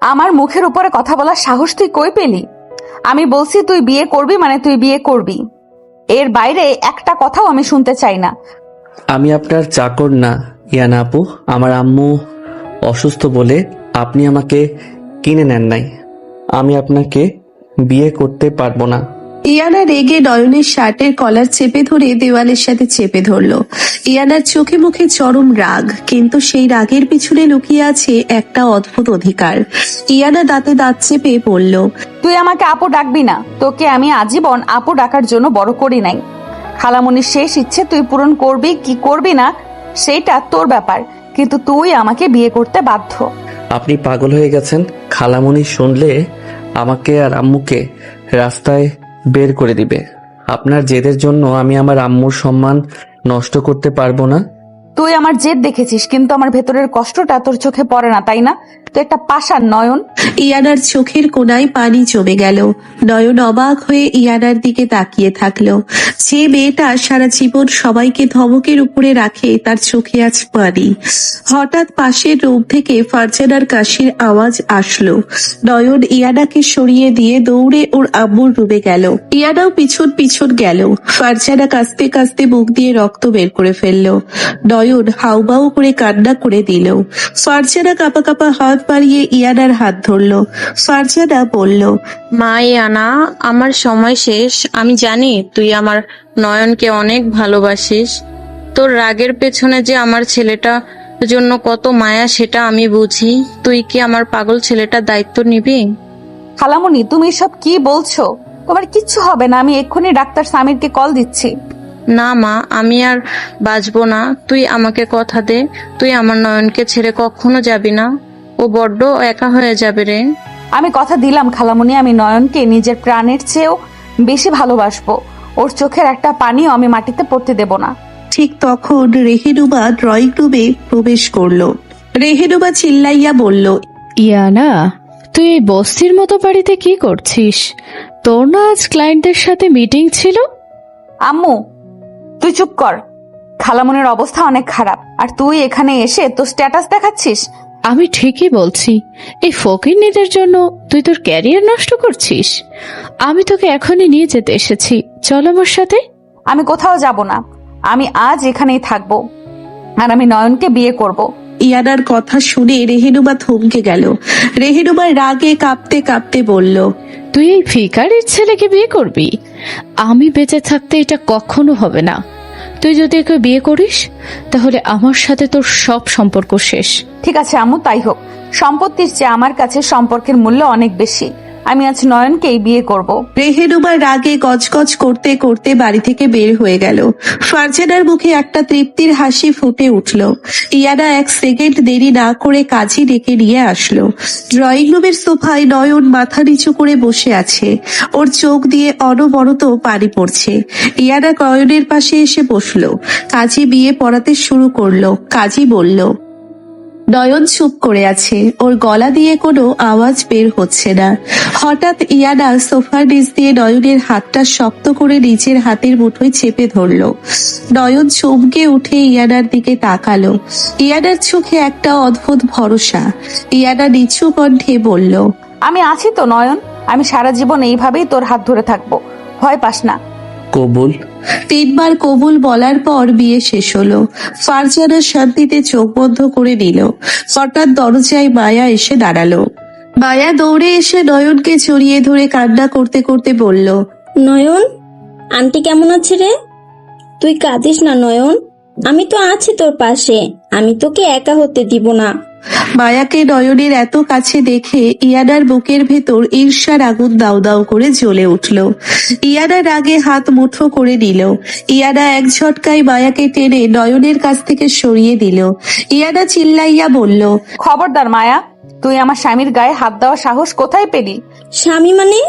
আমার মুখের উপরে কথা বলার সাহস তুই কই পেলি? আমি বলছি তুই বিয়ে করবি মানে তুই বিয়ে করবি, এর বাইরে একটা কথাও আমি শুনতে চাই না। আমি আপনার চাকর না ইয়ানা আপু। আমার আম্মু অসুস্থ বলে আপনি আমাকে কিনে নেন নাই। আমি আপনাকে বিয়ে করতে পারবো না। ইয়ানা রেগে নয়নের শার্টের কলার চেপে ধরে দেওয়ালের সাথে চেপে ধরলো। ইয়ানার চোখে মুখে চরম রাগ, কিন্তু সেই রাগের পিছনে লুকিয়ে আছে একটা অদ্ভুত অধিকার। ইয়ানা দাঁতে দাঁত চেপে বলল, তুই আমাকে আপু ডাকবি না, তোকে আমি আজীবন আপু ডাকার জন্য বড় করি নাই। খালামণির শেষ ইচ্ছে তুই পূরণ করবি কি করবি না সেইটা তোর ব্যাপার, কিন্তু তুই আমাকে বিয়ে করতে বাধ্য। আপনি পাগল হয়ে গেছেন। খালামণি শুনলে আমাকে আর আম্মুকে রাস্তায় বের করে দিবে। আপনার জেদের জন্য আমি আমার আম্মুর সম্মান নষ্ট করতে পারবো না। তুই আমার জেদ দেখেছিস, কিন্তু আমার ভেতরের কষ্টটা তোর চোখে পড়ে না, তাই না? তুই একটা পাষাণ নয়ন। ইয়ানার চোখের কোণায় পানি জমে গেল। নয়ন অবাক হয়ে ইয়ানার দিকে তাকিয়ে থাকলো। যে মেয়েটা সারা জীবন সবাইকে ধমকের উপরে রাখে, তার চোখে আজ পানি। হঠাৎ পাশের রুম থেকে ফারজানার কাশির আওয়াজ আসলো। নয়ন ইয়ানাকে সরিয়ে দিয়ে দৌড়ে ওর আম্মুর রুমে গেল। ইয়ানাও পিছন পিছন গেল। ফারজানা কাঁদতে কাঁদতে মুখ দিয়ে রক্ত বের করে ফেললো। নয়ন হাউমাউ করে কান্না করে দিল। ফারজানা কাঁপা কাঁপা হাত বাড়িয়ে ইয়ানার হাত ধরলো। ফারজানা বলল, মা ইয়ানা, আমার সময় শেষ। আমি জানি তুই আমার নয়নকে অনেক ভালোবাসিস। তোর রাগের পেছনে যে আমার ছেলেটা জন্য কত মায়া সেটা আমি বুঝি। তুই কি আমার পাগল ছেলেটার দায়িত্ব নিবি? খালামণি, তুমি সব কি বলছো? তোমার কিচ্ছু হবে না, আমি এক্ষুনি ডাক্তার সামিরকে কল দিচ্ছি। না মা, আমি আর বাঁচবো না। তুই আমাকে কথা দে, তুই আমার নয়নকে ছেড়ে কখনো যাবি না। ও বড্ড একা হয়ে যাবে রে। আমি কথা দিলাম খালামণি, আমি নয়নকে নিজের প্রাণের চেয়েও বেশি ভালোবাসবো। ওর চোখের একটা পানিও আমি মাটিতে পড়তে দেব না। ঠিক তখন রেহেনুবা ড্রয়িং রুমে প্রবেশ করলো। রেহেনুবা চিল্লাইয়া বলল, ইয়ানা, তুই এই বস্তির মতো বাড়িতে কি করছিস? তোর না আজ ক্লায়েন্টদের সাথে মিটিং ছিল? আম্মু, তুই চুপ কর। খালামণির অবস্থা অনেক খারাপ, আর তুই এখানে এসে তোর স্ট্যাটাস দেখাচ্ছিস। আমি ঠিকই বলছি, এই ফকিন্নিদের জন্য তুই তোর ক্যারিয়ার নষ্ট করছিস। আমি তোকে এখনই নিয়ে যেতে এসেছি, চল আমার সাথে। আমি কোথাও যাব না, আমি আজ এখানেই থাকবো, আর আমি নয়নকে বিয়ে করব। ইয়ানার কথা শুনে রেহেনুবা থমকে গেল। রেহেনুবা রাগে কাঁপতে কাঁপতে বলল, তুই এই ভিখারির ছেলেকে বিয়ে করবি? আমি বেঁচে থাকতে এটা কখনো হবে না। তুই যদি একে বিয়ে করিস তাহলে আমার সাথে তোর সব সম্পর্ক শেষ। ঠিক আছে আম্মু, তাই হোক। সম্পত্তির চেয়ে আমার কাছে সম্পর্কের মূল্য অনেক বেশি। আমি আজ নয়নকেই বিয়ে করব। রেহেনুবা রাগে গজগজ করতে করতে বাড়ি থেকে বের হয়ে গেল। ফারজানার মুখে একটা তৃপ্তির হাসি ফুটে উঠল। ইয়ানা এক সেকেন্ড দেরি না করে কাজী ডেকে নিয়ে আসলো। ড্রয়িং রুমের সোফায় নয়ন মাথা নিচু করে বসে আছে। ওর চোখ দিয়ে অনবরত পানি পড়ছে। ইয়ানা নয়নের পাশে এসে বসলো। কাজী বিয়ে পড়াতে শুরু করলো। কাজী বলল, নয়ন চুপ করে আছে, ওর গলা দিয়ে কোনো আওয়াজ বের হচ্ছে না। হঠাৎ ইয়ানা সোফার নিচ দিয়ে নয়নের হাতটা শক্ত করে নিজের হাতের মুঠোয় চেপে ধরলো। নয়ন চমকে উঠে ইয়ানার দিকে তাকালো। ইয়ানার চোখে একটা অদ্ভুত ভরসা। ইয়ানা নিচু কণ্ঠে বলল, আমি আছি তো নয়ন, আমি সারা জীবন এইভাবেই তোর হাত ধরে থাকবো, ভয় পাস না। কবুল। 3 বার কবুল বলার পর বিয়ে শেষ হলো। ফারজানা শান্তিতে চোখ বন্ধ করে নিল। হঠাৎ দরজায় মায়া এসে দাঁড়ালো। মায়া দৌড়ে এসে নয়নকে জড়িয়ে ধরে কান্না করতে করতে বলল, নয়ন, আন্টি কেমন আছে রে? তুই কাঁদিস না নয়ন, আমি তো আছি তোর পাশে। আমি তোকে একা হতে দিব না। মায়াকে নয়নের এত কাছে দেখে ইয়ানার বুকের ভেতর ঈর্ষার আগুন দাউ দাউ করে জ্বলে উঠল। ইয়ানা রাগে হাত মুঠো করে নিল। ইয়ানা এক ঝটকায় মায়াকে টেনে নয়নের কাছ থেকে সরিয়ে দিল। ইয়ানা চিল্লাইয়া বলল, খবরদার মায়া, তুই আমার স্বামীর গায়ে হাত দেওয়ার সাহস কোথায় পেলি? স্বামী মানে?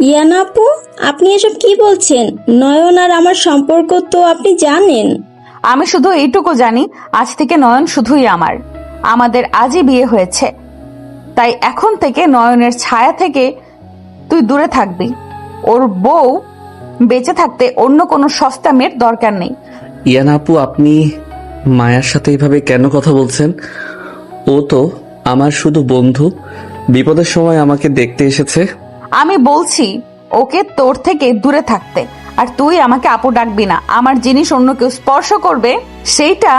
ইয়ানা আপু, আপনি এসব কি বলছেন? নয়ন আর আমার সম্পর্ক তো আপনি জানেন। আমি শুধু এইটুকু জানি, আজ থেকে নয়ন শুধুই আমার। আমাদের আজই বিয়ে হয়েছে, তাই এখন থেকে নয়নের ছায়া থেকে তুই দূরে থাকবি। ওর বউ বেঁচে থাকতে অন্য কোনো সস্তা মেয়ের দরকার নেই। ইয়ানা আপু, আপনি মায়ার সাথে এইভাবে কেন কথা বলছেন? ও তো আমার শুধু বন্ধু। বিপদের সময় আমাকে দেখতে এসেছে। আমি বলছি ওকে তোর থেকে দূরে থাকতে, আর তুই আমাকে আপু ডাকবি না। আমার জিনিস অন্য কেউ স্পর্শ করবে, সেইটা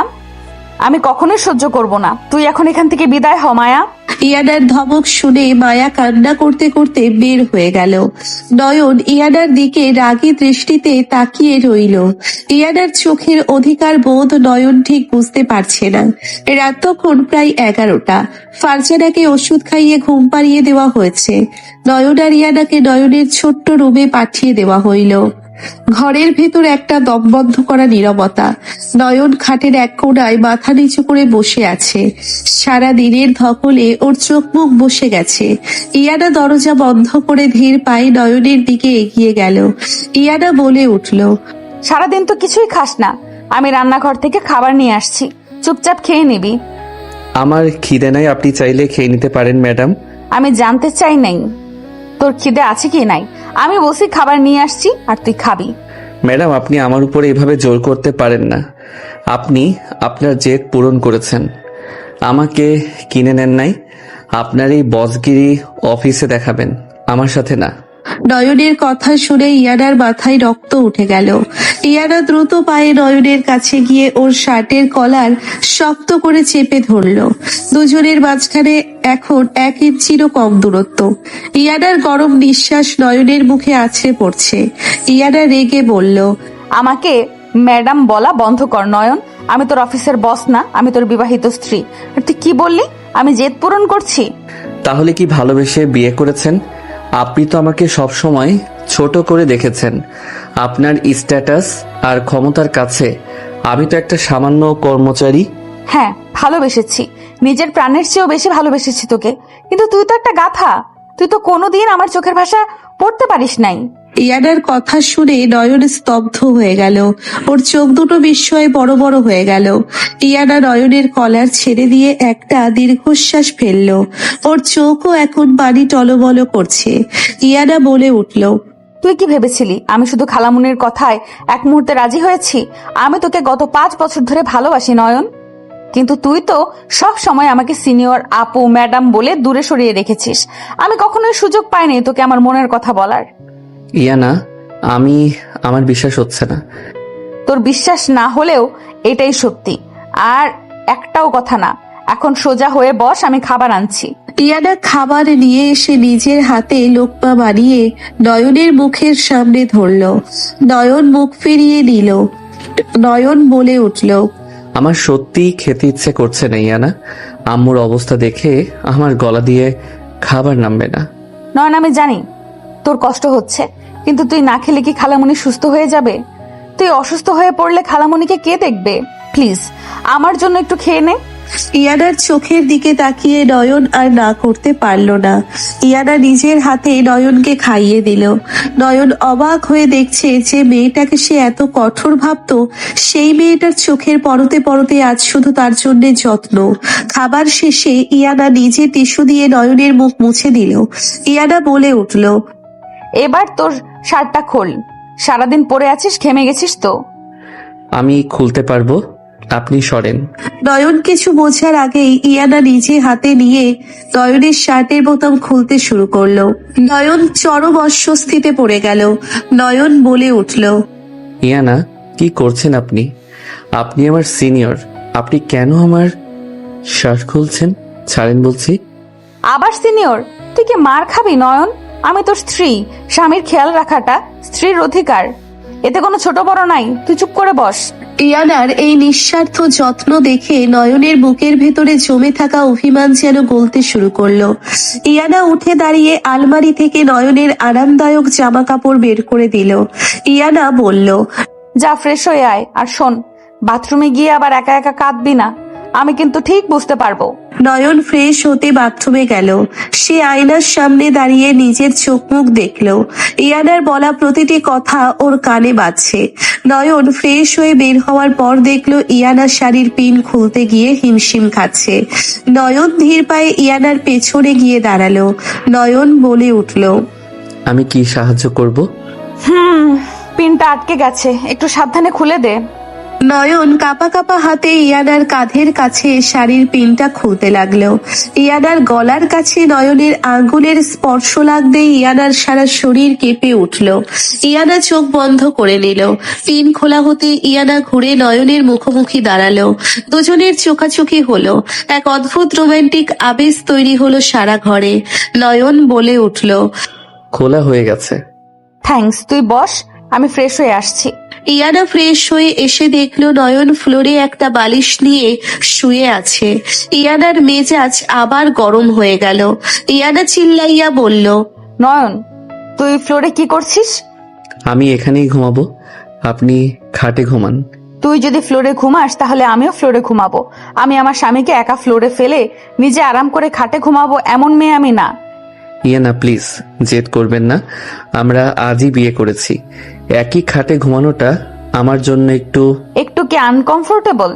আমি কখনোই সহ্য করব না। তুই এখন এখান থেকে বিদায় হ মায়া। ইয়ানার ধমক শুনে মায়া কান্না করতে করতে বের হয়ে গেল। নয়ন ইয়ানার দিকে রাগী দৃষ্টিতে তাকিয়ে রইল। ইয়ানার চোখের অধিকার বোধ নয়ন ঠিক বুঝতে পারছে না। রাত তখন প্রায় 11টা। ফারজানাকে ওষুধ খাইয়ে ঘুম পাড়িয়ে দেওয়া হয়েছে। নয়ন আর ইয়ানাকে নয়নের ছোট্ট রুমে পাঠিয়ে দেওয়া হইল। ঘরের ভেতর একটা দমবন্ধ করা নীরবতা। নয়ন খাটের এক কোণায় মাথা নিচু করে বসে আছে। সারা দিনের ধকলে ওর চোখ মুখ বসে গেছে। ইয়ানা দরজা বন্ধ করে ধীর পায়ে নয়নের দিকে এগিয়ে গেল। ইয়ানা বলে উঠল, সারাদিন তো কিছুই খাস না, আমি রান্নাঘর থেকে খাবার নিয়ে আসছি, চুপচাপ খেয়ে নিবি। আমার খিদে নাই, আপনি চাইলে খেয়ে নিতে পারেন ম্যাডাম। আমি জানতে চাই নাই তোর খিদে আছে কি নাই। আমি বলছি খাবার নিয়ে আসছি আর তুই খাবি। ম্যাডাম, আপনি আমার উপরে এভাবে জোর করতে পারেন না। আপনি আপনার জেদ পূরণ করেছেন, আমাকে কিনে নেন নাই। আপনার এই বসগিরি অফিসে দেখাবেন, আমার সাথে না। নয়নের কথা শুনে ইয়ানার মাথায় রক্ত উঠে গেল। ইয়ানা দ্রুত পায়ে নয়নের কাছে গিয়ে ওর শার্টের কলার শক্ত করে চেপে ধরল। দুজনের মাঝখানে এখন 1 ইঞ্চিরও কম দূরত্ব। ইয়ানার গরম নিঃশ্বাস নয়নের মুখে আছড়ে পড়ছে। ইয়ানা রেগে বলল, আমাকে ম্যাডাম বলা বন্ধ কর নয়ন। আমি তোর অফিসের বস না, আমি তোর বিবাহিত স্ত্রী। আর তুই কি বললি আমি জেদ পূরণ করছি? তাহলে কি ভালোবেসে বিয়ে করেছেন? আপনি তো আমাকে সব সময় ছোট করে দেখেছেন। আপনার স্ট্যাটাস আর ক্ষমতার কাছে আমি তো একটা সামান্য কর্মচারী। হ্যাঁ, ভালোবেসেছি, নিজের প্রাণের চেয়েও বেশি ভালোবেসেছি তোকে। কিন্তু তুই তো একটা গাধা, তুই তো কোনোদিন আমার চোখের ভাষা পড়তে পারিস নাই। ইয়ানার কথা শুনে নয়ন স্তব্ধ হয়ে গেল। ওর চোখ দুটো বিস্ময়ে বড় বড় হয়ে গেল। ইয়ানা নয়নের কলার ছেড়ে দিয়ে একটা দীর্ঘশ্বাস ফেলল। ওর চোখও এখন পানি টলমল করছে। ইয়ানা বলে উঠল, তুই কি ভেবেছিলি আমি শুধু খালামুনির কথায় এক মুহূর্তে রাজি হয়েছি? আমি তোকে গত 5 বছর ধরে ভালোবাসি নয়ন, কিন্তু তুই তো সব সময় আমাকে সিনিয়র, আপু, ম্যাডাম বলে দূরে সরিয়ে রেখেছিস। আমি কখনোই সুযোগ পাইনি তোকে আমার মনের কথা বলার। ইয়ানা, আমার বিশ্বাস হচ্ছে না। তোর বিশ্বাস না হলেও এটাই সত্যি। আর একটাও কথা না, এখন সোজা হয়ে বস, আমি খাবার আনছি। ইয়ানা খাবার নিয়ে এসে নিজের হাতে লোকমা বানিয়ে নয়নের মুখের সামনে ধরল। নয়ন মুখ ফিরিয়ে নিল। নয়ন বলে উঠল, আমার সত্যি খেতে ইচ্ছে করছে না ইয়ানা। আম্মুর অবস্থা দেখে আমার গলা দিয়ে খাবার নামবে না। নয়ন, আমি জানি তোর কষ্ট হচ্ছে, কিন্তু তুই না খেলে কি খালামণি সুস্থ হয়ে যাবে? তুই অসুস্থ হয়ে পড়লে খালামণিকে কে দেখবে? প্লিজ আমার জন্য একটু খেয়ে নে। ইয়ানার চোখের দিকে তাকিয়ে নয়ন আর না করতে পারল না। ইয়ানা নিজের হাতে নয়নকে খাইয়ে দিল। নয়ন অবাক হয়ে দেখছে যে মেয়েটাকে সে এত কঠোর ভাবতো, সেই মেয়েটার চোখের পরতে পরতে আজ শুধু তার জন্য যত্ন। খাবার শেষে ইয়ানা নিজে টিস্যু দিয়ে নয়নের মুখ মুছে দিল। ইয়ানা বলে উঠল, এবার তোর শার্টটা খোল, সারাদিন পরে আছিস, ঘেমে গেছিস তো। আমি খুলতে পারবো, আপনি সরেন। নয়ন কিছু বোঝার আগেই ইয়ানা নিজে হাতে নিয়ে নয়নের শার্টের বোতাম খুলতে শুরু করলো। নয়ন চরম অস্বস্তিতে পড়ে গেল। নয়ন বলে উঠল, ইয়ানা, কি করছেন আপনি? আপনি আমার সিনিয়র, আপনি কেন আমার শার্ট খুলছেন? ছাড়েন বলছি। আবার সিনিয়র? তুই কি মার খাবি নয়ন? আমি তোর স্ত্রী, স্বামীর খেয়াল রাখাটা স্ত্রীর অধিকার, এতে কোনো ছোট বড় নাই। তুই চুপ করে বস। ইয়ানার এই নিঃস্বার্থ যত্ন দেখে নয়নের বুকের ভেতরে জমে থাকা অভিমান যেন গলতে শুরু করলো। ইয়ানা উঠে দাঁড়িয়ে আলমারি থেকে নয়নের আরামদায়ক জামা কাপড় বের করে দিল। ইয়ানা বলল, যা ফ্রেশ হয়ে আয়, আর শোন, বাথরুমে গিয়ে আবার একা একা কাঁদবি না, আমি কিন্তু ঠিক বুঝতে পারবো। নয়ন ফ্রেশ হতে বাথরুমে গেল। সে আয়নার সামনে দাঁড়িয়ে নিজের চোখ মুখ দেখলো। ইয়ানার বলা প্রতিটি কথা ওর কানে বাজছে। নয়ন ফ্রেশ হয়ে বের হওয়ার পর দেখলো ইয়ানা শাড়ির পিন খুলতে গিয়ে হিমশিম খাচ্ছে। নয়ন ধীর পায়ে ইয়ানার পেছনে গিয়ে দাঁড়ালো। নয়ন বলে উঠল, আমি কি সাহায্য করব? পিনটা আটকে গেছে, একটু সাবধানে খুলে দে। নয়ন কাপা কাপা হাতে ইয়ানার কাঁধের কাছে শাড়ির পিনটা খুলতে লাগলো। ইয়ানার গলার কাছে নয়নের আঙ্গুলের স্পর্শ লাগতেই ইয়ানার সারা শরীর কেঁপে উঠল। ইয়ানা চোখ বন্ধ করে নিল। পিন খোলা হতে ইয়ানা ঘুরে নয়নের মুখোমুখি দাঁড়ালো। দুজনের চোখাচোখি হলো। এক অদ্ভুত রোমান্টিক আবেশ তৈরি হলো সারা ঘরে। নয়ন বলে উঠল, খোলা হয়ে গেছে। থ্যাঙ্কস, তুই বস, আমি ফ্রেশ হয়ে আসছি। ইয়ানা ফ্রেশ হয়ে এসে দেখলো নয়ন ফ্লোরে একটা বালিশ নিয়ে শুয়ে আছে। ইয়ানার মেজাজ আবার গরম হয়ে গেল। ইয়ানা চিল্লাইয়া বলল, নয়ন, তুই ফ্লোরে কি করছিস? আমি এখানেই ঘুমাবো, আপনি খাটে ঘুমান। তুই যদি ফ্লোরে ঘুমাস তাহলে আমিও ফ্লোরে ঘুমাবো। আমি আমার স্বামীকে একা ফ্লোরে ফেলে নিজে আরাম করে খাটে ঘুমাবো এমন মেয়ে আমি না। ইয়ানা প্লিজ জেদ করবেন না, আমরা আজই বিয়ে করেছি। একই খাটে ঘুমানোটা আমার জন্য একটু কি আনকমফোর্টেবল?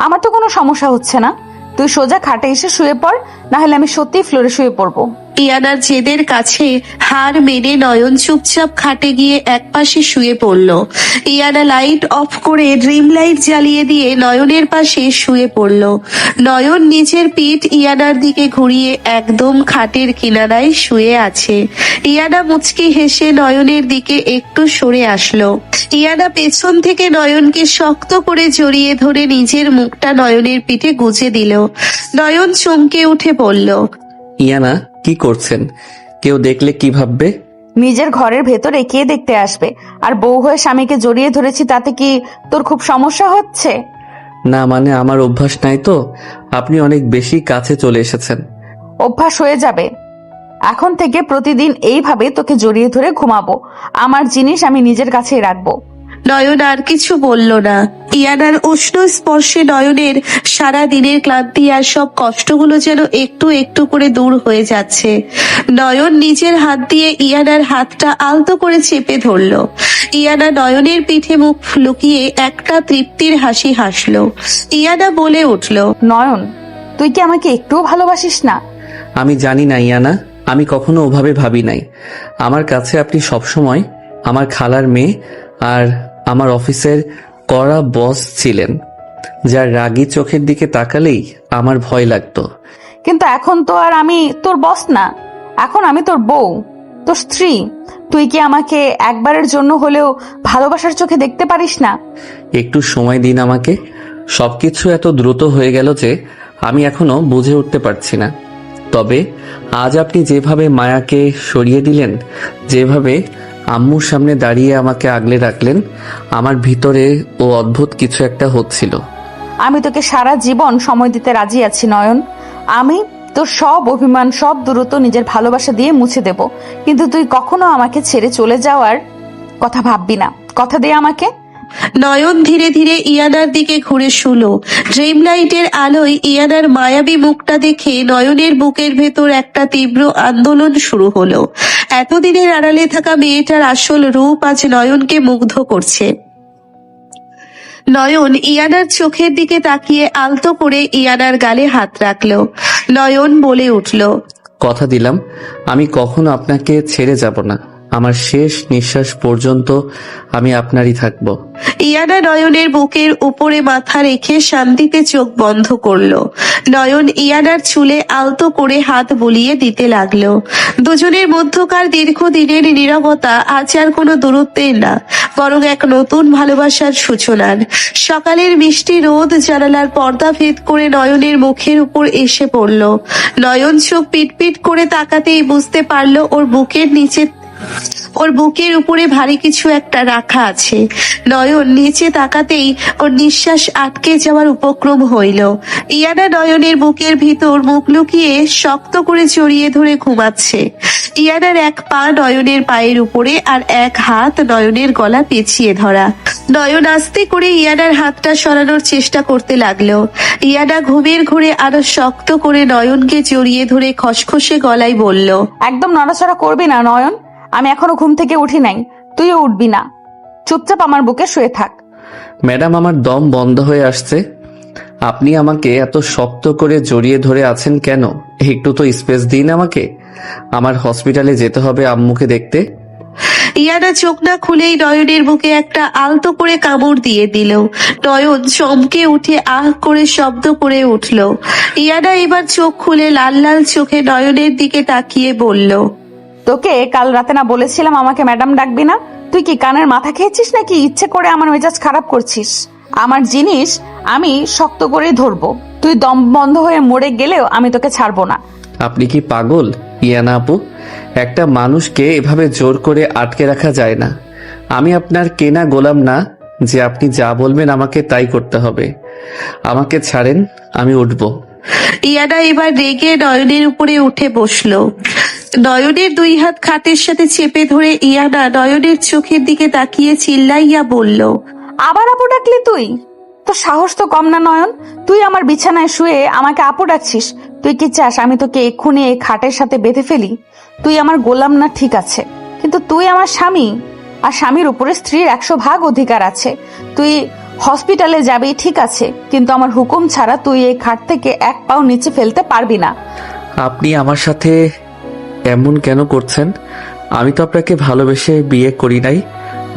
আমার তো কোনো সমস্যা হচ্ছে না, তুই সোজা খাটে এসে শুয়ে পড়, না হলে আমি সত্যি ফ্লোরে শুয়ে পড়বো। ইয়ানার জেদের কাছে হার মেনে নয়ন চুপচাপ খাটে গিয়ে একপাশে শুয়ে পড়ল। ইয়ানা লাইট অফ করে ড্রিম লাইট জ্বালিয়ে দিয়ে নয়নের পাশে শুয়ে পড়ল। নয়ন নিজের পিঠ ইয়ানার দিকে ঘুরিয়ে একদম খাটের কিনারায় শুয়ে আছে। ইয়ানা মুচকি হেসে নয়নের দিকে একটু সরে আসলো। ইয়ানা পেছন থেকে নয়নকে শক্ত করে জড়িয়ে ধরে নিজের মুখটা নয়নের পিঠে গুজে দিল। নয়ন চমকে উঠে বলল, ইয়ানা কি করছেন? কেউ দেখলে কি ভাববে? নিজের ঘরের ভেতরে কে দেখতে আসবে? আর বউ হয়ে স্বামীকে জড়িয়ে ধরেছি, তাতে কি তোর খুব সমস্যা হচ্ছে? না মানে আমার অভ্যাস নাই তো, আপনি অনেক বেশি কাছে চলে এসেছেন। অভ্যাস হয়ে যাবে। এখন থেকে প্রতিদিন এইভাবে তোকে জড়িয়ে ধরে ঘুমাবো। আমার জিনিস আমি নিজের কাছেই রাখবো। নয়ন আর কিছু বলল না। ইয়ানার উষ্ণ স্পর্শে নয়নের সারা দিনের ক্লান্তি আর সব কষ্টগুলো যেন একটু একটু করে দূর হয়ে যাচ্ছে। নয়ন নিজের হাত দিয়ে ইয়ানার হাতটা আলতো করে চেপে ধরলো। ইয়ানা নয়নের পিঠে মুখ লুকিয়ে একটা তৃপ্তির হাসি হাসলো। ইয়ানা বলে উঠল, নয়ন, তুই কি আমাকে একটুও ভালোবাসিস না? আমি জানি না ইয়ানা, আমি কখনো ওভাবে ভাবি নাই। আমার কাছে আপনি সবসময় আমার খালার মেয়ে আর আমার অফিসের কড়া বস ছিলেন, যার রাগী চোখের দিকে তাকালেই আমার ভয় লাগতো। কিন্তু এখন তো আর আমি তোর বস না, এখন আমি তোর বউ, তোর স্ত্রী। তুই কি আমাকে একবারের জন্য হলেও ভালোবাসার চোখে দেখতে পারিস না? একটু সময় দিন আমাকে। সবকিছু এত দ্রুত হয়ে গেল যে আমি এখনো বুঝে উঠতে পারছি না। তবে আজ আপনি যেভাবে মায়াকে সরিয়ে দিলেন, যেভাবে আম্মুর সামনে দাঁড়িয়ে আমাকে আগলে রাখলেন, আমার ভিতরে ও অদ্ভুত কিছু একটা হচ্ছিল। আমি তোকে সারা জীবন সময় দিতে রাজি আছি নয়ন। আমি তোর সব অভিমান, সব দূরত্ব নিজের ভালোবাসা দিয়ে মুছে দেব, কিন্তু তুই কখনো আমাকে ছেড়ে চলে যাওয়ার কথা ভাববি না। কথা দে আমাকে। নয়ন ধীরে ধীরে ইয়ানার দিকে ঘুরে শুলো। ড্রিম লাইটের আলোয় ইয়ানার মায়াবী মুখটা দেখে নয়নের বুকের ভেতর একটা তীব্র আন্দোলন শুরু হলো। এতদিনের আড়ালে থাকা মেয়েটার আসল রূপ আজ নয়নকে মুগ্ধ করছে। নয়ন ইয়ানার চোখের দিকে তাকিয়ে আলতো করে ইয়ানার গালে হাত রাখলো। নয়ন বলে উঠল, কথা দিলাম আমি কখনো আপনাকে ছেড়ে যাব না। আমার শেষ নিঃশ্বাস পর্যন্ত আমি আপনারই থাকবো। ইয়ানা নয়নের বুকের উপরে মাথা রেখে শান্তিতে চোখ বন্ধ করলো। নয়ন ইয়ানার চুলে আলতো করে হাত বুলিয়ে দিতে লাগলো। দুজনের মধ্যকার দীর্ঘদিনের নীরবতা আজ আর কোনো দূরত্বের না, বরং এক নতুন ভালোবাসার সূচনার। সকালের মিষ্টি রোদ জানালার পর্দা ভেদ করে নয়নের মুখের উপর এসে পড়ল। নয়ন চোখ পিটপিট করে তাকাতেই বুঝতে পারলো ওর বুকের উপরে ভারী কিছু একটা রাখা আছে। নয়ন নিচে তাকাতেই ওর নিঃশ্বাস আটকে যাওয়ার উপক্রম হইল। ইয়ানা নয়নের বুকের ভিতর মুখ লুকিয়ে শক্ত করে জড়িয়ে ধরে ঘুমাচ্ছে। ইয়ানার এক পা নয়নের পায়ের উপরে আর এক হাত নয়নের গলা পেঁচিয়ে ধরা। নয়ন আস্তে করে ইয়ানার হাতটা সরানোর চেষ্টা করতে লাগলো। ইয়ানা ঘুমের ঘোরে আরো শক্ত করে নয়নকে জড়িয়ে ধরে খসখসে গলায় বলল, একদম নড়াচড়া করবি না নয়ন। আমি এখনো ঘুম থেকে উঠি নাই, তুইও উঠবি না। চুপচাপ আমার বুকে শুয়ে থাক। ম্যাডাম, আমার দম বন্ধ হয়ে আসছে। আপনি আমাকে এত শক্ত করে জড়িয়ে ধরে আছেন কেন? একটু তো স্পেস দিন আমাকে। আমার হসপিটালে যেতে হবে আম্মুকে দেখতে। ইয়ানা চোখ না খুলেই নয়নের বুকে একটা আলতো করে কামড় দিয়ে দিল। নয়ন চমকে উঠে আহ করে শব্দ করে উঠল। ইয়ানা এবার চোখ খুলে লাল লাল চোখে নয়নের দিকে তাকিয়ে বলল, তোকে কাল রাতে না বলেছিলাম আমাকে ম্যাডাম ডাকবি না? তুই কি কানের মাথা খেয়েছিস নাকি ইচ্ছে করে আমার মেজাজ খারাপ করছিস? আমার জিনিস আমি শক্ত করেই ধরবো। তুই দম বন্ধ হয়ে মরে গেলেও আমি তোকে ছাড়বো না। আপনি কি পাগল ইয়ানা আপু? একটা মানুষকে এভাবে জোর করে আটকে রাখা যায় না। আমি আপনার কেনা গোলাম না যে আপনি যা বলবেন আমাকে তাই করতে হবে। আমাকে ছাড়েন, আমি উঠবো। ইয়ানা এবার রেগে নয়নের উপরে উঠে বসলো। নয়নের দুই হাত খাটের সাথে চেপে ধরে ইয়ানা নয়নের চোখের দিকে তাকিয়ে চিল্লাইয়া বলল, আবার আপু ডাকলি তুই? তোর সাহস তো কম না নয়ন। তুই আমার বিছানায় শুয়ে আমাকে আপু ডাকছিস? তুই কি চাস আমি তোকে এক্ষুনি এই খাটের সাথে বেঁধে ফেলি? তুই আমার গোলাম না ঠিক আছে, কিন্তু তুই আমার স্বামী, আর স্বামীর উপরে স্ত্রীর 100 ভাগ অধিকার আছে। তুই হসপিটালে যাবি ঠিক আছে, কিন্তু আমার হুকুম ছাড়া তুই এই খাট থেকে এক পাও নিচে ফেলতে পারবি না। আপনি আমার সাথে এমন কেন করছেন? আমি তো আপনাকে ভালোবেসে বিয়ে করি নাই,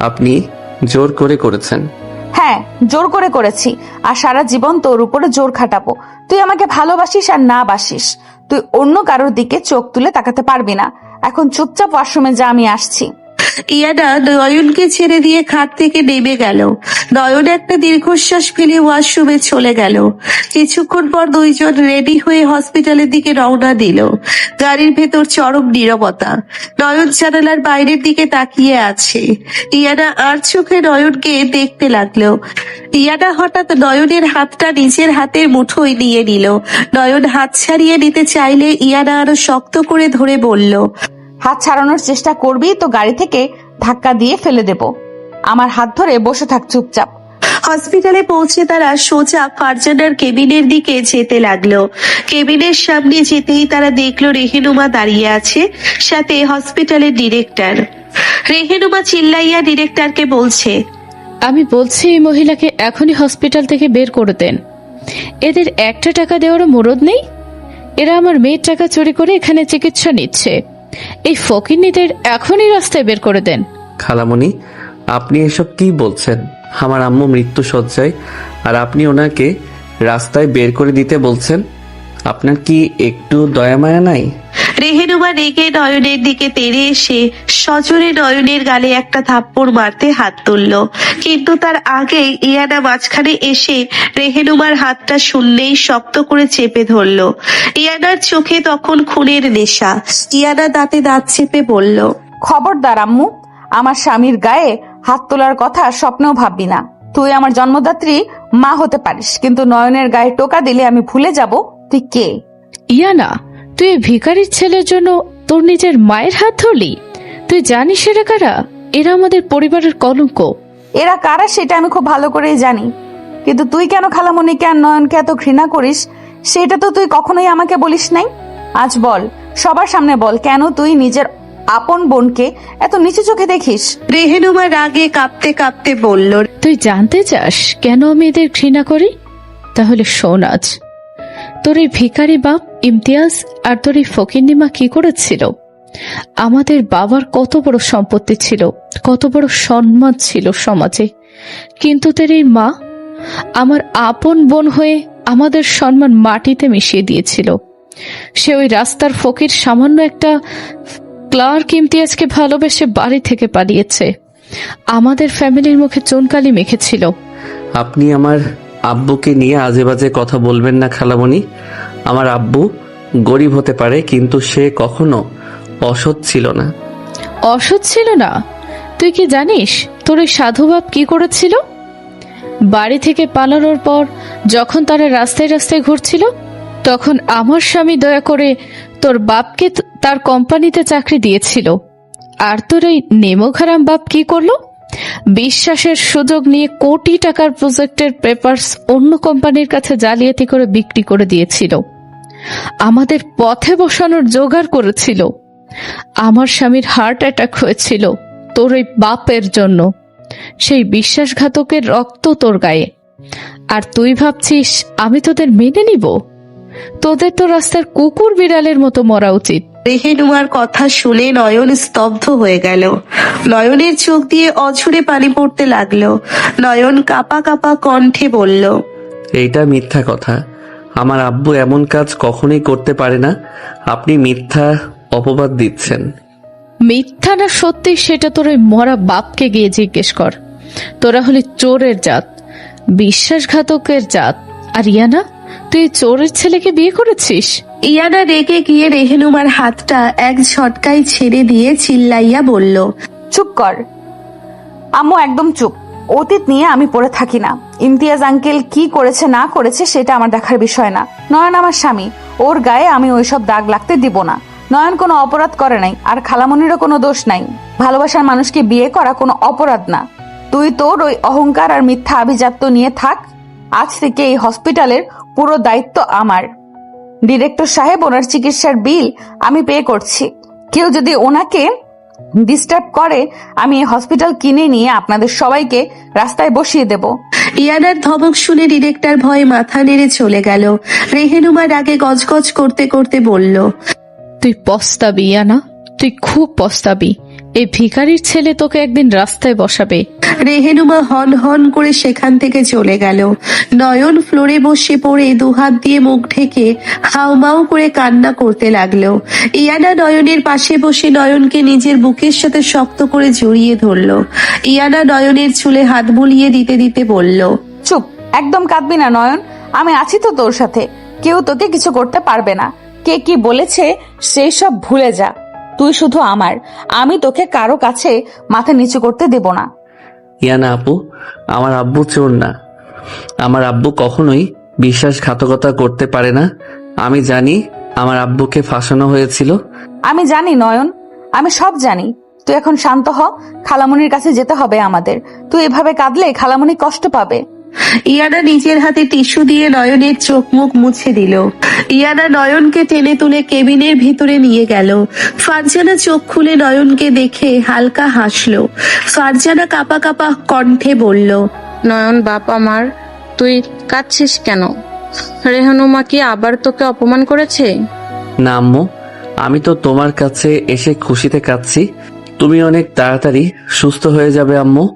আপনি জোর করে করেছেন। হ্যাঁ, জোর করে করেছি, আর সারা জীবন তোর উপরে জোর খাটাবো। তুই আমাকে ভালোবাসিস আর না বাসিস, তুই অন্য কারোর দিকে চোখ তুলে তাকাতে পারবি না। এখন চুপচাপ ওয়াশরুমে যা, আমি আসছি। ইয়ানা নয়নকে ছেড়ে দিয়ে খাট থেকে নেমে গেল। নয়ন একটা দীর্ঘশ্বাস ফেলে ওয়াশরুমে চলে গেল। কিছুক্ষণ পর দুইজন রেডি হয়ে হসপিটালের দিকে রওনা দিল। গাড়ির ভেতর চরম নীরবতা। নয়ন জানালার বাইরের দিকে তাকিয়ে আছে। ইয়ানা আর চোখে নয়নকে দেখতে লাগলো। ইয়ানা হঠাৎ নয়নের হাতটা নিজের হাতের মুঠোয় নিয়ে নিল। নয়ন হাত ছাড়িয়ে নিতে চাইলে ইয়ানা আরো শক্ত করে ধরে বলল, হাত ছাড়ানোর চেষ্টা করবি তো গাড়ি থেকে ধাক্কা দিয়ে ফেলে দেব। আমার হাত ধরে বসে থাক চুপচাপ। হসপিটালে পৌঁছে তারা সোজা ফারজানার কেবিনের দিকে যেতে লাগলো। কেবিনের সামনে যেতেই তারা দেখলো রেহেনুমা দাঁড়িয়ে আছে, সাথে হসপিটালের ডিরেক্টর। রেহেনুমা চিল্লাইয়া ডিরেক্টরকে বলছে, আমি বলছি এই মহিলাকে এখনই হসপিটাল থেকে বের করে দেন। এদের একটা টাকা দেওয়ারও মুরদ নেই। এরা আমার মেয়ের টাকা চুরি করে এখানে চিকিৎসা নিচ্ছে। এই ফকিন্নিদের এখনই রাস্তায় বের করে দেন। খালামণি, আপনি এসব কি বলছেন? আমার আম্মু মৃত্যু শয্যায়, আর আপনি ওনাকে রাস্তায় বের করে দিতে বলছেন? আপনার কি একটু দয়া মায়া নাই? রেহেনুমা রেগে নয়নের দিকে তেড়ে এসে সজোরে নয়নের গালে একটা থাপ্পড় মারতে হাত তুলল, কিন্তু তার আগে ইয়ানা মাঝখানে এসে রেহেনুমার হাতটা শুনলেই শক্ত করে চেপে ধরল। ইয়ানার চোখে তখন খুনের নেশা। ইয়ানা দাঁতে দাঁত চেপে বলল, খবরদার আম্মু, আমার স্বামীর গায়ে হাত তোলার কথা স্বপ্নেও ভাববি না। তুই আমার জন্মদাত্রী মা হতে পারিস, কিন্তু নয়নের গায়ে টোকা দিলে আমি ভুলে যাব তুই কে। ইয়ানা, তুই এই ভিখারির ছেলের জন্য তোর নিজের মায়ের হাত ধরলি? তুই জানিস এরা কারা? এরা আমাদের পরিবারের কলঙ্ক। এরা কারা সেটা আমি খুব ভালো করেই জানি, কিন্তু তুই কেন খালামণিকে আর নয়নকে এত ঘৃণা করিস সেটা তো তুই কখনোই আমাকে বলিস নাই। আজ বল, সবার সামনে বল, কেন তুই নিজের আপন বোনকে এত নিচু চোখে দেখিস? রেহেনুমা রাগে কাঁপতে কাঁপতে বলল, তুই জানতে চাস কেন আমি এদের ঘৃণা করি? তাহলে শোন আজ। তোর এই ভিখারি বাপ ইমতিয়াজ আর তোর এই ফকিন্নিমা কি করেছিল? আমাদের বাবার কত বড় সম্পত্তি ছিল, কত বড় সম্মান ছিল সমাজে, কিন্তু তোর এই মা আমার আপন বোন হয়ে আমাদের সম্মান মাটিতে মিশিয়ে দিয়েছিল। সে ওই রাস্তার ফকির সামান্য একটা ক্লার্ক ইমতিয়াজকে ভালোবেসে বাড়ি থেকে পালিয়েছে। আমাদের ফ্যামিলির মুখে চুনকালি মেখেছিল। আপনি আমার আব্বুকে নিয়ে আজে বাজে কথা বলবেন না খালামণি। আমার আব্বু গরিব হতে পারে, কিন্তু সে কখনো অসৎ ছিল না। অসৎ ছিল না? তুই কি জানিস তোর ওই সাধু বাপ কি করেছিল? বাড়ি থেকে পালানোর পর যখন তারা রাস্তায় রাস্তায় ঘুরছিল, তখন আমার স্বামী দয়া করে তোর বাপকে তার কোম্পানিতে চাকরি দিয়েছিল। আর তোর এই নেমোখারাম বাপ কি করলো? বিশ্বাসের সুযোগ নিয়ে কোটি টাকার প্রজেক্টের পেপারস অন্য কোম্পানির কাছে জালিয়াতি করে বিক্রি করে দিয়েছিল। আমাদের পথে বসানোর জোগাড় করেছিল। আমার স্বামীর হার্ট অ্যাটাক হয়েছিল তোর ওই বাপের জন্য। সেই বিশ্বাসঘাতকের রক্ত তোর গায়ে, আর তুই ভাবছিস আমি তোদের মেনে নিব? তোদের তো রাস্তার কুকুর বিড়ালের মতো মরা উচিত। রেহেনুমার কথা শুনে নয়ন স্তব্ধ হয়ে গেল। নয়নের চোখ দিয়ে অঝরে পানি পড়তে লাগলো। নয়ন কাঁপা কাঁপা কণ্ঠে বলল, এইটা মিথ্যা কথা। আমার আব্বু এমন কাজ কখনোই করতে পারে না। আপনি মিথ্যা অপবাদ দিচ্ছেন। মিথ্যা না সত্যি সেটা তোর ওই মরা বাপকে গিয়ে জিজ্ঞেস কর। তোরা হলি চোরের জাত, বিশ্বাসঘাতকের জাত। আর ইয়ানা, তুই এই চোরের ছেলেকে বিয়ে করেছিস? ইয়ানা রেগে গিয়ে রেহেনুমার হাতটা এক ঝটকায় ছেড়ে দিয়ে চিল্লাইয়া বলল, চুপ কর আম্মু, একদম চুপ। অতীত নিয়ে আমি পড়ে থাকি না। ইমতিয়াজ আঙ্কেল কি করেছে না করেছে সেটা আমার দেখার বিষয় না। নয়ন আমার স্বামী, ওর গায়ে আমি ওইসব দাগ লাগতে দিব না। নয়ন কোনো অপরাধ করে নাই, আর খালামনিরও কোনো দোষ নাই। ভালোবাসার মানুষকে বিয়ে করা কোনো অপরাধ না। তুই তোর ওই অহংকার আর মিথ্যা আভিজাত্য নিয়ে থাক। আজ থেকে এই হসপিটালের পুরো দায়িত্ব আমার। ডিরেক্টর সাহেব ওনার চিকিৎসার বিল আমি পে করছি। কেউ যদি ওনাকে ডিস্টার্ব করে আমি এই হসপিটাল কিনে নিয়ে আপনাদের সবাইকে রাস্তায় বসিয়ে দেব। ইয়ানার ধমক শুনে ডিরেক্টর ভয়ে মাথা নেড়ে চলে গেল। রেহেনুমার আগে গজগজ করতে করতে বলল, তুই পস্তাবি ইয়ানা, তুই খুব পস্তাবি। এই ভিখারির ছেলে তোকে একদিন রাস্তায় বসাবে। রেহেনুমা হন হন করে সেখান থেকে চলে গেল। নয়ন ফ্লোরে বসে পড়ে দুহাত দিয়ে মুখ ঢেকে হাউমাউ করে কান্না করতে লাগলো। ইয়ানা নয়নের পাশে বসে নয়নকে নিজের বুকের সাথে শক্ত করে জড়িয়ে ধরলো। ইয়ানা নয়নের চুলে হাত বুলিয়ে দিতে দিতে বলল, চুপ, একদম কাঁদবি না নয়ন। আমি আছি তো তোর সাথে। কেউ তোকে কিছু করতে পারবে না। কে কি বলেছে সেই সব ভুলে যা। তুই শুধু আমার, আমি তোকে কারো কাছে মাথা নিচু করতে দেব না। ইয়ানা আপু, আমার আব্বু চোর না। আমার আব্বু কখনোই বিশ্বাসঘাতকতা করতে পারে না। আমি জানি আমার আব্বুকে ফাঁসানো হয়েছিল। আমি জানি নয়ন, আমি সব জানি। তুই এখন শান্ত হ। খালামনির কাছে যেতে হবে আমাদের। তুই এভাবে কাঁদলে খালামনি কষ্ট পাবে। ইয়ানা নিজের হাতে টিস্যু দিয়ে নয়নের চোখ মুখ মুছে দিল। ইয়ানা নয়নকে টেনে তুলে কেবিনের ভিতরে নিয়ে গেল। ফারজানা চোখ খুলে নয়নকে দেখে হালকা হাসলো। ফারজানা কাঁপা কাঁপা কণ্ঠে বলল, নয়ন বাপ আমার, তুই কাঁদছিস কেন? রেহানুমা কি আবার তোকে অপমান করেছে? না আম্মু, আমি তো তোমার কাছে এসে খুশিতে কাঁদছি। তুমি অনেক তাড়াতাড়ি সুস্থ হয়ে যাবে আম্মু।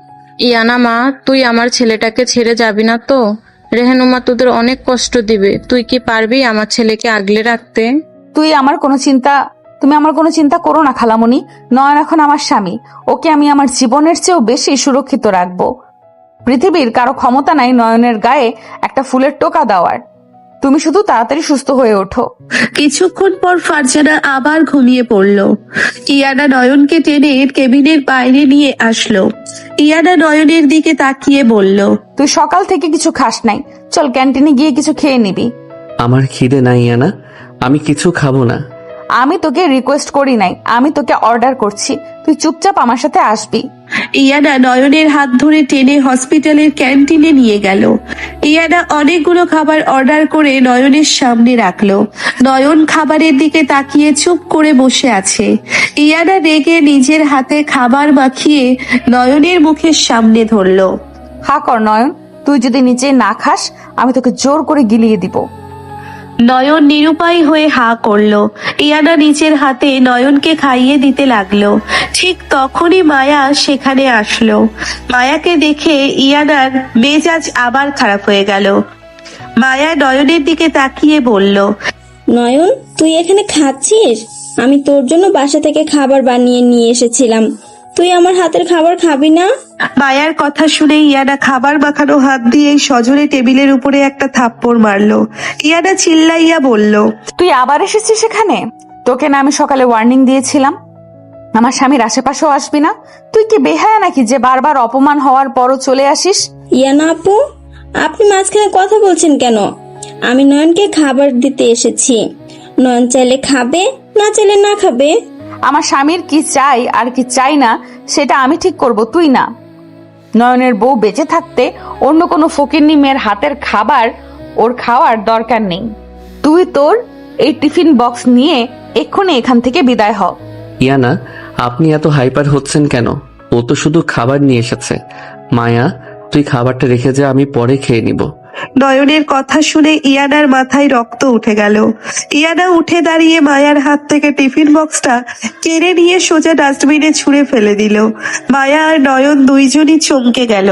ইয়ানা মা, তুই আমার ছেলেটাকে ছেড়ে যাবি না তো? রেহানুমা তোদের অনেক কষ্ট দিবে। তুই কি পারবি আমার ছেলেকে আগলে রাখতে? তুমি আমার কোনো চিন্তা করো না খালামনি। নয়ন এখন আমার স্বামী। ওকে আমি আমার জীবনের চেয়েও বেশি সুরক্ষিত রাখবো। পৃথিবীর কারো ক্ষমতা নাই নয়নের গায়ে একটা ফুলের টোকা দেওয়ার। তুমি শুধু তাড়াতাড়ি সুস্থ হয়ে ওঠো। কিছুক্ষণ পর ফারজানা আবার ঘুমিয়ে পড়ল। ইয়ানা নয়নকে টেনে কেবিনের বাইরে নিয়ে আসলো। ইয়ানা নয়নের দিকে তাকিয়ে বলল, তুই সকাল থেকে কিছু খাস নাই, চল ক্যান্টিনে গিয়ে কিছু খেয়ে নিবি। আমার খিদে নাই ইয়ানা, আমি কিছু খাবো না। আমি তোকে রিকোয়েস্ট করি নাই, আমি তোকে অর্ডার করছি। তুই চুপচাপ আমার সাথে আসবি। ইয়ানা নয়নের হাত ধরে টেনে হসপিটালের ক্যান্টিনে নিয়ে গেল। ইয়ানা অনেকগুলো খাবার অর্ডার করে নয়নের সামনে রাখলো। নয়ন খাবারের দিকে তাকিয়ে চুপ করে বসে আছে। ইয়ানা রেগে নিজের হাতে খাবার মাখিয়ে নয়নের মুখের সামনে ধরলো। হা কর নয়ন, তুই যদি নিচে না খাস আমি তোকে জোর করে গিলিয়ে দিব। নয়ন নিরুপায় হয়ে হা করলো। ইয়ানা নিজের হাতে নয়নকে খাইয়ে দিতে লাগলো। ঠিক তখনই মায়া সেখানে আসলো। মায়াকে দেখে ইয়ানার মেজাজ আবার খারাপ হয়ে গেল। মায়া নয়নের দিকে তাকিয়ে বলল, নয়ন, তুই এখানে খাচ্ছিস? আমি তোর জন্য বাসা থেকে খাবার বানিয়ে নিয়ে এসেছিলাম। তুই আমার হাতের খাবার খাবি না? মায়ার কথা শুনে ইয়ানা খাবার মাখানো হাত দিয়ে সজোরে টেবিলের উপরে একটা থাপ্পড় মারলো। ইয়ানা চিল্লাইয়া বলল, তুই আবার এসেছিস এখানে? তোকে না আমি সকালে ওয়ার্নিং দিয়েছিলাম আমার স্বামীর আশেপাশেও আসবি না? তুই কি বেহায়া নাকি যে বারবার অপমান হওয়ার পরও চলে আসিস? ইয়ানা আপু, আপনি মাঝখানে কথা বলছেন কেন? আমি নয়নকে খাবার দিতে এসেছি। নয়ন চাইলে খাবে, না চাইলে না খাবে। আমার স্বামীর কি চাই আর কি চাই না সেটা আমি ঠিক করব, তুই না। নয়নের বউ বেঁচে থাকতে অন্য কোনো ফকিন্নি মেয়ের হাতের খাবার ওর খাওয়ার দরকার নেই। তুই তোর এই টিফিন বক্স নিয়ে এক্ষুনি এখান থেকে বিদায় হ। ইয়ানা, আপনি এত হাইপার হচ্ছেন কেন? ও তো শুধু খাবার নিয়ে এসেছে। মায়া, তুই খাবারটা রেখে যা, আমি পরে খেয়ে নিব। নয়নের কথা শুনে ইয়ানার মাথায় রক্ত উঠে গেল। ইয়ানা উঠে দাঁড়িয়ে মায়ার হাত থেকে টিফিন বক্সটা কেড়ে নিয়ে সোজা ডাস্টবিনে ছুঁড়ে ফেলে দিল। মায়া আর নয়ন দুইজনই চমকে গেল।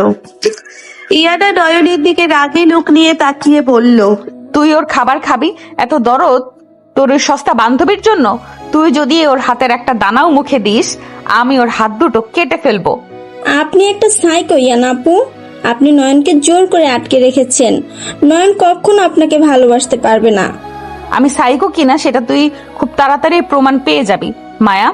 ইয়ানা নয়নের দিকে রাগে লোক নিয়ে তাকিয়ে বলল, তুই ওর খাবার খাবি এত দরদ তোর ওই সস্তা বান্ধবীর জন্য? তুই যদি ওর হাতের একটা দানাও মুখে দিস, আমি ওর হাত দুটো কেটে ফেলবো। আপনি একটা সাইকো ইয়ানা আপু। আপনি নয়নকে জোর করে আটকে রেখেছেন। নয়ন কখনো আপনাকে ভালোবাসতে পারবে না। আমি সাইকো কিনা সেটা তুই খুব তাড়াতাড়ি প্রমাণ পেয়ে যাবি মায়া।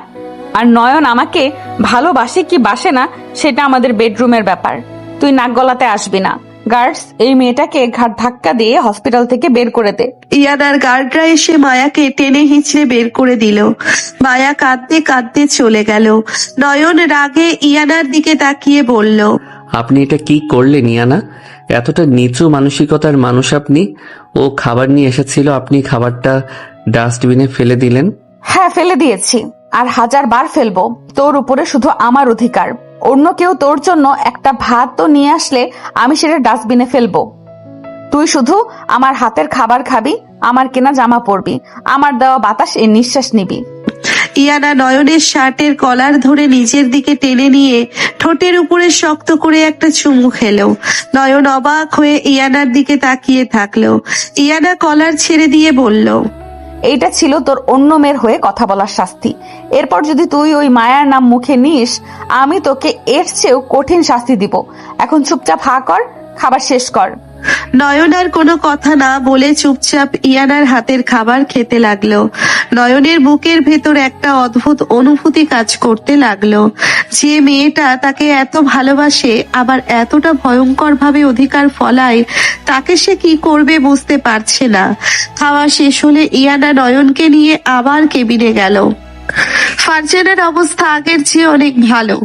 আর নয়ন আমাকে ভালোবাসে কি বাসে না সেটা আমাদের বেডরুমের ব্যাপার। তুই নাক গলাতে আসবি না। গার্ডস, এই মেয়েটাকে ঘাট ধাক্কা দিয়ে হসপিটাল থেকে বের করে দে। ইয়ানার গার্ডরা এসে মায়াকে টেনে হিঁচড়ে বের করে দিল। মায়া কাঁদতে কাঁদতে চলে গেল। নয়ন রাগে ইয়ানার দিকে তাকিয়ে বলল, আপনি এটা কি করলেন ইয়ানা? এতটা নিচু মানসিকতার মানুষ আপনি? ও খাবার নিয়ে এসেছিল, আপনি খাবারটা ডাস্টবিনে ফেলে দিলেন। হ্যাঁ, ফেলে দিয়েছি, আর 1000 বার ফেলবো। তোর উপরে শুধু আমার অধিকার। অন্য কেউ তোর জন্য একটা ভাত তো নিয়ে আসলে আমি সেটা ডাস্টবিনে ফেলবো। তুই শুধু আমার হাতের খাবার খাবি, আমার কেনা জামা পরবি, আমার দেওয়া বাতাস এর নিঃশ্বাস নিবি। ইয়ানা নয়নের শার্টের কলার ধরে নিজের দিকে টেনে নিয়ে ঠোঁটের উপরে শক্ত করে একটা চুমু খেলো। নয়ন অবাক হয়ে ইয়ানার দিকে তাকিয়ে থাকলো। ইয়ানা কলার ছেড়ে দিয়ে বলল, এইটা ছিল তোর অন্য মেয়ের হয়ে কথা বলার শাস্তি। এরপর যদি তুই ওই মায়ার নাম মুখে নিস, আমি তোকে এর চেয়েও কঠিন শাস্তি দিব। এখন চুপচাপ হা কর, খাবার শেষ কর। নয়ন আর কোনো কথা না বলে চুপচাপ ইয়ানার হাতের খাবার খেতে লাগলো। নয়নের বুকের ভেতর একটা অদ্ভুত অনুভূতি কাজ করতে লাগলো। যে মেয়েটা তাকে এত ভালোবাসে আবার এতটা ভয়ঙ্কর ভাবে অধিকার ফলায়, তাকে সে কি করবে বুঝতে পারছে না। খাওয়া শেষ হলে ইয়ানা নয়নকে নিয়ে আবার কেবিনে গেল। ফারজানার অবস্থা আগের চেয়ে অনেক ভালো।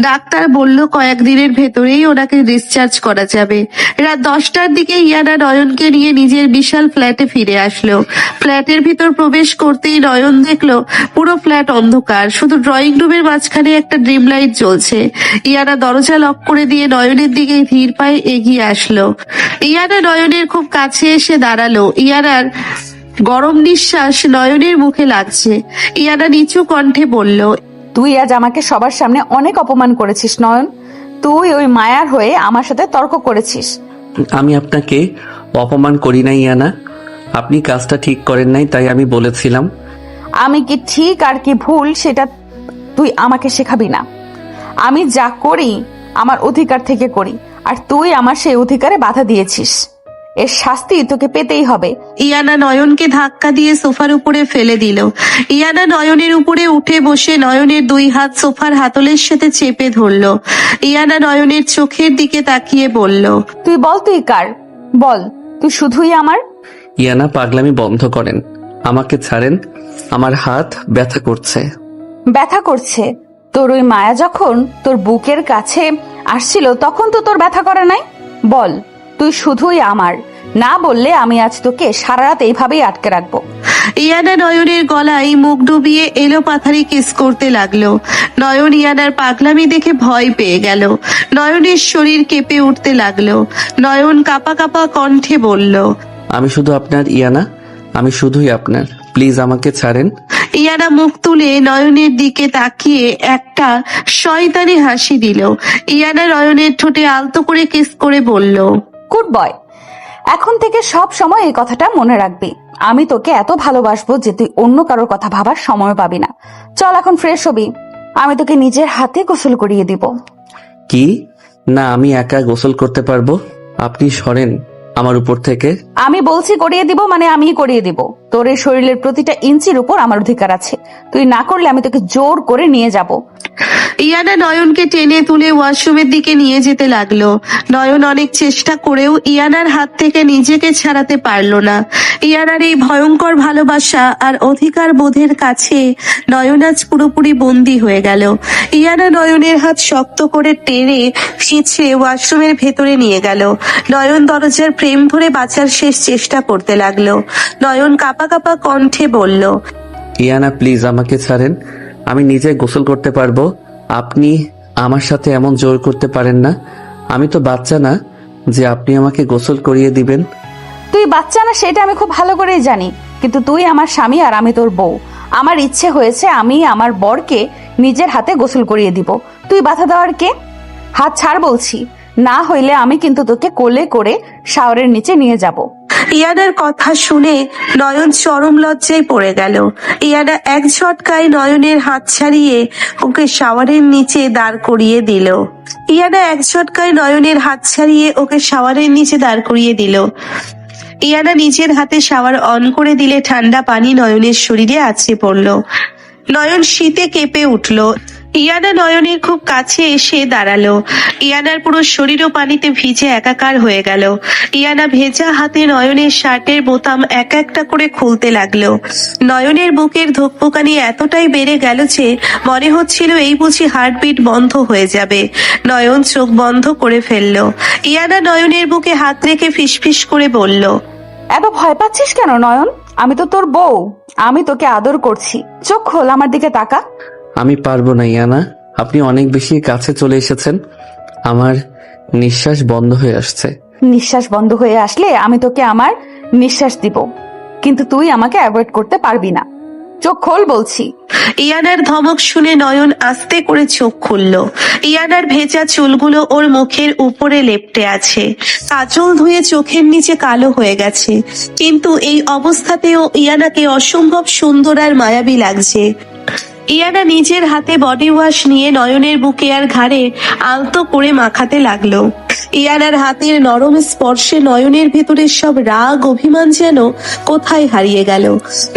ডাক্তার বলল কয়েকদিনের ভেতরেই ওনাকে ডিসচার্জ করা যাবে। রাত 10টার দিকে ইয়ানা নয়নকে নিয়ে নিজের বিশাল ফ্ল্যাটে ফিরে আসলো। ফ্ল্যাটের ভিতর প্রবেশ করতেই নয়ন দেখলো পুরো ফ্ল্যাট অন্ধকার, শুধু ড্রয়িং রুমের মাঝখানে একটা ড্রিম লাইট জ্বলছে। ইয়ানা দরজা লক করে দিয়ে নয়নের দিকে ধীর পায়ে এগিয়ে আসলো। ইয়ানা নয়নের খুব কাছে এসে দাঁড়ালো। ইয়ানার গরম নিঃশ্বাস নয়নের মুখে লাগছে। ইয়ানা নিচু কণ্ঠে বলল, তুই আজ আমাকে সবার সামনে অনেক অপমান করেছিস নয়ন। তুই ওই মায়ার হয়ে আমার সাথে তর্ক করেছিস। আমি আপনাকে অপমান করি নাই ইয়ানা, আপনি কাজটা ঠিক করেন নাই, তাই আমি বলেছিলাম। আমি কি ঠিক আর কি ভুল সেটা তুই আমাকে শেখাবি না। আমি যা করি আমার অধিকার থেকে করি, আর তুই আমার সেই অধিকারে বাধা দিয়েছিস। এর শাস্তি তোকে পেতেই হবে। ইয়ানা নয়নকে ধাক্কা দিয়ে সোফার উপরে ফেলে দিল। ইয়ানা নয়নের উপরে উঠে বসে নয়নের 2 হাত সোফার হাতলের সাথে চেপে ধরলো। ইয়ানা নয়নের চোখের দিকে তাকিয়ে বলল, তুই বল, তুই কার? বল, তুই শুধুই আমার। ইয়ানা, পাগলামি বন্ধ করেন, আমাকে ছাড়েন, আমার হাত ব্যথা করছে। ব্যথা করছে? তোর ওই মায়া যখন তোর বুকের কাছে আসছিল তখন তো তোর ব্যথা করে নাই? বল, তুই শুধুই আমার। না বললে আমি আজ তোকে সারা রাত এইভাবেই আটকে রাখবো। ইয়ানা নয়নের গলায় মুখ ডুবিয়ে এলো পাথারি কিস করতে লাগলো। নয়ন ইয়ানার পাগলামি দেখে ভয় পেয়ে গেল। নয়নের শরীর কেঁপে উঠতে লাগলো। নয়ন কাঁপা কাঁপা কণ্ঠে বলল, আমি শুধু আপনার ইয়ানা, আমি শুধুই আপনার, প্লিজ আমাকে ছাড়েন। ইয়ানা মুখ তুলে নয়নের দিকে তাকিয়ে একটা শয়তানি হাসি দিল। ইয়ানা নয়নের ঠোঁটে আলতো করে কিস করে বলল, গুড বয়। এখন থেকে সব সময় এই কথাটা মনে রাখবি। আমি তোকে এত ভালোবাসবো যে তুই অন্য কারোর কথা ভাবার সময় পাবি না। চল এখন ফ্রেশ হবি, আমি তোকে নিজের হাতে গোসল করিয়ে দিব। কি? না, আমি একা গোসল করতে পারবো, আপনি সরেন আমার উপর থেকে। আমি বলছি করিয়ে দিব মানে আমি করিয়ে দিব। তোর এই শরীরের প্রতিটা ইঞ্চির উপর আমার অধিকার আছে। তুই না করলে আমি তোকে জোর করে নিয়ে যাব। ইয়ানা নয়নকে টেনে তুলে ওয়াশরুমের দিকে নিয়ে যেতে লাগলো। নয়ন অনেক চেষ্টা করেও ইয়ানার হাত থেকে নিজেকে ছাড়াতে পারলো না। ইয়ানার এই ভয়ঙ্কর ভালোবাসা আর অধিকার বোধের কাছে নয়ন আজ পুরোপুরি বন্দী হয়ে গেল। ইয়ানা নয়নের হাত শক্ত করে টেনে খিঁচড়ে ওয়াশরুমের ভেতরে নিয়ে গেল। নয়ন দরজার ফ্রেম ধরে বাঁচার শেষ চেষ্টা করতে লাগলো। নয়ন কাঁপা কাঁপা কণ্ঠে বলল, ইয়ানা প্লিজ আমাকে ছাড়েন, আমি নিজে গোসল করতে পারবো, আপনি আমার সাথে এমন জোর করতে পারেন না। আমি তো বাচ্চা না, যে আপনি আমাকে গোসল করিয়ে দিবেন? তুই বাচ্চা না সেটা আমি খুব ভালো করেই জানি, কিন্তু তুই আমার স্বামী আর আমি তোর বউ। আমার ইচ্ছে হয়েছে আমি আমার বরকে নিজের হাতে গোসল করিয়ে দিব। তুই বাধা দেওয়ার কে? হাত ছাড় বলছি, না হইলে আমি কিন্তু তোকে কোলে করে শাওয়ারের নিচে নিয়ে যাব। ইয়ানার কথা শুনে নয়ন চরম লজ্জায় পড়ে গেল। ইয়ানা এক ঝটকায় নয়নের হাত ছাড়িয়ে ওকে শাওয়ারের নিচে দাঁড় করিয়ে দিল। ইয়ানা নিজের হাতে শাওয়ার অন করে দিলে ঠান্ডা পানি নয়নের শরীরে আছড়ে পড়ল। নয়ন শীতে কেঁপে উঠল। ইয়ানা নয়নের খুব কাছে এসে দাঁড়ালো। ইয়ানার পুরো শরীরও পানিতে ভিজে একাকার হয়ে গেল। ইয়ানা ভেজা হাতে নয়নের শার্টের বোতাম এক একটা করে খুলতে লাগলো। নয়নের বুকের ধকপকানি এতটাই বেড়ে গেল যে মনে হচ্ছিল এই বুঝি হার্টবিট বন্ধ হয়ে যাবে। নয়ন চোখ বন্ধ করে ফেললো। ইয়ানা নয়নের বুকে হাত রেখে ফিসফিস করে বলল, এত ভয় পাচ্ছিস কেন নয়ন? আমি তো তোর বউ, আমি তোকে আদর করছি। চোখ খোল, আমার দিকে তাকা। আমি পারবো না ইয়ানা, আপনি অনেক বেশি কাছে চলে এসেছেন। আমার নিঃশ্বাস বন্ধ হয়ে আসছে। নিঃশ্বাস বন্ধ হয়ে আসলে আমি তোকে আমার নিঃশ্বাস দিব, কিন্তু তুই আমাকে অ্যাভয়েড করতে পারবি না। চোখ খোল বলছি। ইয়ানার ধমক শুনে নয়ন আস্তে করে চোখ খুলল। ইয়ানার ভেজা চুলগুলো ওর মুখের উপরে লেপ্টে আছে। কাজল ধুয়ে চোখের নিচে কালো হয়ে গেছে, কিন্তু এই অবস্থাতেও ইয়ানাকে অসম্ভব সুন্দর আর মায়াবী লাগছে। ইয়ানা নিজের হাতে বডি ওয়াশ নিয়ে নয়নের বুকে আর ঘাড়ে আলতো করে মাখাতে লাগলো। ইয়ানার হাতের নরম স্পর্শে নয়নের ভেতরের সব রাগ অভিমান যেন কোথায় হারিয়ে গেল।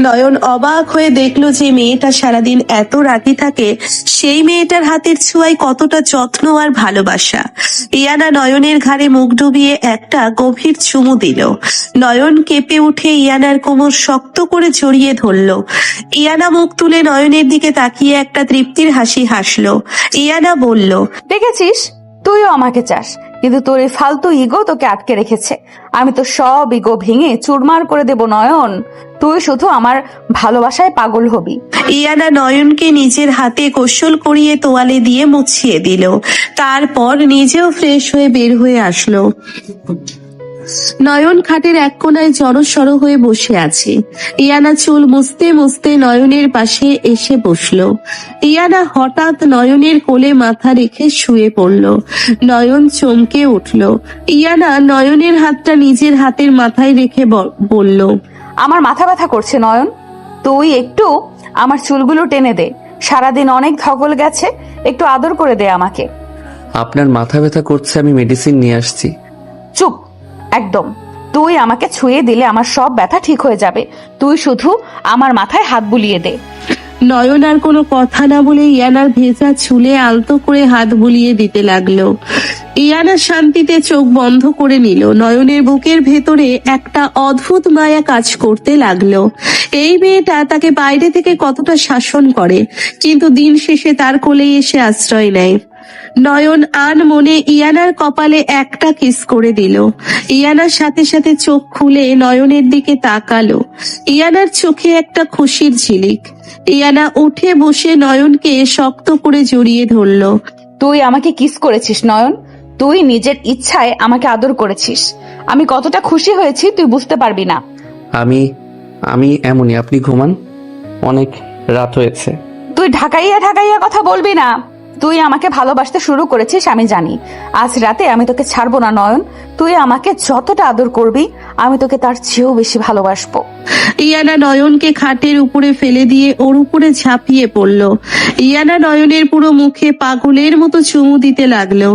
নয়ন অবাক হয়ে দেখলো যে মেয়েটা সারাদিন এত রাগী থাকে, সেই মেয়েটার হাতের ছোঁয়ায় কতটা যত্ন আর ভালোবাসা। ইয়ানা নয়নের ঘাড়ে মুখ ডুবিয়ে একটা গভীর চুমু দিল। নয়ন কেঁপে উঠে ইয়ানার কোমর শক্ত করে জড়িয়ে ধরলো। ইয়ানা মুখ তুলে নয়নের দিকে তাকিয়ে একটা তৃপ্তির হাসি হাসলো। ইয়ানা বলল, দেখেছিস, তুইও আমাকে চাস, কিন্তু তোর এই ফালতু ইগো তোকে আটকে রেখেছে। আমি তো সব ইগো ভেঙে চুরমার করে দেব নয়ন। তুই শুধু আমার ভালোবাসায় পাগল হবি। ইয়ানা নয়নকে নিজের হাতে গোসল করিয়ে তোয়ালে দিয়ে মুছিয়ে দিল। তারপর নিজেও ফ্রেশ হয়ে বের হয়ে আসলো। নয়ন খাটের এক কোনায় জড়সড় হয়ে বসে আছে। ইয়ানা চুল মুছতে মুছতে নয়নের পাশে এসে বসলো। ইয়ানা হঠাৎ নয়নের কোলে মাথা রেখে শুয়ে পড়ল। নয়ন চমকে উঠল। ইয়ানা নয়নের হাতটা নিজের হাতের মাথায় রেখে বলল, আমার মাথা ব্যথা করছে নয়ন, তুই একটু আমার চুলগুলো টেনে দে। সারাদিন অনেক ধকল গেছে, একটু আদর করে দে আমাকে। আপনার মাথা ব্যথা করছে, আমি মেডিসিন নিয়ে আসছি। চুপ একদম। তুই আমাকে ছুঁয়ে দিলে আমার সব ব্যথা ঠিক হয়ে যাবে। তুই শুধু আমার মাথায় হাত বুলিয়ে দে। নয়ন আর কোনো কথা না বলে ইয়ানার ভেজা চুলে আলতো করে হাত বুলিয়ে দিতে লাগলো। ইয়ানা শান্তিতে চোখ বন্ধ করে নিল। নয়নের বুকের ভেতরে একটা অদ্ভুত মায়া কাজ করতে লাগলো। এই মেয়েটা তাকে বাইরে থেকে কতটা শাসন করে, কিন্তু দিন শেষে তার কোলেই এসে আশ্রয় নেয়। নয়ন আন মনে ইয়ানার কপালে একটা কিস করে দিল। ইয়ানার সাথে সাথে চোখ খুলে নয়নের দিকে তাকালো। ইয়ানার চোখে একটা খুশির ঝিলিক। ইয়ানা উঠে বসে নয়নকে শক্ত করে জড়িয়ে ধরলো। তুই আমাকে কিস করেছিস নয়ন, তুই নিজের ইচ্ছায় আমাকে আদর করেছিস। আমি কতটা খুশি হয়েছি তুই বুঝতে পারবি না। আমি এমনই, আপনি ঘুমান, অনেক রাত হয়েছে। তুই ঢাকাইয়া ঢাকাইয়া কথা বলবি না। তুই আমাকে ভালোবাসতে শুরু করেছিস আমি জানি। আজ রাতে আমি তোকে ছাড়বো না নয়ন। তুই আমাকে যতটা আদর করবি আমি তোকে তার চেয়েও বেশি ভালোবাসবো। ইয়ানা নয়নকে খাটের উপরে ফেলে দিয়ে ওর উপরে ঝাঁপিয়ে পড়ল। ইয়ানা নয়নের পুরো মুখে পাগলের মতো চুমু দিতে লাগলো।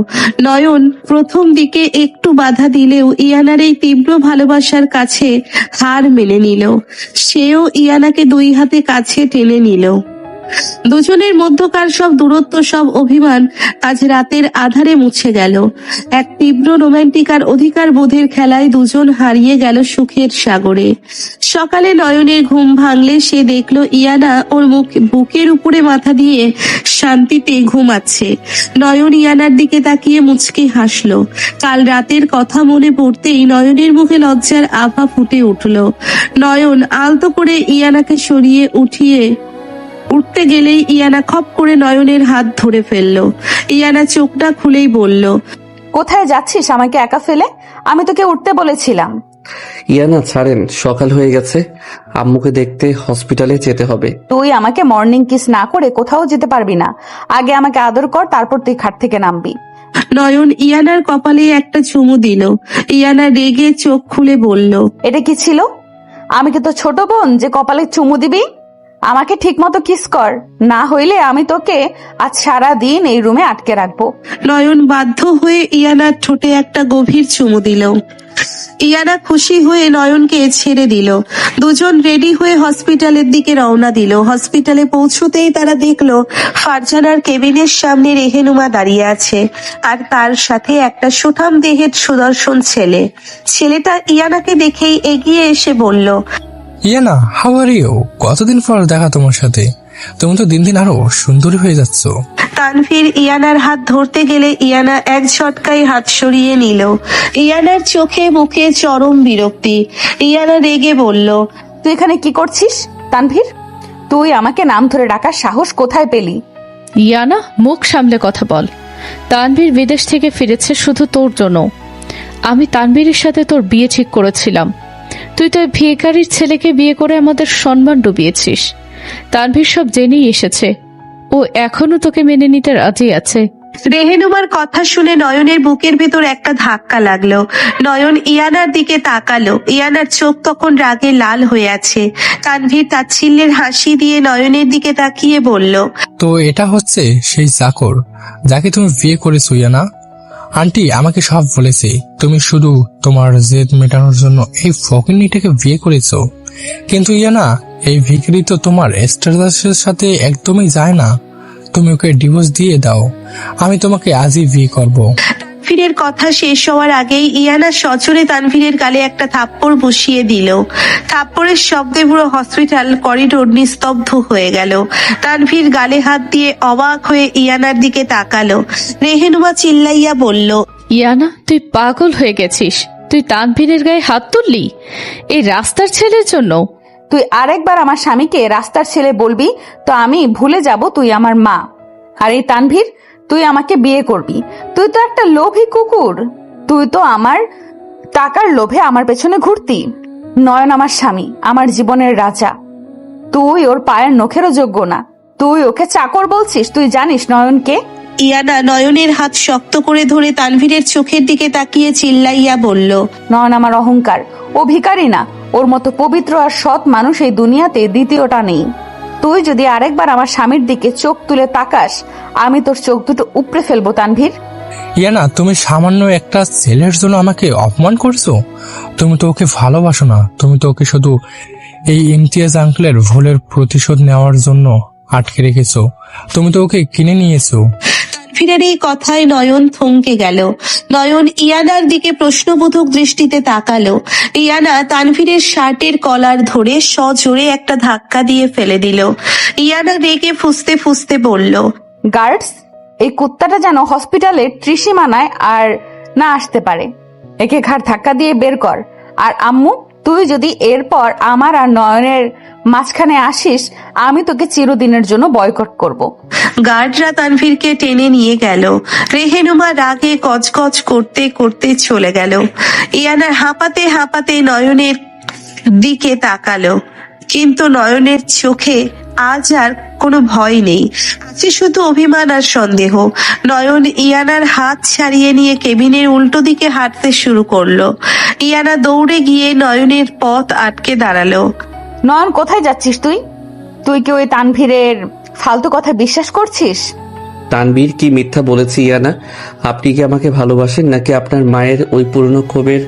নয়ন প্রথম দিকে একটু বাধা দিলেও ইয়ানার এই তীব্র ভালোবাসার কাছে হার মেনে নিল। সেও ইয়ানাকে দুই হাতে কাছে টেনে নিল। দুজনের মধ্যকার সব দূরত্ব, সব অভিমান আজ রাতের আধারে মুছে গেল। এক তীব্র রোমান্টিক আর অধিকার বোধের খেলায় দুজন হারিয়ে গেল সুখের সাগরে। সকালে নয়নের ঘুম ভাঙলে সে দেখলো ইয়ানা ওর বুকের উপরে মাথা দিয়ে শান্তিতে ঘুমাচ্ছে। নয়ন ইয়ানার দিকে তাকিয়ে মুচকি হাসলো। কাল রাতের কথা মনে পড়তেই নয়নের মুখে লজ্জার আভা ফুটে উঠল। নয়ন আলতো করে ইয়ানাকে সরিয়ে উঠতে গেলেই ইয়ানা খপ করে নয়নের হাত ধরে ফেললো। ইয়ানা চোখটা খুলেই বলল, কোথায় যাচ্ছিস আমাকে একা ফেলে? আমি তোকে উঠতে বলেছিলাম। ইয়ানা ছাড়েন, সকাল হয়ে গেছে, আম্মুকে দেখতে হসপিটালে যেতে হবে। তুই আমাকে মর্নিং কিস না করে কোথাও যেতে পারবি না। আগে আমাকে আদর কর, তারপর তুই খাট থেকে নামবি। নয়ন ইয়ানার কপালে একটা চুমু দিল। ইয়ানা রেগে চোখ খুলে বলল, এটা কি ছিল? আমি কি তো ছোট বোন যে কপালে চুমু দিবি? আমাকে ঠিক মতো কিস কর, না হইলে আমি তোকে আজ সারা দিন এই রুমে আটকে রাখবো। নয়ন বাধ্য হয়ে ইয়ানার ঠোঁটে একটা গভীর চুমু দিল। ইয়ানা খুশি হয়ে নয়নকে ছেড়ে দিল। দুজন রেডি হয়ে হসপিটালের দিকে রওনা দিল। হসপিটালে পৌঁছতেই তারা দেখলো ফারজানার কেবিনের সামনে রেহেনুমা দাঁড়িয়ে আছে, আর তার সাথে একটা সুঠাম দেহের সুদর্শন ছেলে। ছেলেটা ইয়ানাকে দেখেই এগিয়ে এসে বলল, ইয়ানা, হাউ আর ইউ? কতদিন পর দেখা তোমার সাথে। তুমি তো দিন দিন আরো সুন্দরী হয়ে যাচ্ছ। তানভীর ইয়ানার হাত ধরতে গেলে ইয়ানা এক ঝটকায় হাত সরিয়ে নিল। ইয়ানার চোখে মুখে চরম বিরক্তি। ইয়ানা রেগে বলল, তুই এখানে কি করছিস তানভীর? তুই আমাকে নাম ধরে ডাকার সাহস কোথায় পেলি? ইয়ানা, মুখ সামলে কথা বল। তানভীর বিদেশ থেকে ফিরেছে শুধু তোর জন্য। আমি তানভীরের সাথে তোর বিয়ে ঠিক করেছিলাম। তুই তো ভিখারির ছেলেকে বিয়ে করে আমাদের সম্মান ডুবিয়েছিস। তানভীর সব জেনেই এসেছে। ও এখনো তোকে মেনে নিতে রাজি আছে। রেহেনুমার কথা শুনে নয়নের বুকের ভেতর একটা ধাক্কা লাগলো। নয়ন ইয়ানার দিকে তাকালো। ইয়ানার চোখ তখন রাগে লাল হয়ে আছে। তানভীর তাচ্ছিল্যের হাসি দিয়ে নয়নের দিকে তাকিয়ে বলল, তো এটা হচ্ছে সেই চাকর যাকে তুমি বিয়ে করেছো ইয়ানা। আন্টি আমাকে সব বলেছে, তুমি শুধু তোমার জেদ মেটানোর জন্য এই ফকিন্নিটাকে বিয়ে করেছো। কিন্তু ইয়ানা, এই ভিখারি তো তোমার স্ট্যাটাসের সাথে একদমই যায় না। তুমি ওকে ডিভোর্স দিয়ে দাও, আমি তোমাকে আজই বিয়ে করবো। তানভীরের কথা শেষ হওয়ার আগেই ইয়ানা সজোরে তানভীরের গালে একটা থাপ্পড় বসিয়ে দিল। থাপ্পড়ের শব্দে পুরো হসপিটাল করিডোর নিস্তব্ধ হয়ে গেল। তানভীর গালে হাত দিয়ে অবাক হয়ে ইয়ানার দিকে তাকালো। রেহেনুমা চিল্লাইয়া বলল, ইয়ানা, তুই পাগল হয়ে গেছিস। তুই তানভীরের গায়ে হাত তুললি এই রাস্তার ছেলের জন্য? তুই আরেকবার আমার স্বামীকে রাস্তার ছেলে বলবি তো আমি ভুলে যাব তুই আমার মা। আর এই তানভীর, তুই আমাকে বিয়ে করবি? তুই তো একটা লোভী কুকুর। তুই তো আমার টাকার লোভে আমার পেছনে ঘুরতি। নয়ন আমার স্বামী, আমার জীবনের রাজা। তুই ওর পায়ের নখেরও যোগ্য না। তুই ওকে চাকর বলছিস? তুই জানিস নয়নকে? ইয়ানা নয়নের হাত শক্ত করে ধরে তানভীরের চোখের দিকে তাকিয়ে চিল্লাইয়া বলল, নয়ন আমার অহংকার। ও ভিখারি না। ওর মতো পবিত্র আর সৎ মানুষ এই দুনিয়াতে দ্বিতীয়টা নেই। তুই যদি আরেকবার আমার স্বামীর দিকে চোখ তুলে তাকাস, আমি তোর চোখ দুটো উপড়ে ফেলবো তানভীর। ইয়ানা, তুমি সামান্য একটা ছেলের জন্য আমাকে অপমান করছো। তুমি তো ওকে ভালোবাসো না, তুমি তো ওকে শুধু এই ইমতিয়াজ আঙ্কেলের ভুলের প্রতিশোধ নেওয়ার জন্য আটকে রেখেছো। তুমি তো ওকে কিনে নিয়েছো। তানভীরের এই কথায় নয়ন থমকে গেল। নয়ন ইয়ানার দিকে প্রশ্নবোধক দৃষ্টিতে তাকালো। ইয়ানা তানভীরের শার্টের কলার ধরে সজোরে একটা ধাক্কা দিয়ে ফেলে দিল। ইয়ানা রেগে ফুঁসতে ফুঁসতে বলল, গার্ডস, এই কুত্তাটা যেন হসপিটালের ত্রিসীমানায় আর না আসতে পারে। একে ঘাড় ধাক্কা দিয়ে বের কর। আর আম্মু, তুই যদি এরপর আমার আর নয়নের মাঝখানে আসিস, আমি তোকে চিরদিনের জন্য বয়কট করব। গার্ডরা তানভীরকে টেনে নিয়ে গেল। রেহেনুমা রাগে গজগজ করতে করতে চলে গেল। ইয়ানা হাঁপাতে হাঁপাতে নয়নের দিকে তাকালো, কিন্তু নয়নের চোখে আজ আর কোনো ভয় নেই, আছে শুধু অভিমান আর সন্দেহ। নয়ন ইয়ানার হাত ছাড়িয়ে নিয়ে কেবিনের উল্টো দিকে হাঁটতে শুরু করলো। ইয়ানা দৌড়ে গিয়ে নয়নের পথ আটকে দাঁড়ালো। নয়ন, কোথায় যাচ্ছিস তুই? তুই কি ওই তানভীরের ফালতু কথা বিশ্বাস করছিস? তানবীর কি মিথ্যা বলেছি ইয়ানা? আপনি কি আমাকে ভালোবাসেন, নাকি আপনার মায়ের ওই পুরনো ক্ষোভের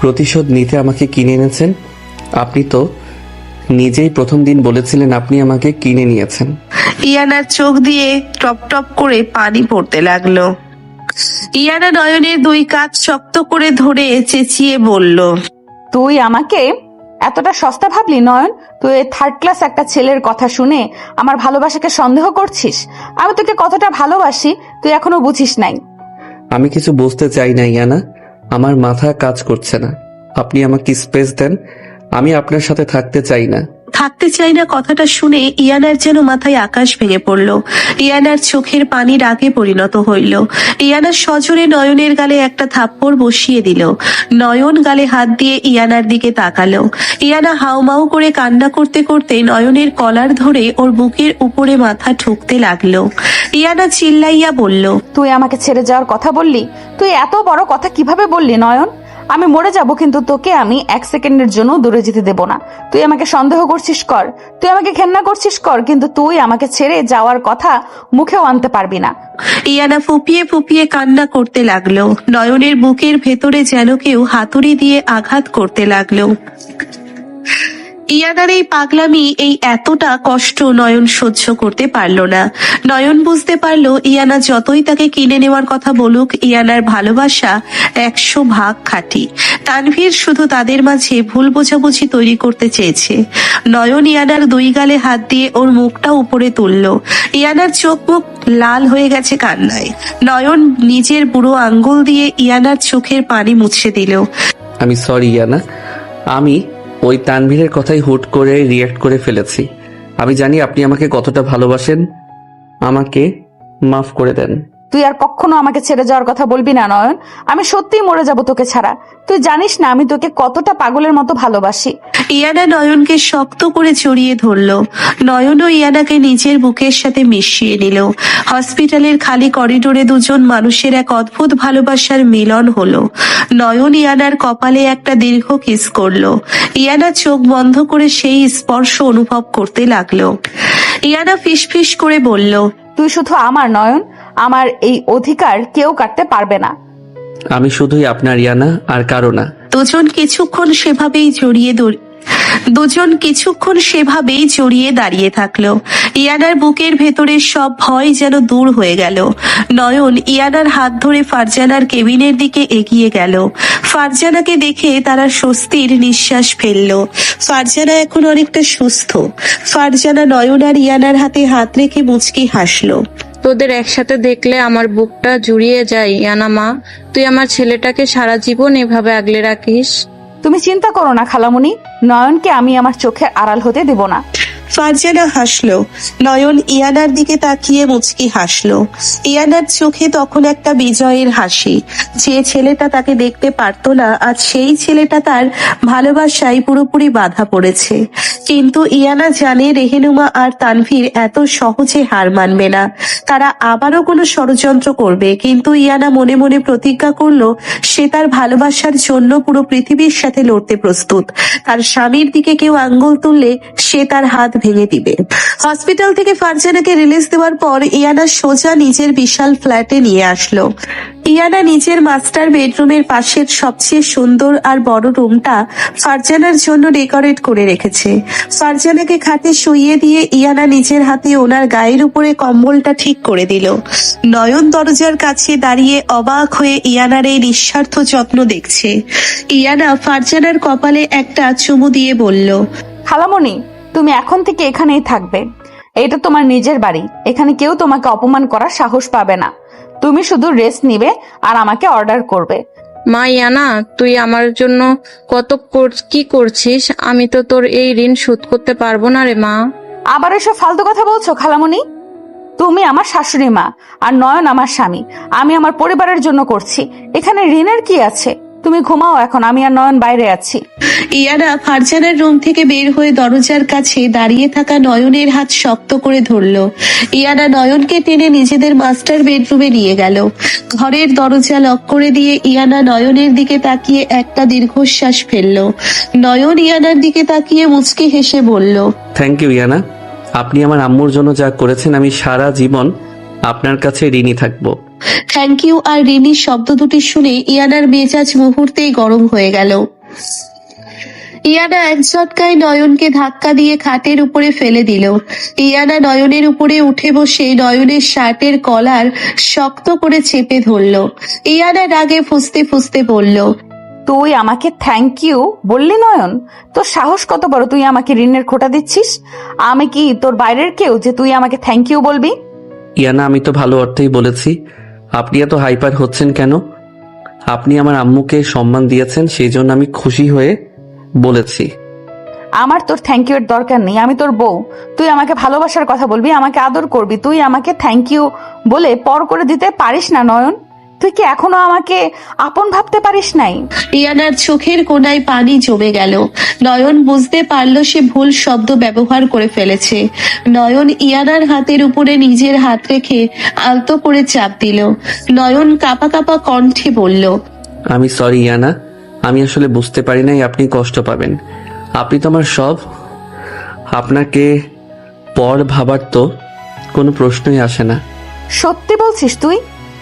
প্রতিশোধ নিতে আমাকে কিনে এনেছেন? আপনি তো নিজেই প্রথম দিন বলেছিলেন আপনি আমাকে কিনে নিয়েছেন। ইয়ানার চোখ দিয়ে টপ টপ করে পানি পড়তে লাগলো। ইয়ানা নয়নের দুই কাঁধ শক্ত করে ধরে চেঁচিয়ে বলল, তুই আমাকে এতটা সস্তা ভাবলি নয়ন? তুই থার্ড ক্লাস একটা ছেলের কথা শুনে আমার ভালোবাসাকে সন্দেহ করছিস? আমি তোকে কতটা ভালোবাসি তুই এখনো বুঝিস নাই। আমি কিছু বুঝতে চাই না ইয়ানা, আমার মাথা কাজ করছে না। আপনি আমাকে স্পেস দেন, আমি আপনার সাথে থাকতে চাই না। থাকতে চাই না কথাটা শুনে ইয়ানার যেন মাথায় আকাশ ভেঙে পড়ল। ইয়ানার চোখের পানি রাগে পরিণত হইল। ইয়ানা সজোরে নয়নের গালে একটা থাপ্পড় বসিয়ে দিল। নয়ন গালে হাত দিয়ে ইয়ানার দিকে তাকালো। ইয়ানা হাউমাউ করে কান্না করতে করতে নয়নের কলার ধরে ওর বুকের উপরে মাথা ঠুকতে লাগলো। ইয়ানা চিল্লাইয়া বলল, তুই আমাকে ছেড়ে যাওয়ার কথা বললি? তুই এত বড় কথা কিভাবে বললি নয়ন? আমি মরে যাব, কিন্তু তোকে আমি 1 সেকেন্ডের জন্য দূরে যেতে দেব না। তুই আমাকে সন্দেহ করছিস কর, তুই আমাকে ঘেন্না করছিস কর, কিন্তু তুই আমাকে ছেড়ে যাওয়ার কথা মুখেও আনতে পারবি না। ইয়ানা ফুপিয়ে ফুপিয়ে কান্না করতে লাগলো। নয়নের বুকের ভেতরে যেন কেউ হাতুড়ি দিয়ে আঘাত করতে লাগলো। ইয়ানার এই পাগলামি, এই এতটা কষ্ট নয়ন সহ্য করতে পারলো না। নয়ন বুঝতে পারলো ইয়ানা যতই তাকে কিনে নেওয়ার কথা বলুক, ইয়ানার ভালোবাসা 100 ভাগ খাঁটি। তানভীর শুধু তাদের মাঝে ভুল বোঝাবুঝি তৈরি করতে চেয়েছে। নয়ন ইয়ানার 2 গালে হাত দিয়ে ওর মুখটা উপরে তুললো। ইয়ানার চোখ মুখ লাল হয়ে গেছে কান্নায়। নয়ন নিজের বুড়ো আঙ্গুল দিয়ে ইয়ানার চোখের পানি মুছে দিল। আমি সরি ইয়ানা, আমি ওই তানভীরের কথাই হুট করে রিয়াক্ট করে ফেলেছি। আমি জানি আপনি আমাকে কতটা ভালোবাসেন, আমাকে মাফ করে দেন। তুই আর কখনো আমাকে ছেড়ে যাওয়ার কথা বলবি না নয়ন। আমি সত্যিই মরে যাব তোকে ছাড়া। তুই জানিস না আমি তোকে কতটা পাগলের মতো ভালোবাসি। ইয়ানা নয়নকে শক্ত করে জড়িয়ে ধরলো। নয়নও ইয়ানাকে নিজের বুকের সাথে মিশিয়ে নিল। হসপিটালের খালি করিডোরে দুজন মানুষের এক অদ্ভুত ভালোবাসার মিলন হলো। নয়ন ইয়ানার কপালে একটা দীর্ঘ কিস করলো। ইয়ানা চোখ বন্ধ করে সেই স্পর্শ অনুভব করতে লাগলো। ইয়ানা ফিসফিস করে বলল, তুই শুধু আমার নয়ন, আমার এই অধিকার কেউ কাটতে পারবে না। আমি শুধুই আপনার ইয়ানা, আর কারো না। দুজন কিছুক্ষণ সেভাবেই জড়িয়ে দাঁড়িয়ে থাকলো। ইয়ানার বুকের ভেতরে সব ভয় যেন দূর হয়ে গেল। নয়ন ইয়ানার হাত ধরে ফারজানার কেবিনের দিকে এগিয়ে গেল। ফারজানাকে দেখে তারা স্বস্তির নিঃশ্বাস ফেললো। ফারজানা এখন অনেকটা সুস্থ। ফারজানা নয়ন আর ইয়ানার হাতে হাত রেখে মুচকি হাসলো। তোদের একসাথে দেখলে আমার বুকটা জুড়িয়ে যায় ইয়ানা মা। তুই আমার ছেলেটাকে সারা জীবন এভাবে আগলে রাখিস। তুমি চিন্তা করো না খালামুনি, নয়নকে আমি আমার চোখের আড়াল হতে দেব না। ফারজানা হাসলো। নয়ন ইয়ানার দিকে তাকিয়ে মুচকি হাসলো। ইয়ানার চোখে তখন একটা বিজয়ের হাসি। যে ছেলেটা তাকে দেখতে পারতো না, আজ সেই ছেলেটা তার ভালোবাসায় পুরোপুরি বাধা পড়েছে। কিন্তু ইয়ানা জানে রেহেনুমা আর তানভীর এত সহজে হার মানবে না। তারা আবারও কোনো ষড়যন্ত্র করবে, কিন্তু ইয়ানা মনে মনে প্রতিজ্ঞা করলো সে তার ভালোবাসার জন্য পুরো পৃথিবীর সাথে লড়তে প্রস্তুত। তার স্বামীর দিকে কেউ আঙ্গুল তুললে সে তার হাত ভেঙে দিবে। হসপিটাল থেকে ফারজানাকে রিলিজ দেওয়ার পর ইয়ানা সোজা নিজের বিশাল ফ্ল্যাটে নিয়ে আসলো। ইয়ানা নিজের মাস্টার বেডরুমের পাশের সবচেয়ে সুন্দর আর বড় রুমটা ফারজানার জন্য ডেকোরেট করে রেখেছে। ফারজানাকে খাটে শুইয়ে দিয়ে ইয়ানা নিজের হাতে ওনার গায়ের উপরে কম্বলটা ঠিক করে দিল। নয়ন দরজার কাছে দাঁড়িয়ে অবাক হয়ে ইয়ানার এই নিঃস্বার্থ যত্ন দেখছে। ইয়ানা ফারজানার কপালে একটা চুমু দিয়ে বলল, খালামুনি, তুমি এখন থেকে এখানেই থাকবে। এটা তোমার নিজের বাড়ি, এখানে কেউ তোমাকে অপমান করার সাহস পাবে না। তুমি শুধু রেস্ট নিবে আর আমাকে অর্ডার করবে। মা ইয়ানা, তুই আমার জন্য কি করছিস? আমি তো তোর এই ঋণ শোধ করতে পারবো না রে মা। আবার এসব ফালতু কথা বলছো খালামুনি? তুমি আমার শাশুড়ি মা আর নয়ন আমার স্বামী। আমি আমার পরিবারের জন্য করছি, এখানে ঋণের কি আছে? তুমি ঘুমাও এখন, আমি আর নয়ন বাইরে আছি। ইয়ানা ফারজানার রুম থেকে বের হয়ে দরজার কাছে দাঁড়িয়ে থাকা নয়নের হাত শক্ত করে ধরলো। ইয়ানা নয়নকে টেনে নিজেদের মাস্টার বেডরুমে নিয়ে গেল। ঘরের দরজা লক করে দিয়ে ইয়ানা নয়নের দিকে তাকিয়ে একটা দীর্ঘশ্বাস ফেললো। নয়ন ইয়ানার দিকে তাকিয়ে মুচকি হেসে বলল, থ্যাংক ইউ ইয়ানা, আপনি আমার আম্মুর জন্য যা করেছেন আমি সারা জীবন আপনার কাছে ঋণী থাকবো। থ্যাংক ইউ আর ঋণী শব্দ দুটি শুনে ইয়ানার মেজাজ মুহূর্তেই গরম হয়ে গেল। ইয়ানা এক ঝটকায় নয়নকে ধাক্কা দিয়ে খাটের উপরে ফেলে দিল। ইয়ানা নয়নের উপরে উঠে বসে নয়নের শার্টের কলার শক্ত করে চেপে ধরল। ইয়ানা রাগে ফুঁসতে ফুঁসতে বলল, তুই আমাকে থ্যাংক ইউ বললি নয়ন? তোর সাহস কত বড়, তুই আমাকে ঋণের খোটা দিচ্ছিস? আমি কি তোর বাইরের কেউ যে তুই আমাকে থ্যাংক ইউ বলবি? ইয়ানা, আমি তো ভালো অর্থেই বলেছি। আপনি এত হাইপার হচ্ছেন কেন? আপনি আমার আম্মুকে সম্মান দিয়েছেন, সেই জন্য আমি খুশি হয়ে বলেছি। আমার তোর থ্যাংক ইউ এর দরকার নেই। আমি তোর বউ, তুই আমাকে ভালোবাসার কথা বলবি, আমাকে আদর করবি। তুই আমাকে থ্যাংক ইউ বলে পর করে দিতে পারিস না নয়ন? তুই কি এখনো আমাকে আপন ভাবতে পারিস নাই? ইয়ানার চোখের কোণায় পানি জমে গেল। নয়ন বুঝতে পারল সে ভুল শব্দ ব্যবহার করে ফেলেছে। নয়ন ইয়ানার হাতের উপরে নিজের হাত রেখে আলতো করে চাপ দিল। নয়ন কাঁপা কাঁপা কণ্ঠে বলল, আমি সরি ইয়ানা, আমি আসলে বুঝতে পারি নাই আপনি কষ্ট পাবেন। আপনি তো আমার সব। আপনাকে পর ভাবার তো কোনো প্রশ্নই আসে না। সত্যি বলছিস তুই?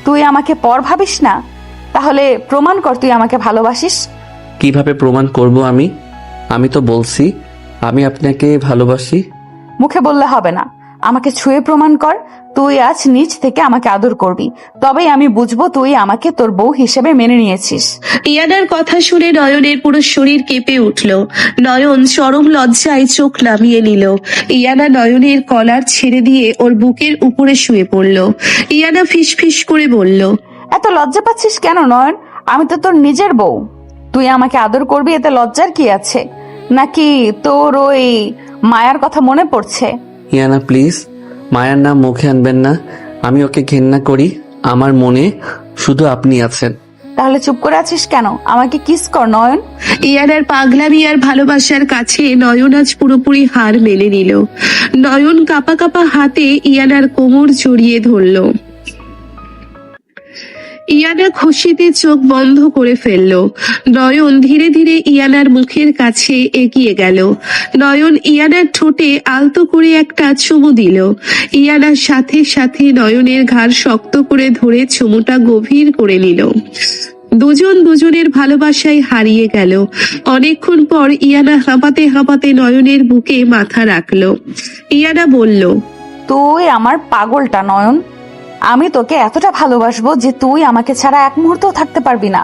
তুই আমাকে পর ভাবিস না? তাহলে প্রমাণ কর তুই আমাকে ভালোবাসিস। কিভাবে প্রমাণ করব আমি? আমি তো বলছি আমি আপনাকে ভালোবাসি। মুখে বললে হবে না, আমাকে ছুঁয়ে প্রমাণ কর। তুই আজ নিজ থেকে আমাকে আদর করবি, তবেই আমি বুঝবো তুই আমাকে তোর বউ হিসেবে মেনে নিয়েছিস। ইয়ানার কথা শুনে নয়নের পুরো শরীর কেঁপে উঠল। নয়ন চরম লজ্জায় চোখ নামিয়ে নিল। ইয়ানা নয়নের কলার ছেড়ে দিয়ে ওর বুকের উপরে শুয়ে পড়ল। ইয়ানা ফিসফিস করে বলল, এত লজ্জা পাচ্ছিস কেন নয়ন? আমি তো তোর নিজের বউ। তুই আমাকে আদর করবি, এতে লজ্জার কি আছে? নাকি তোর ওই মায়ার কথা মনে পড়ছে? ইয়ানা প্লিজ, মায়ার নাম মুখে আনবেন না। আমি ওকে ঘেন্না করি, আমার মনে শুধু আপনি আছেন। তাহলে চুপ করে আছিস কেন? আমাকে কিস কর নয়ন। ইয়ানার পাগলামি আর ভালোবাসার কাছে নয়ন আজ পুরোপুরি হার মেনে নিল। নয়ন কাঁপা কাঁপা হাতে ইয়ানার কোমর জড়িয়ে ধরল। ইয়ানা খুশিতে চোখ বন্ধ করে ফেলল। নয়ন ধীরে ধীরে ইয়ানার মুখের কাছে এগিয়ে গেল। নয়ন ইয়ানার ঠোঁটে আলতো করে একটা চুমু দিল। ইয়ানার সাথে সাথে নয়নের ঘাড় শক্ত করে ধরে চুমুটা গভীর করে নিল। দুজন দুজনের ভালোবাসায় হারিয়ে গেল। অনেকক্ষণ পর ইয়ানা হাঁপাতে হাঁপাতে নয়নের বুকে মাথা রাখলো। ইয়ানা বলল, তুই আমার পাগলটা নয়ন। আমি তোকে এতটা ভালোবাসবো যে তুই আমাকে ছাড়া এক মুহূর্তও থাকতে পারবি না।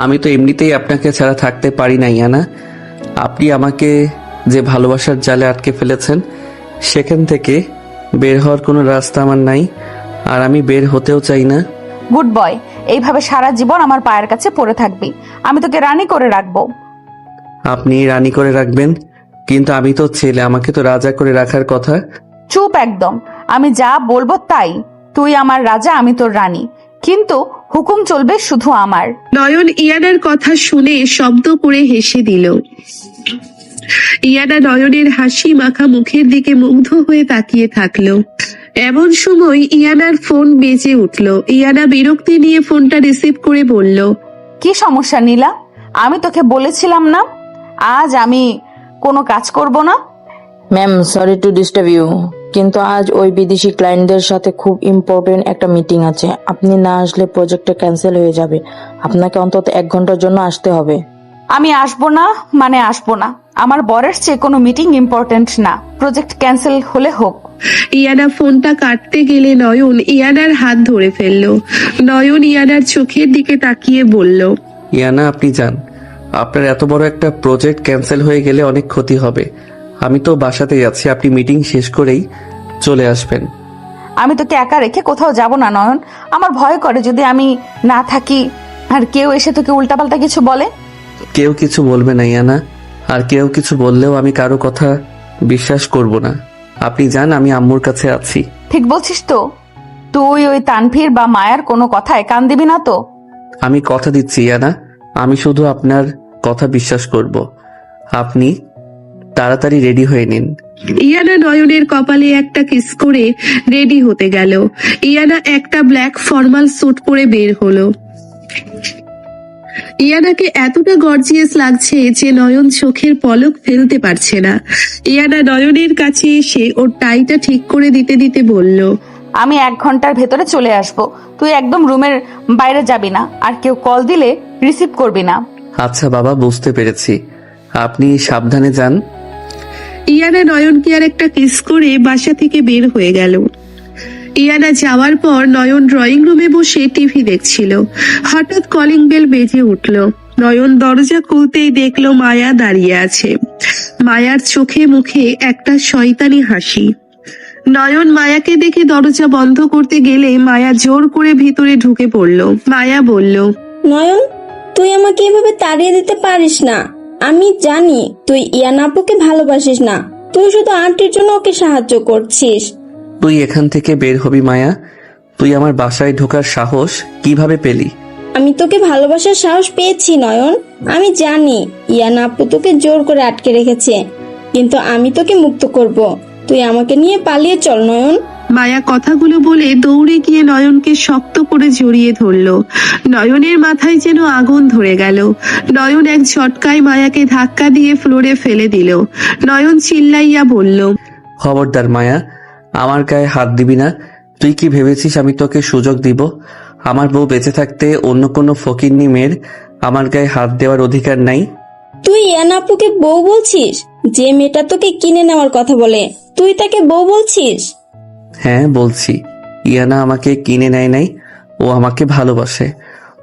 আমি তো এমনিতেই আপনাকে ছাড়া থাকতে পারি না ইয়ানা। আপনি আমাকে যে ভালোবাসার জালে আটকে ফেলেছেন, সেখান থেকে বের হওয়ার কোনো রাস্তা আমার নাই, আর আমি বের হতেও চাই না। গুড বয়, এইভাবে সারা জীবন আমার পায়ের কাছে পড়ে থাকবি। আমি তোকে রানী করে রাখবো। আপনি রানী করে রাখবেন, কিন্তু আমি তো ছেলে, আমাকে তো রাজা করে রাখার কথা। চুপ একদম। আমি যা বলবো তাই। তুই আমার রাজা, আমি তোর রানী, কিন্তু হুকুম চলবে শুধু আমার। নয়ন ইয়ানার কথা শুনে শব্দ করে হেসে দিল। ইয়ানা নয়নের হাসি মাখা মুখের দিকে মুগ্ধ হয়ে তাকিয়ে থাকলো। এমন সময় ইয়ানার ফোন বেজে উঠল। ইয়ানা বিরক্তি নিয়ে ফোনটা রিসিভ করে বলল, কি সমস্যা নীলা? আমি তোকে বলেছিলাম না আজ আমি কোনো কাজ করব না? Ma'am, sorry to disturb you, কিন্তু আজ ওই বিদেশি ক্লায়েন্টদের সাথে খুব ইম্পর্টেন্ট একটা মিটিং আছে। আপনি না আসলে প্রজেক্টটা ক্যান্সেল হয়ে যাবে। আপনাকে অন্তত 1 ঘন্টার জন্য আসতে হবে। আমি আসবো না মানে আসবো না। আমার বরের চেয়ে কোনো মিটিং ইম্পর্টেন্ট না। প্রজেক্ট ক্যান্সেল হলে হোক। ইয়ানা ফোনটা কাটতে গেলে নয়ন ইয়ানার হাত ধরে ফেলল। নয়ন ইয়ানার চোখের দিকে তাকিয়ে বলল, ইয়ানা আপনি যান, আপনার এত বড় একটা প্রজেক্ট ক্যান্সেল হয়ে গেলে অনেক ক্ষতি হবে। আমি তো বাসাতেই আছি, আপনি মিটিং শেষ করেই চলে আসবেন। আমি তোকে একা রেখে কোথাও যাব না নয়ন। আমার ভয় করে যদি আমি না থাকি আর কেউ এসে তোকে উল্টাপাল্টা কিছু বলে। কেউ কিছু বলবে না ইয়ানা, আর কেউ কিছু বললেও আমি কারো কথা বিশ্বাস করব না। আপনি যান, আমি আম্মুর কাছে আছি। ঠিক বলছিস তো? তুই ওই তানভীর বা মায়ার কোনো কথায় কান দিবি না তো? আমি কথা দিচ্ছি ইয়ানা, আমি শুধু আপনার কথা বিশ্বাস করব। আপনি তাড়াতাড়ি রেডি হয়ে নিন। ইয়ানা নয়নের কপালে একটা কিস করে রেডি হতে গেল। ইয়ানা একটা ব্ল্যাক ফর্মাল স্যুট পরে বের হলো। ইয়ানাকে এতটা গর্জিয়াস লাগছে যে নয়ন চোখের পলক ফেলতে পারছে না। ইয়ানা নয়নের কাছে এসে ওর টাইটা ঠিক করে দিতে দিতে বলল, আমি 1 ঘন্টার ভেতরে চলে আসব। তুই একদম রুমের বাইরে যাবি না, আর কেউ কল দিলে রিসিভ করবি না। আচ্ছা বাবা, বুঝতে পেরেছি, আপনি সাবধানে যান। ইয়ানা নয়নকে আর একটা কিস করে বাসা থেকে বের হয়ে গেল। ইয়ানা যাওয়ার পর নয়ন ড্রয়িং রুমে বসে টিভি দেখছিল। হঠাৎ কলিং বেল বেজে উঠল। নয়ন দরজা খুলতেই দেখলো মায়া দাঁড়িয়ে আছে। মায়ার চোখে মুখে একটা শয়তানি হাসি। নয়ন মায়াকে দেখে দরজা বন্ধ করতে গেলে মায়া জোর করে ভিতরে ঢুকে পড়ল। মায়া বলল, নয়ন, তুই আমাকে এভাবে তাড়িয়ে দিতে পারিস না। আমি জানি তুই ইয়ান আপুকে ভালোবাসিস না, তুই শুধু আন্টির জন্য ওকে সাহায্য করছিস। তুই এখান থেকে বের হবি মায়া। তুই আমার বাসায় ঢোকার সাহস কিভাবে পেলি? আমি তোকে ভালোবাসার সাহস পেয়েছি নয়ন। আমি জানি ইয়ান আপু তোকে জোর করে আটকে রেখেছে, কিন্তু আমি তোকে মুক্ত করব। তুই আমাকে নিয়ে পালিয়ে চল নয়ন। মায়া কথাগুলো বলে দৌড়ে গিয়ে নয়নকে শক্ত করে জড়িয়ে ধরলো। নয়নের মাথায় যেন আগুন ধরে গেল। নয়ন এক ঝটকায় মায়াকে ধাক্কা দিয়ে ফ্লোরে ফেলে দিল। নয়ন চিল্লাইয়া বলল, খবরদার মায়া, আমার গায়ে হাত দিবি না। তুই কি ভেবেছিস আমি তোকে সুযোগ দিব? আমার বউ বেঁচে থাকতে অন্য কোনো ফকিন্নি মেয়ের আমার গায়ে হাত দেওয়ার অধিকার নাই। তুই ইয়ান আপুকে বউ বলছিস? যে মেয়েটা তোকে কিনে নেওয়ার কথা বলে তুই তাকে বউ বলছিস? হ্যাঁ বলছি। ইয়ানা আমাকে কিনে নেয় নাই, ও আমাকে ভালোবাসে।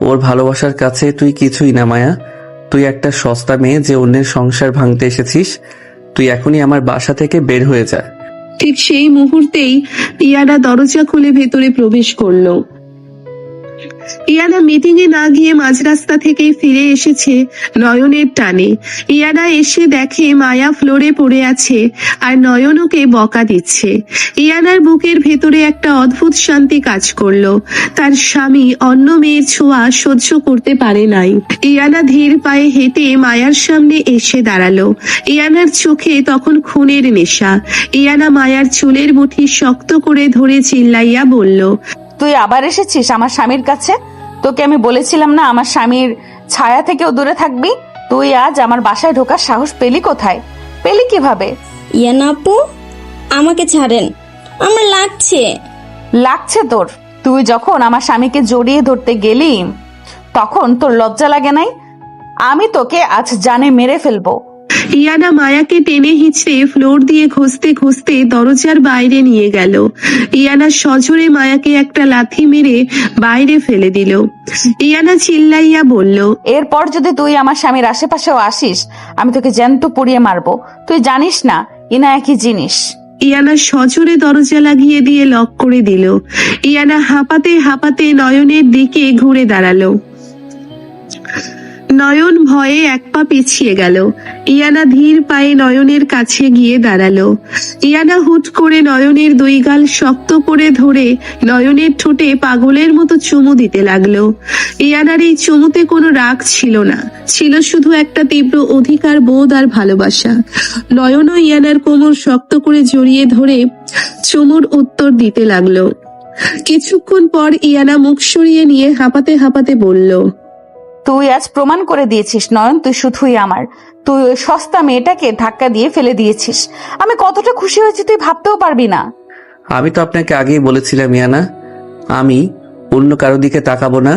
ওর ভালোবাসার কাছে তুই কিছুই না মায়া। তুই একটা সস্তা মেয়ে যে অন্যের সংসার ভাঙতে এসেছিস। তুই এখনই আমার বাসা থেকে বের হয়ে যা। ঠিক সেই মুহূর্তেই ইয়ানা দরজা খুলে ভেতরে প্রবেশ করলো। ইয়ানা মিটিং এ না গিয়ে মাঝ রাস্তা থেকেই ফিরে এসেছে নয়নের টানে। ইয়ানা এসে দেখে মায়া ফ্লোরে পড়ে আছে আর নয়ন ওকে বকা দিচ্ছে। ইয়ানার বুকের ভেতরে একটা অদ্ভুত শান্তি কাজ করলো। তার স্বামী অন্য মেয়ের ছোঁয়া সহ্য করতে পারে নাই। ইয়ানা ধীর পায়ে হেঁটে মায়ার সামনে এসে দাঁড়ালো। ইয়ানার চোখে তখন খুনের নেশা। ইয়ানা মায়ার চুলের মুঠি শক্ত করে ধরে চিল্লাইয়া বলল, তুই আবার এসেছিস আমার স্বামীর কাছে? তোকে আমি বলেছিলাম না আমার স্বামীর ছায়া থেকেও দূরে থাকবি? তুই আজ আমার বাসায় ঢোকার সাহস পেলি কোথায়? পেলি কিভাবে? ইয়ান আপু, আমাকে ছাড়েন, আমার লাগছে। লাগছে তোর? তুই যখন আমার স্বামীকে জড়িয়ে ধরতে গেলি তখন তোর লজ্জা লাগে নাই? আমি তোকে আজ জানে মেরে ফেলবো। ইয়ানা মায়াকে টেনে হিঁচড়ে ফ্লোর দিয়ে ঘষতে ঘষতে দরজার বাইরে নিয়ে গেল। ইয়ানা সজোরে মায়াকে একটা লাথি মেরে বাইরে ফেলে দিল। ইয়ানা চিল্লাইয়া বলল, এরপর যদি তুই আমার স্বামীর আশেপাশেও আসিস আমি তোকে জ্যান্ত পুড়িয়ে মারবো। তুই জানিস না ইনা একই জিনিস। ইয়ানা সজোরে দরজা লাগিয়ে দিয়ে লক করে দিল। ইয়ানা হাঁপাতে হাঁপাতে নয়নের দিকে ঘুরে দাঁড়ালো। নয়ন ভয়ে এক পা পিছিয়ে গেল। ইয়ানা ধীর পায়ে নয়নের কাছে গিয়ে দাঁড়ালো। ইয়ানা হুট করে নয়নের দুই গাল শক্ত করে ধরে নয়নের ঠোঁটে পাগলের মতো চুমু দিতে লাগলো। ইয়ানার এই চুমুতে কোনো রাগ ছিল না, ছিল শুধু একটা তীব্র অধিকার বোধ আর ভালোবাসা। নয়নও ইয়ানার কোমর শক্ত করে জড়িয়ে ধরে চুমুর উত্তর দিতে লাগলো। কিছুক্ষণ পর ইয়ানা মুখ সরিয়ে নিয়ে হাঁপাতে হাঁপাতে বলল, তুই আজ প্রমাণ করে দিয়েছিস নয়ন, তুই শুধুই আমার। তুই ওই সস্তা মেয়েটাকে ধাক্কা দিয়ে ফেলে দিয়েছিস। আমি কতটা খুশি হয়েছি তুই ভাবতেও পারবি না। আমি তো আপনাকে আগেই বলেছিলাম ইয়ানা, আমি অন্য কারো দিকে তাকাবো না।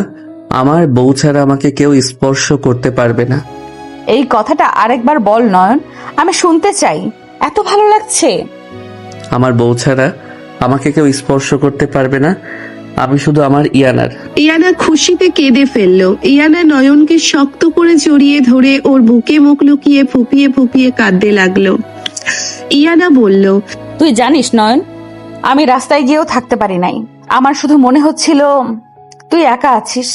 আমার বউ ছাড়া আমাকে কেউ স্পর্শ করতে পারবে না। এই কথাটা আরেকবার বল নয়ন, আমি শুনতে চাই। এত ভালো লাগছে। আমার বউ ছাড়া আমাকে কেউ স্পর্শ করতে পারবে না। আমি শুধু আমার ইয়ানার। ইয়ানা খুশিতে কেঁদে ফেললো। ইয়ানা নয়নকে শক্ত করে জড়িয়ে ধরে ওর বুকে মুখ লুকিয়ে ফুপিয়ে ফুপিয়ে কাঁদতে লাগলো। ইয়ানা বলল, তুই জানিস নয়ন, আমি রাস্তায় গিয়েও থাকতে পারি নাই। আমার শুধু মনে হচ্ছিল তুই একা আছিস।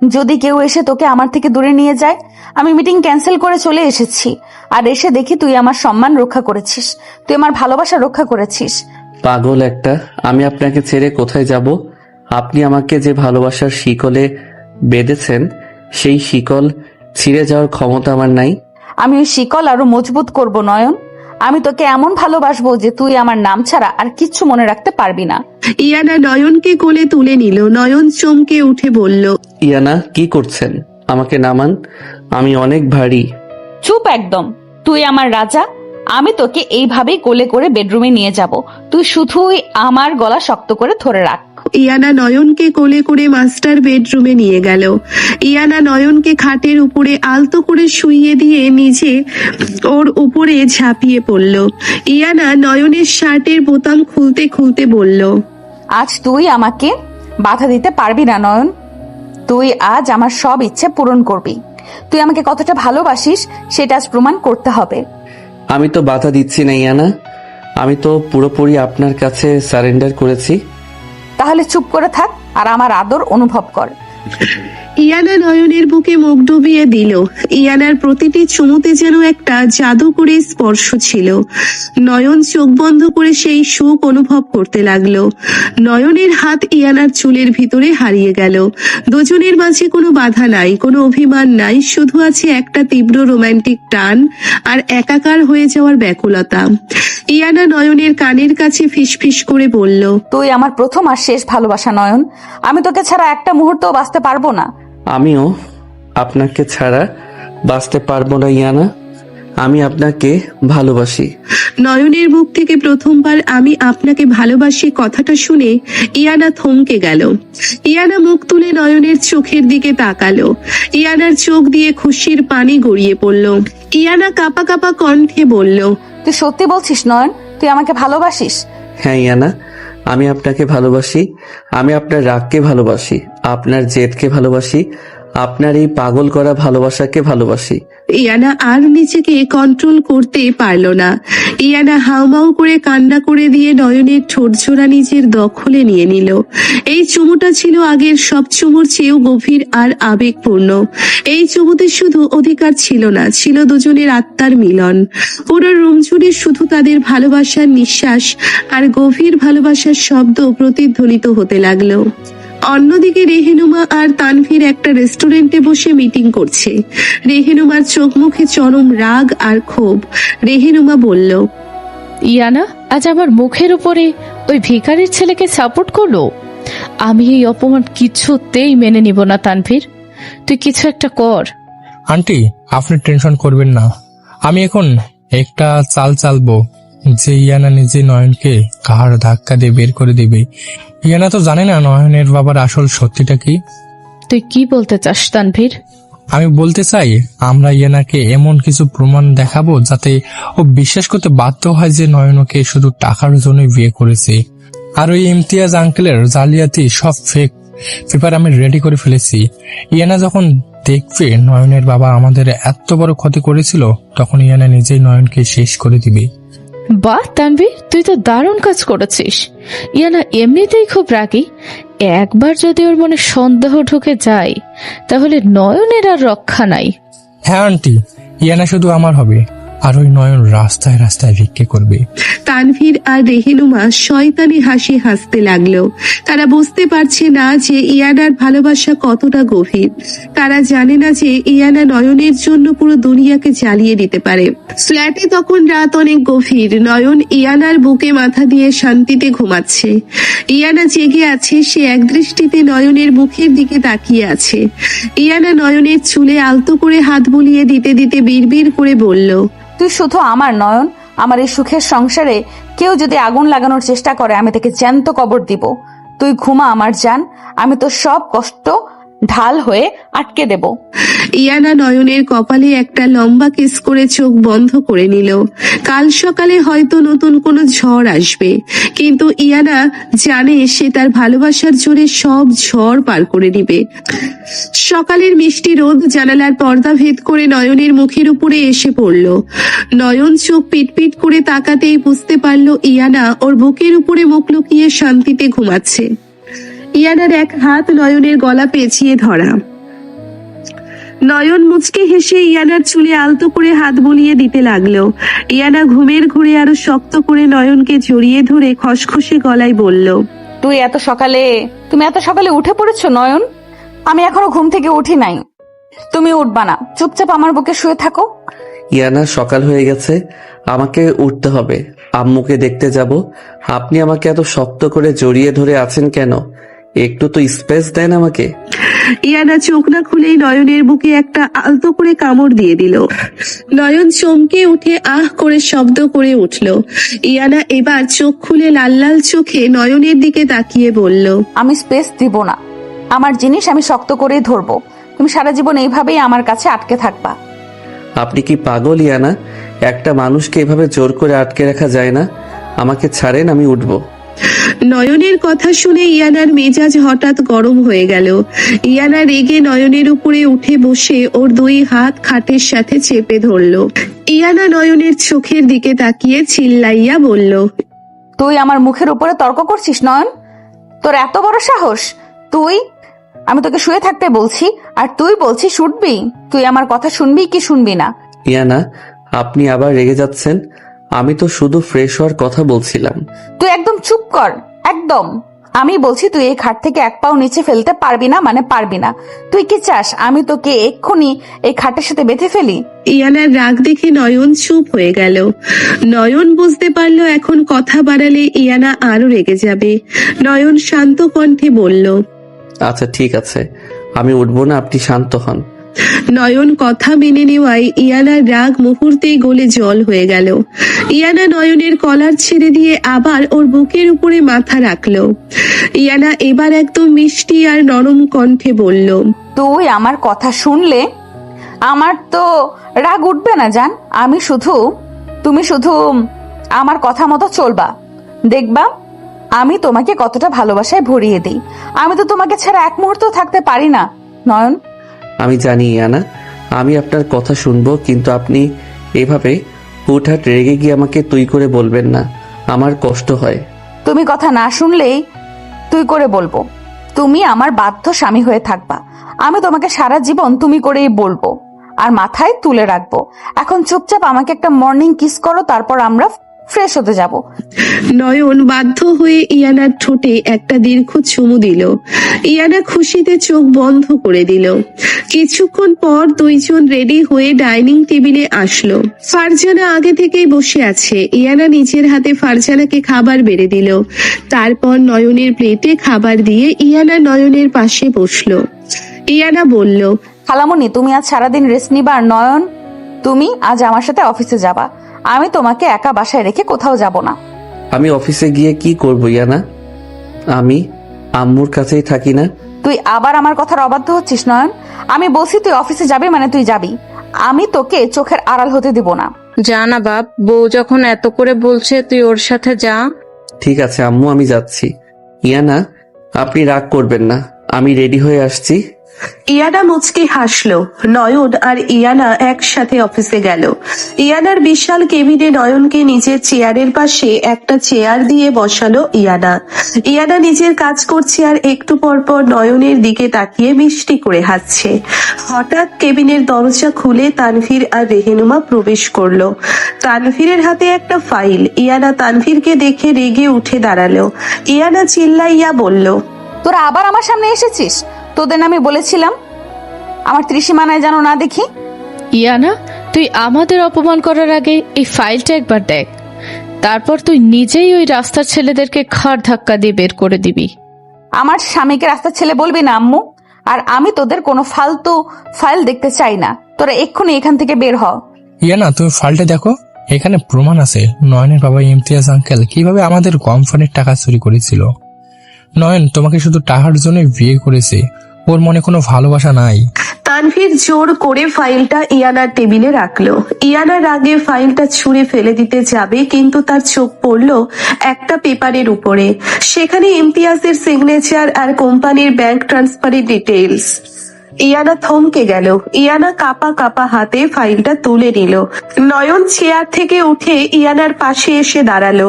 যদি কেউ এসে তোকে আমার থেকে দূরে নিয়ে যায়। আমি মিটিং ক্যান্সেল করে চলে এসেছি, আর এসে দেখি তুই আমার সম্মান রক্ষা করেছিস, তুই আমার ভালোবাসা রক্ষা করেছিস। পাগল একটা, আমি আপনাকে ছেড়ে কোথায় যাব? আপনি আমাকে যে ভালোবাসার শিকলে বেঁধেছেন সেই শিকল ছিঁড়ে যাওয়ার ক্ষমতা আমার নাই। আমি ওই শিকল আরো মজবুত করব নয়ন। আমি তোকে এমন ভালোবাসবো যে তুই আমার নাম ছাড়া আর কিচ্ছু মনে রাখতে পারবি না। ইয়ানা নয়নকে কোলে তুলে নিল। নয়ন চমকে উঠে বলল, ইয়ানা কি করছেন? আমাকে নামান, আমি অনেক ভারী। চুপ একদম। তুই আমার রাজা। আমি তোকে এইভাবেই কোলে করে বেডরুমে নিয়ে যাব। তুই শুধুই আমার গলা শক্ত করে ধরে রাখ। ইয়ানা নয়নকে কোলে করে মাস্টার বেডরুমে নিয়ে গেল। ইয়ানা নয়নকে খাটের উপরে আলতো করে শুইয়ে দিয়ে নিজে ওর উপরে ঝাঁপিয়ে পড়ল। ইয়ানা নয়নের শার্টের বোতাম খুলতে খুলতে বলল, আজ তুই আমাকে বাধা দিতে পারবি না নয়ন। তুই আজ আমার সব ইচ্ছে পূরণ করবি। তুই আমাকে কতটা ভালোবাসিস সেটা আজ প্রমাণ করতে হবে। আমি তো বাধা দিচ্ছি না ইয়ানা, আমি তো পুরোপুরি আপনার কাছে সারেন্ডার করেছি। তাহলে চুপ করে থাক আর আমার আদর অনুভব কর। ইয়ানা নয়নের বুকে মুখ ডুবিয়ে দিল। ইয়ানার প্রতিটি চুমুতে যেন একটা জাদুকরী স্পর্শ ছিল। নয়ন চোখ বন্ধ করে সেই সুখ অনুভব করতে লাগলো। নয়নের হাত ইয়ানার চুলের ভিতরে হারিয়ে গেল। দুজনের মাঝে কোনো বাধা নাই, কোনো অভিমান নাই, শুধু আছে একটা তীব্র রোমান্টিক টান আর একাকার হয়ে যাওয়ার ব্যাকুলতা। ইয়ানা নয়নের কানের কাছে ফিসফিস করে বলল, তুই আমার প্রথম আর শেষ ভালোবাসা নয়ন। আমি তোকে ছাড়া একটা মুহূর্তও বাঁচতে পারবো না। আমিও আপনাকে ছাড়া বাঁচতে পারবো না ইয়ানা। আমি আপনাকে ভালোবাসি। নয়নের মুখ থেকে প্রথমবার আমি আপনাকে ভালোবাসি কথাটা শুনে ইয়ানা থমকে গেল। ইয়ানা মুখ তুলে নয়নের চোখের দিকে তাকালো। ইয়ানার চোখ দিয়ে খুশির পানি গড়িয়ে পড়ল। ইয়ানা কাঁপা কাঁপা কণ্ঠে বলল, তুই সত্যি বলছিস নয়ন? তুই আমাকে ভালোবাসিস? হ্যাঁ ইয়ানা, আমি আপনাকে ভালোবাসি। আমি আপনার রাগকে ভালোবাসি, আপনার জেদকে ভালোবাসি, আপনার এই পাগল করা ভালোবাসাকে ভালোবাসি। ইয়ানা আর নিজেকে কন্ট্রোল করতে পারল না। ইয়ানা হাউমাউ করে কান্না করে দিয়ে নয়নের ঠোঁটজোড়া নিজের দখলে নিয়ে নিল। এই চুমুটা ছিল আগের সব চুমুর চেয়েও গভীর আর আবেগপূর্ণ। এই চুমুতে শুধু অধিকার ছিল না, ছিল দুজনের আত্মার মিলন। পুরো রুম জুড়ে শুধু তাদের ভালোবাসার নিঃশ্বাস আর গভীর ভালোবাসার শব্দ প্রতিধ্বনিত হতে লাগলো। অন্যদিকে রেহেনুমা আর তানভীর একটা রেস্টুরেন্টে বসে মিটিং করছে। রেহেনুমার চোখ মুখে চরম রাগ আর ক্ষোভ। রেহেনুমা বলল, ইয়ানা আজ আমার মুখের উপরে ওই ভিখারির ছেলেকে সাপোর্ট করলো। আমি এই অপমান কিছুতেই মেনে নিব না তানভীর, তুই কিছু একটা কর। আন্টি, আপনি টেনশন করবেন না। আমি এখন একটা চাল চালবো যে ইয়ানা নিজে নয়নকে কাহার ধাক্কা দিয়ে বের করে দিবে। ইয়ানা তো জানে না নয়নের বাবার আসল সত্যিটা কি। তুই কি বলতে চাস তানভীর? আমি বলতে চাই, আমরা ইয়ানাকে এমন কিছু প্রমাণ দেখাবো যাতে ও বিশ্বাস করতে বাধ্য হয় যে নয়ন ওকে শুধু টাকার জন্যই বিয়ে করেছে। আর ওই ইমতিয়াজ আঙ্কেলের জালিয়াতি সব ফেক পেপার আমি রেডি করে ফেলেছি। ইয়ানা যখন দেখবে নয়নের বাবা আমাদের এত বড় ক্ষতি করেছিল, তখন ইয়ানা নিজেই নয়নকে শেষ করে দিবে। বাহ তানভীর, তুই তো দারুণ কাজ করেছিস। ইয়ানা এমনিতেই খুব রাগী, একবার যদি ওর মনে সন্দেহ ঢুকে যায় তাহলে নয়নের আর রক্ষা নাই। হ্যাঁ আন্টি, ইয়ানা শুধু আমার হবে, আর ওই নয়ন রাস্তায় রাস্তায় ভিক্ষে করবে। তানভীর আর রেহেনুমা শয়তানি হাসি হাসতে লাগলো। তারা বুঝতে পারছে না যে ইয়ানার ভালোবাসা কতটা গভীর। তারা জানে না যে ইয়ানা নয়নের জন্য পুরো দুনিয়াকে জ্বালিয়ে দিতে পারে। ফ্ল্যাটে তখন রাত অনেক গভীর। নয়ন ইয়ানার বুকে মাথা দিয়ে শান্তিতে ঘুমাচ্ছে। ইয়ানা জেগে আছে, সে একদৃষ্টিতে নয়নের মুখের দিকে তাকিয়ে আছে। ইয়ানা নয়নের চুলে আলতো করে হাত বুলিয়ে দিতে দিতে বিড়বিড় করে বলল, তুই শুধু আমার নয়ন। আমার এই সুখের সংসারে কেউ যদি আগুন লাগানোর চেষ্টা করে আমি তাকে জ্যান্ত কবর দিব। তুই ঘুমা আমার জান, আমি তো সব কষ্ট ঢাল হয়ে আটকে দেব। ইয়ানা নয়নের কপালে একটা লম্বা কিস করে চোখ বন্ধ করে নিল। কাল সকালে হয়তো নতুন কোনো ঝড় আসবে, কিন্তু ইয়ানা জানে সে তার ভালোবাসার জোরে সব ঝড় পার করে দিবে। সকালের মিষ্টি রোদ জানালার পর্দা ভেদ করে নয়নের মুখের উপরে এসে পড়ল। নয়ন চোখ পিটপিট করে তাকাতেই বুঝতে পারল ইয়ানা ওর বুকের উপরে মুখ লুকিয়ে শান্তিতে ঘুমাচ্ছে। ইয়ানার এক হাত নয়নের গলা পেঁচিয়ে ধরা। নয়ন মুচকে হেসে ইয়ানার চুলে আলতো করে হাত বুলিয়ে দিতে লাগলো। ইয়ানা ঘুমের ঘুরে আরো শক্ত করে নয়নকে জড়িয়ে ধরে খসখসে গলায় বলল, তুমি এত সকালে উঠে পড়েছো নয়ন? আমি এখনো ঘুম থেকে উঠি নাই। তুমি উঠবা না, চুপচাপ আমার বুকে শুয়ে থাকো। ইয়ানা, সকাল হয়ে গেছে, আমাকে উঠতে হবে। আম্মুকে দেখতে যাব। আপনি আমাকে এত শক্ত করে জড়িয়ে ধরে আছেন কেন? একটু তো স্পেস দেন আমাকে। ইয়ানা চোখ না খুলেই নয়নের বুকে একটা আলতো করে কামড় দিয়ে দিল। নয়ন চমকে উঠে আহ করে শব্দ করে উঠল। ইয়ানা এবার চোখ খুলে লাল লাল চোখে নয়নের দিকে তাকিয়ে বলল, আমি স্পেস দিব না। আমার জিনিস আমি শক্ত করেই ধরবো। তুমি সারা জীবন এইভাবেই আমার কাছে আটকে থাকবা। আপনি কি পাগল ইয়ানা? একটা মানুষকে এভাবে জোর করে আটকে রাখা যায় না। আমাকে ছাড়েন, আমি উঠবো। নয়নের কথা শুনে ইয়ানার মেজাজ হঠাৎ গরম হয়ে গেল। ইয়ানা রেগে নয়নের উপরে উঠে বসে ওর দুই হাত খাটের সাথে চেপে ধরল। ইয়ানা নয়নের চোখের দিকে তাকিয়ে চিল্লাইয়া বলল, তুই আমার মুখের উপরে তর্ক করছিস নয়ন? তোর এত বড় সাহস? তুই আমি তোকে শুয়ে থাকতে বলছি আর তুই বলছিস উঠবি। তুই আমার কথা শুনবি কি শুনবি না? ইয়ানা, আপনি আবার রেগে যাচ্ছেন। আমি তো শুধু ফ্রেশ হওয়ার কথা বলছিলাম। তুই একদম চুপ কর, একদম। আমি বলছি তুই এই খাট থেকে এক পাও নিচে ফেলতে পারবি না, মানে পারবি না। তুই কি চাস আমি তোকে এক্ষুনি এই খাটের সাথে বেঁধে ফেলি? ইয়ানার রাগ দেখে নয়ন চুপ হয়ে গেল। নয়ন বুঝতে পারলো এখন কথা বাড়ালে ইয়ানা আরো রেগে যাবে। নয়ন শান্ত কণ্ঠে বলল, আচ্ছা ঠিক আছে, আমি উঠবো না, আপনি শান্ত হন। নয়ন কথা মেনে নেওয়ায় ইয়ানার রাগ মুহূর্তেই গলে জল হয়ে গেল। ইয়ানা নয়নের কলার ছেড়ে দিয়ে আবার ওর বুকের উপরে মাথা রাখলো। ইয়ানা এবার একদম মিষ্টি আর নরম কণ্ঠে বলল, তুই আমার কথা শুনলে আমার তো রাগ উঠবে না জান। তুমি শুধু আমার কথা মতো চলবা, দেখবা আমি তোমাকে কতটা ভালোবাসায় ভরিয়ে দিই। আমি তো তোমাকে ছাড়া এক মুহূর্ত থাকতে পারি না নয়ন। আমি জানি ইয়ানা, আমি আপনার কথা শুনবো, কিন্তু আপনি এভাবে হুটহাট রেগে গিয়ে আমাকে তুই করে বলবেন না, আমার কষ্ট হয়। তুমি কথা না শুনলেই তুই করে বলবো। তুমি আমার বাধ্য স্বামী হয়ে থাকবা। আমি তোমাকে সারা জীবন তুমি করেই বলবো আর মাথায় তুলে রাখবো। এখন চুপচাপ আমাকে একটা মর্নিং কিস করো, তারপর আমরা ফ্রেশ হতে যাব। নয়ন বাধ্য হয়ে ইয়ানার ঠোঁটে একটা দীর্ঘ চুমু দিল। ইয়ানা খুশিতে চোখ বন্ধ করে দিল। কিছুক্ষণ পর দুইজন রেডি হয়ে ডাইনিং টেবিলে আসলো। ফারজানা আগে থেকেই বসে আছে। ইয়ানা নিজের হাতে ফারজানাকে খাবার বেড়ে দিল। তারপর নয়নের প্লেটে খাবার দিয়ে ইয়ানা নয়নের পাশে বসলো। ইয়ানা বলল, খালামণি, তুমি আজ সারাদিন রেস্ট নিবা আর নয়ন তুমি আজ আমার সাথে অফিসে যাবা। আমি তোমাকে একা বাসায় রেখে কোথাও যাব না। আমি অফিসে গিয়ে কি করবো ইয়ানা? আমি আম্মুর কাছেই থাকি না? তুই আবার আমার কথার অবাধ্য হচ্ছিস নয়ন। আমি বলছি তুই অফিসে যাবি মানে তুই যাবি। আমি তোকে চোখের আড়াল হতে দিব না। যা না বাপ, বউ যখন এত করে বলছে তুই ওর সাথে যা। ঠিক আছে আম্মু, আমি যাচ্ছি। ইয়ানা, আপনি রাগ করবেন না, আমি রেডি হয়ে আসছি। ইয়ানা মুচকি হাসলো। নয়ন আর ইয়ানা একসাথে অফিসে গেল। ইয়ানার বিশাল কেবিনে নয়নকে নিজের চেয়ারের পাশে একটা চেয়ার দিয়ে বসালো ইয়ানা। ইয়ানা নিজের কাজ করছে আর একটু পর পর নয়নের দিকে তাকিয়ে মিষ্টি করে হাসছে। হঠাৎ কেবিনের দরজা খুলে তানভীর আর রেহেনুমা প্রবেশ করলো। তানভীরের হাতে একটা ফাইল। ইয়ানা তানভীরকে দেখে রেগে উঠে দাঁড়ালো। ইয়ানা চিল্লাইয়া বলল, তোরা আবার আমার সামনে এসেছিস? তোদের আমি বলেছিলাম আমার ত্রিসীমানায় যেন না দেখি। ইয়ানা, তুই আমাদের অপমান করার আগে এই ফাইলটা একবার দেখ, তারপর তুই নিজেই ওই রাস্তার ছেলেদেরকে ঘাড় ধাক্কা দিয়ে বের করে দিবি। আমার স্বামীকে রাস্তার ছেলে বলবি না আম্মু। আর আমি তোদের কোনো ফালতু ফাইল দেখতে চাই না। তোরা এক্ষুনি এখান থেকে বের হ। ইয়ানা, তুমি ফাইলটা দেখো, এখানে প্রমাণ আছে নয়নের বাবা ইমতিয়াজ আঙ্কেল কিভাবে আমাদের কোম্পানির টাকা চুরি করেছিল। নয়ন তোমাকে শুধু টাকার জন্য বিয়ে করেছে, ওর মনে কোনো ভালোবাসা নাই। তানভীর জোর করে ফাইলটা ইয়ানার টেবিলে রাখলো। ইয়ানার আগে ফাইলটা ছুঁড়ে ফেলে দিতে যাবে, কিন্তু তার চোখ পড়লো একটা পেপারের উপরে। সেখানে ইমতিয়াজের সিগনেচার আর কোম্পানির ব্যাংক ট্রান্সফারের ডিটেইলস। ইয়ানা থমকে গেল। ইয়ানা কাপা কাপা হাতে ফাইলটা তুলে নিল। নয়ন চেয়ার থেকে উঠে ইয়ানার পাশে এসে দাঁড়ালো।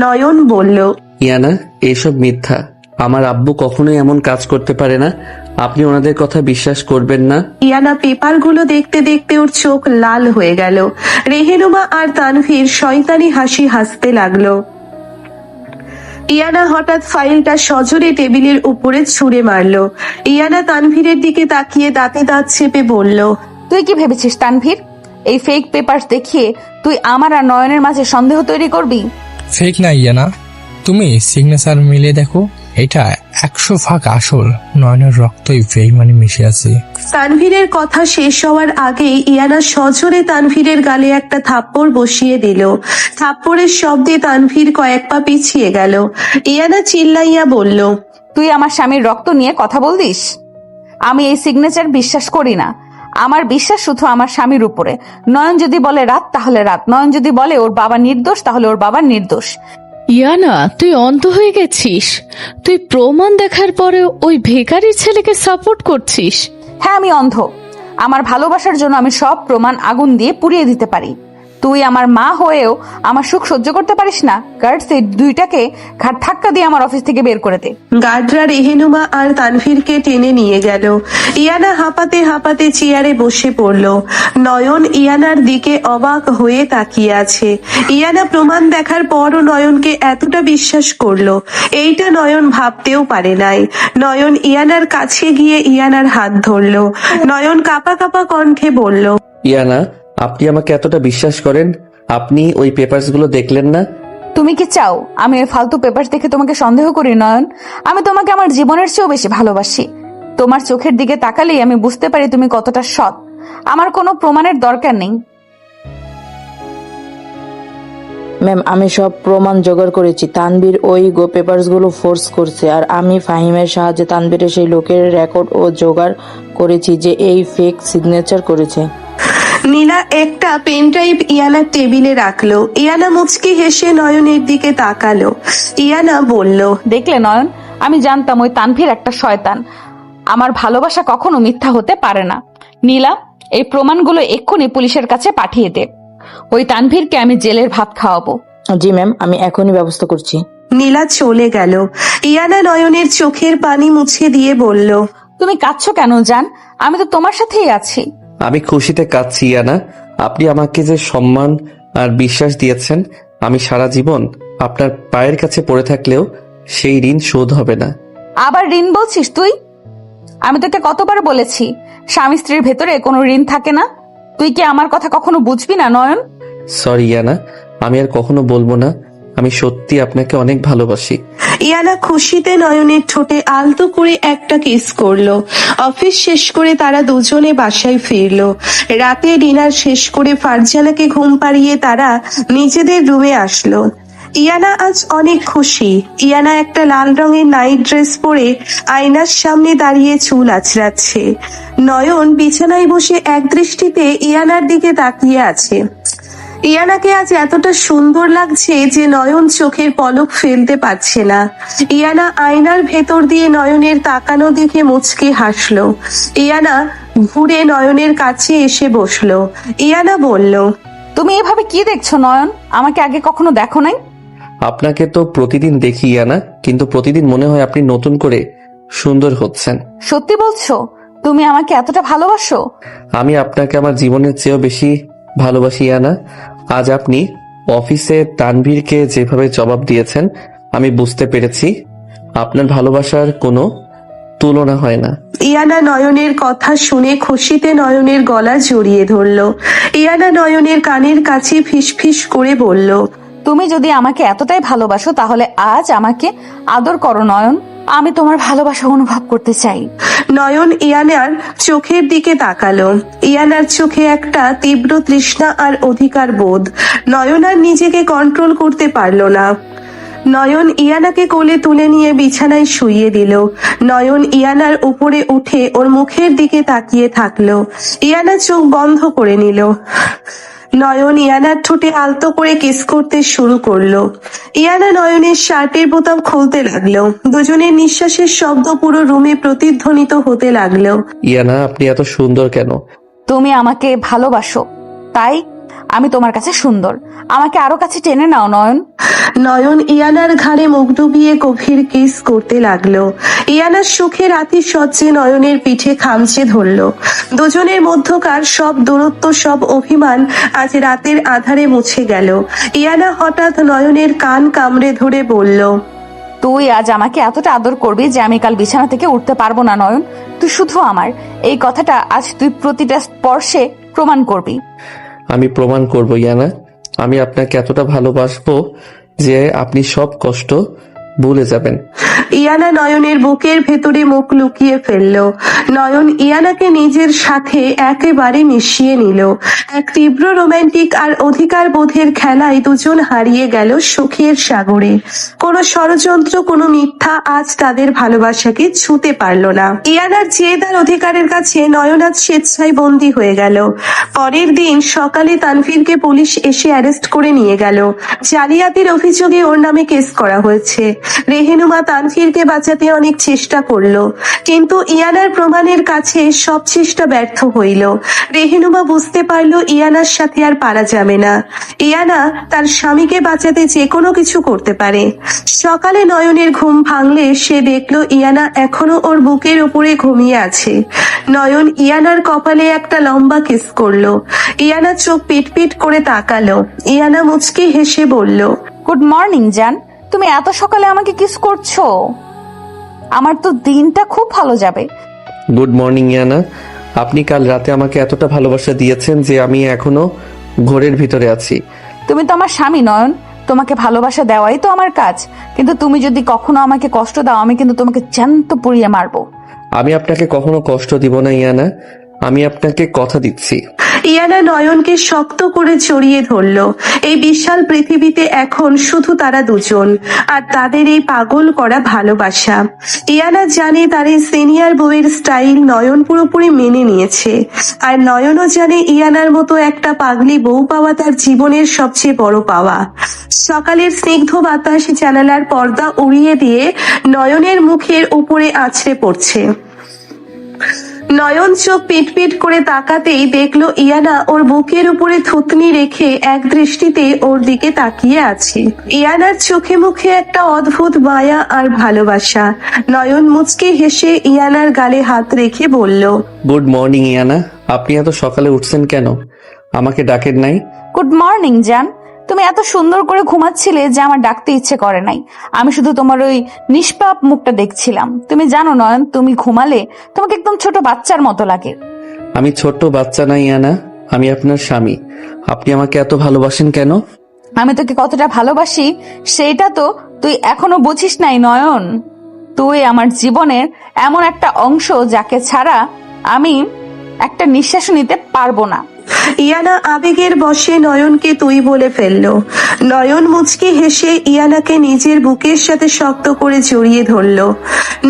নয়ন বলল, ইয়ানা, এসব মিথ্যা। আমার আব্বু কখনোই এমন কাজ করতে পারে না, আপনি ওনাদের কথা বিশ্বাস করবেন না। ইয়ানা পেপারগুলো দেখতে দেখতে ওর চোখ লাল হয়ে গেল। রেহেনুমা আর তানভীর শয়তানি হাসি হাসতে লাগলো। ইয়ানা হঠাৎ ফাইলটা সজোরে টেবিলের উপরে ছুঁড়ে মারলো। ইয়ানা তানভীরের দিকে তাকিয়ে দাঁতে দাঁত চেপে বলল, তুই কি ভেবেছিস তানভীর, এই ফেক পেপার দেখিয়ে তুই আমার আর নয়নের মাঝে সন্দেহ তৈরি করবি? ফেক না ইয়ানা, তুমি সিগনেচার মিলে দেখো, এটা 100% আসল। নয়নের রক্তই বেইমানি মিশে আছে। তানভীরের কথা শেষ হওয়ার আগেই ইয়ানা সজোরে তানভীরের গালে একটা থাপ্পড় বসিয়ে দিল। থাপ্পড়ের শব্দে তানভীর কয়েক পা পিছিয়ে গেল। ইয়ানা চিল্লাইয়া বলল, তুই আমার স্বামীর রক্ত নিয়ে কথা বলদিস? আমি এই সিগনেচার বিশ্বাস করি না। আমার বিশ্বাস শুধু আমার স্বামীর উপরে। নয়ন যদি বলে রাত তাহলে রাত, নয়ন যদি বলে ওর বাবা নির্দোষ তাহলে ওর বাবা নির্দোষ। ইয়ানা, তুই অন্ধ হয়ে গেছিস? তুই প্রমাণ দেখার পরে ওই ভিখারির ছেলেকে সাপোর্ট করছিস? হ্যাঁ, আমি অন্ধ। আমার ভালোবাসার জন্য আমি সব প্রমাণ আগুন দিয়ে পুড়িয়ে দিতে পারি। তুই আমার মা হয়েও আমার সুখ সহ্য করতে পারিস না? গার্ডস এই দুইটাকে ঘাট ধাক্কা দিয়ে আমার অফিস থেকে বের করে দে। গার্ডরা রেহেনুমা আর তানভীরকে টেনে নিয়ে গেল। ইয়ানা হাঁপাতে হাঁপাতে চেয়ারে বসে পড়ল। নয়ন ইয়ানার দিকে অবাক হয়ে তাকিয়ে আছে। ইয়ানা প্রমাণ দেখার পরও নয়নকে এতটা বিশ্বাস করলো, এইটা নয়ন ভাবতেও পারে নাই। নয়ন ইয়ানার কাছে গিয়ে ইয়ানার হাত ধরলো। নয়ন কাঁপা কাঁপা কণ্ঠে বলল, ইয়ানা, আপনি আমাকে এতটা বিশ্বাস করেন? আপনি ওই পেপারসগুলো দেখলেন না? তুমি কি চাও আমি ওই ফালতু পেপারস দেখে তোমাকে সন্দেহ করি? নয়ন, আমি তোমাকে আমার জীবনের চেয়েও বেশি ভালোবাসি। তোমার চোখের দিকে তাকালেই আমি বুঝতে পারি তুমি কতটা সৎ। আমার কোনো প্রমাণের দরকার নেই। ম্যাম, আমি সব প্রমাণ জোগাড় করেছি। তানভীর ওই পেপারসগুলো ফোর্স করছে, আর আমি ফাহিমের সাহায্যে তানভীরের সেই লোকের রেকর্ড ও জোগাড় করেছি যে এই ফেক সিগনেচার করেছে। নীলা একটা পেন ড্রাইভ ইয়ানার টেবিলে রাখলো। ইয়ানা মুচকি হেসে নয়নের দিকে তাকালো। ইয়ানা বলল, দেখলে নয়ন, আমি জানতাম ওই তানভীর একটা শয়তান। আমার ভালোবাসা কখনো মিথ্যা হতে পারে না। নীলা, এই প্রমাণগুলো এক্ষুনি পুলিশের কাছে পাঠিয়ে দে। ওই তানভীরকে আমি জেলের ভাত খাওয়াবো। জি ম্যাম, আমি এখনই ব্যবস্থা করছি। নীলা চলে গেল। ইয়ানা নয়নের চোখের পানি মুছে দিয়ে বলল, তুমি কাঁদছো কেন জান? আমি তো তোমার সাথেই আছি। আমি খুশিতে কাঁদছি ইয়ানা। আপনি আমাকে যে সম্মান আর বিশ্বাস দিয়েছেন, আমি সারা জীবন আপনার পায়ের কাছে পড়ে থাকলেও সেই ঋণ শোধ হবে না। আবার ঋণ বলছিস তুই? আমি তোকে কতবার বলেছি স্বামী স্ত্রীর ভেতরে কোনো ঋণ থাকে না। তুই কি আমার কথা কখনো বুঝবি না নয়ন? সরি ইয়ানা, আমি আর কখনো বলবো না। আমি সত্যি আপনাকে অনেক ভালোবাসি। ইয়ানা খুশিতে নয়নের ঠোঁটে আলতো করে একটা কিস করলো। অফিস শেষ করে তারা দুজনে বাসায় ফিরলো। রাতে ডিনার শেষ করে ফারজানাকে ঘুম পাড়িয়ে তারা নিজেদের রুমে আসলো। ইয়ানা আজ অনেক খুশি। ইয়ানা একটা লাল রঙের নাইট ড্রেস পরে আয়নার সামনে দাঁড়িয়ে চুল আঁচড়াচ্ছে। নয়ন বিছানায় বসে এক দৃষ্টিতে ইয়ানার দিকে তাকিয়ে আছে। ইয়ানাকে আজ এতটা সুন্দর লাগছে যে নয়ন চোখের পলক ফেলতে পারছে না। ইয়ানা আয়নার ভেতর দিয়ে নয়নের তাকানো দেখে মুচকি হাসলো। ইয়ানা ঘুরে নয়নের কাছে এসে বসলো। ইয়ানা বলল, তুমি এভাবে কি দেখছো নয়ন? আমাকে আগে কখনো দেখো নাই। আপনাকে তো প্রতিদিন দেখি ইয়ানা, কিন্তু প্রতিদিন মনে হয় আপনি নতুন করে সুন্দর হচ্ছেন। সত্যি বলছো? তুমি আমাকে এতটা ভালোবাসো? আমি আপনাকে আমার জীবনের চেয়েও বেশি ভালোবাসি ইয়ানা। আজ আপনি অফিসে তানভীরকে যেভাবে জবাব দিয়েছেন, আমি বুঝতে পেরেছি আপনার ভালোবাসার কোনো তুলনা হয় না। ইয়ানা নয়নের কথা শুনে খুশিতে নয়নের গলা জড়িয়ে ধরলো। ইয়ানা নয়নের কানের কাছে ফিসফিস করে বলল, তুমি যদি আমাকে এতটাই ভালোবাসো তাহলে আজ আমাকে আদর করো নয়ন। আমি তোমার ভালোবাসা অনুভব করতে চাই। নয়ন ইয়ানার চোখের দিকে তাকালো। ইয়ানার চোখে একটা তীব্র তৃষ্ণা আর অধিকার বোধ। নয়ন আর নিজেকে কন্ট্রোল করতে পারলো না। নয়ন ইয়ানাকে কোলে তুলে নিয়ে বিছানায় শুইয়ে দিল। নয়ন ইয়ানার উপরে উঠে ওর মুখের দিকে তাকিয়ে থাকলো। ইয়ানা চোখ বন্ধ করে নিল। নয়ন ইয়ানার ঠোঁটে আলতো করে কিস করতে শুরু করলো। ইয়ানা নয়নের শার্টের বোতাম খুলতে লাগলো। দুজনের নিঃশ্বাসের শব্দ পুরো রুমে প্রতিধ্বনিত হতে লাগলো। ইয়ানা, আপনি এত সুন্দর কেন? তুমি আমাকে ভালোবাসো, তাই আমি তোমার কাছে সুন্দর। আমাকে আরো কাছে টেনে নাও নয়ন। নয়ন ইয়ানার ঘাড়ে মুখ ডুবিয়ে গভীর কিস করতে লাগলো। ইয়ানার সুখের আতিশয্যে নয়নের পিঠে খামচে ধরলো। দুজনের মধ্যকার সব দূরত্ব, সব অভিমান আজ রাতের আধারে মুছে গেল। ইয়ানা হঠাৎ নয়নের কান কামড়ে ধরে বলল, তুই আজ আমাকে এতটা আদর করবি যে আমি কাল বিছানা থেকে উঠতে পারবো না নয়ন। তুই শুধু আমার, এই কথাটা আজ তুই প্রতিটা স্পর্শে প্রমাণ করবি। আমি প্রমাণ করব ইয়ানা। আমি আপনাকে এতটা ভালোবাসবো যে আপনি সব কষ্ট ভুলে যাবেন। ইয়ানা নয়নের বুকের ভেতরে মুখ লুকিয়ে ফেললো। নয়ন ইয়ানাকে নিজের সাথে একেবারে মিশিয়ে নিল। এক তীব্র রোমান্টিক আর অধিকার বোধের খেলায় দুজন হারিয়ে গেল সুখের সাগরে। কোনো ষড়যন্ত্র, কোনো মিথ্যা আজ তাদের ভালোবাসাকে ছুঁতে পারলো না। ইয়ানার জেদ আর অধিকারের কাছে নয়ন আজ স্বেচ্ছায় বন্দী হয়ে গেল। পরের দিন সকালে তানভীরকে পুলিশ এসে অ্যারেস্ট করে নিয়ে গেল। জালিয়াতির অভিযোগে ওর নামে কেস করা হয়েছে। রেহেনুমা তানভীরকে বাঁচাতে অনেক চেষ্টা করলো, কিন্তু ইয়ানার প্রমাণের কাছে সব চেষ্টা ব্যর্থ হইল। রেহেনুমা বুঝতে পারলো ইয়ানার সাথে আর পারা যাবে না। ইয়ানা তার স্বামীকে বাঁচাতে যে কোনো কিছু করতে পারে। সকালে নয়নের ঘুম ভাঙলে সে দেখলো ইয়ানা এখনো ওর বুকের উপরে ঘুমিয়ে আছে। নয়ন ইয়ানার কপালে একটা লম্বা কিস করলো। ইয়ানা চোখ পিটপিট করে তাকালো। ইয়ানা মুচকি হেসে বলল, গুড মর্নিং জান, তুমি এত সকালে আমাকে কিস করছো? আমার তো দিনটা খুব ভালো যাবে। Good morning Iyana. আপনি কাল রাতে আমাকে এতটা ভালোবাসা দিয়েছেন যে আমি এখনো ঘোরের ভিতরে আছি। তুমি তো আমার স্বামী নয়ন, তোমাকে ভালোবাসা দেওয়াই তো আমার কাজ। কিন্তু তুমি যদি কখনো আমাকে কষ্ট দাও, আমি কিন্তু তোমাকে জ্যান্ত পুড়িয়ে মারবো। আমি আপনাকে কখনো কষ্ট দিব না ইয়ানা, আমি আপনাকে কথা দিচ্ছি। ইয়ানা নয়নকে শক্ত করে জড়িয়ে ধরলো। এই বিশাল পৃথিবীতে এখন শুধু তারা দুজন, আর তাদের এই পাগল করা ভালোবাসা। ইয়ানা জানে তার এই সিনিয়র বউয়ের স্টাইল নয়ন পুরোপুরি মেনে নিয়েছে, আর নয়নও জানে ইয়ানার মতো একটা পাগলি বউ পাওয়া তার জীবনের সবচেয়ে বড় পাওয়া। সকালের স্নিগ্ধ বাতাস জানালার পর্দা উড়িয়ে দিয়ে নয়নের মুখের উপরে আছড়ে পড়ছে। নয়ন চোখ পিটপিট করে তাকাতেই দেখলো ইয়ানা ওর বুকের উপরে থুতনি রেখে এক দৃষ্টিতে ওর দিকে তাকিয়ে আছে। ইয়ানার চোখে মুখে একটা অদ্ভুত মায়া আর ভালোবাসা। নয়ন মুচকি হেসে ইয়ানার গালে হাত রেখে বলল, গুড মর্নিং ইয়ানা। আপনি এত সকালে উঠছেন কেন? আমাকে ডাকেন নাই? গুড মর্নিং জান, তুমি এত সুন্দর করে ঘুমাচ্ছিলে যে আমার ডাকতে ইচ্ছে করে নাই। আমি শুধু তোমার ওই নিষ্পাপ মুখটা দেখছিলাম। তুমি জানো নয়ন, তুমি ঘুমালে তোমাকে একদম ছোট বাচ্চার মতো লাগে। আমি ছোট্ট বাচ্চা নাই ইয়ানা, আমি আপনার স্বামী। আপনি আমাকে এত ভালোবাসেন কেন? আমি তোকে কতটা ভালোবাসি সেটা তো তুই এখনো বুঝিস নাই নয়ন। তুই আমার জীবনের এমন একটা অংশ যাকে ছাড়া আমি একটা নিঃশ্বাস নিতে পারবো না। ইয়ানা আবেগের বশে নয়নকে তুই বলে ফেললো। নয়ন মুচকি হেসে ইয়ানাকে নিজের বুকের সাথে শক্ত করে জড়িয়ে ধরলো।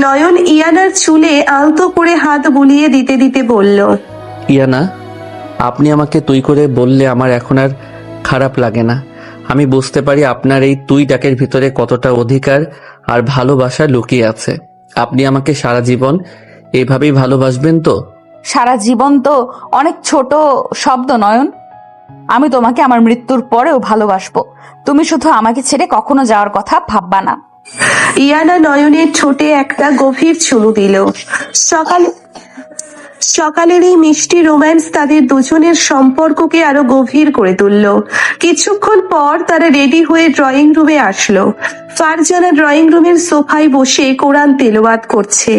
নয়ন ইয়ানার চুলে আলতো করে হাত বুলিয়ে দিতে দিতে বলল, ইয়ানা, আপনি আমাকে তুই করে বললে আমার এখন আর খারাপ লাগে না। আমি বুঝতে পারি আপনার এই তুই ডাকের ভিতরে কতটা অধিকার আর ভালোবাসা লুকিয়ে আছে। আপনি আমাকে সারা জীবন এভাবেই ভালোবাসবেন তো? সারা জীবন তো অনেক ছোট শব্দ নয়ন। আমি তোমাকে আমার মৃত্যুর পরেও ভালোবাসবো। তুমি শুধু আমাকে ছেড়ে কখনো যাওয়ার কথা ভাববা না। ইয়ানা নয়নের ঠোঁটে একটা গভীর চুমু দিল। সকালের এই মিষ্টি রোম্যান্স তাদের দুজনের সম্পর্ককে আরো গভীর করে তুলল। কিছুক্ষণ পর তারা রেডি হয়ে ড্রয়িং রুমে আসলো। ফারজানা ড্রয়িং রুমের সোফায় বসে কোরআন তেলাওয়াত করছে।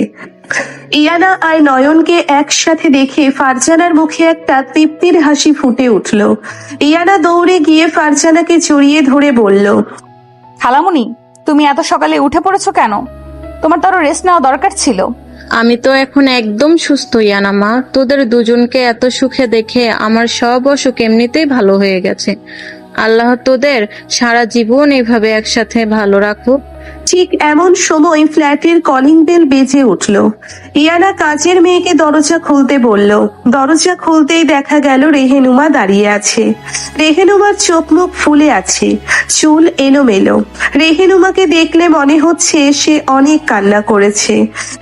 ইয়ানা আর নয়নকে একসাথে দেখে ফারজানার মুখে একটা তৃপ্তির হাসি ফুটে উঠল। ইয়ানা দৌড়ে গিয়ে ফারজানাকে জড়িয়ে ধরে বলল, খালামুনি, তুমি এত সকালে উঠে পড়েছো কেন? তোমার তো আরো রেস্ট নেওয়া দরকার ছিল। আমি তো এখন একদম সুস্থ ইয়ানা মা। তোদের দুজনকে এত সুখে দেখে আমার সব অসুখ এমনিতেই ভালো হয়ে গেছে। আল্লাহ তোদের সারা জীবন এভাবে একসাথে ভালো রাখুক। ঠিক এমন সময় ফ্ল্যাটের কলিং বেল বেজে উঠল। ইয়ানা কাজের মেয়েকে দরজা খুলতে বলল। দরজা খুলতেই দেখা গেল রেহেনুমা দাঁড়িয়ে আছে। রেহেনুমার চোখ মুখ ফুলে আছে, চুল এলোমেলো। রেহেনুমাকে দেখলে মনে হচ্ছে সে অনেক কান্না করেছে।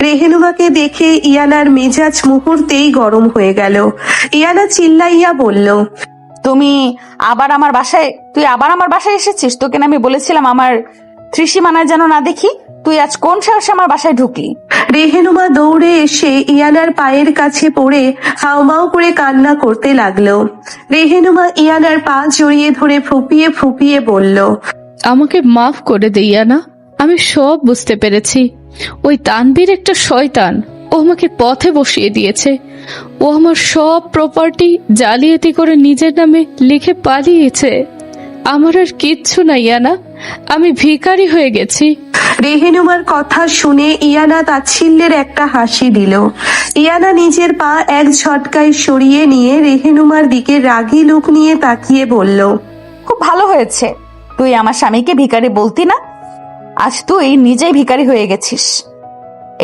রেহেনুমাকে দেখে ইয়ানার মেজাজ মুহূর্তেই গরম হয়ে গেল। ইয়ানা চিল্লাইয়া বলল, তুই আবার আমার বাসায় এসেছিস? তোকে না আমি বলেছিলাম আমার ত্রিসীমানায় যেন না দেখি। তুই আজ কোন সাহসে আমার বাসায় ঢুকলি? রেহেনুমা দৌড়ে এসে ইয়ানার পায়ের কাছে পড়ে হাউমাউ করে কান্না করতে লাগলো। রেহেনুমা ইয়ানার পা জড়িয়ে ধরে ফুপিয়ে ফুপিয়ে বলল, আমাকে মাফ করে দে ইয়ানা, আমি সব বুঝতে পেরেছি। ওই তানবীর একটা শয়তান, ও আমাকে পথে বসিয়ে দিয়েছে। ও আমার সব প্রপার্টি জালিয়াতি করে নিজের নামে লিখে পালিয়েছে। আমার আর কিচ্ছু না ইয়ানা, আমি ভিখারি হয়ে গেছি। রেহেনুমার কথা শুনে ইয়ানা তাচ্ছিল্যের একটা হাসি দিল। ইয়ানা নিজের পা এক ঝটকায় সরিয়ে নিয়ে রেহেনুমার দিকে রাগী লুক নিয়ে তাকিয়ে বলল, খুব ভালো হয়েছে। তুই আমার স্বামীকে ভিখারি বলতি না, আজ তুই নিজেই ভিখারি হয়ে গেছিস।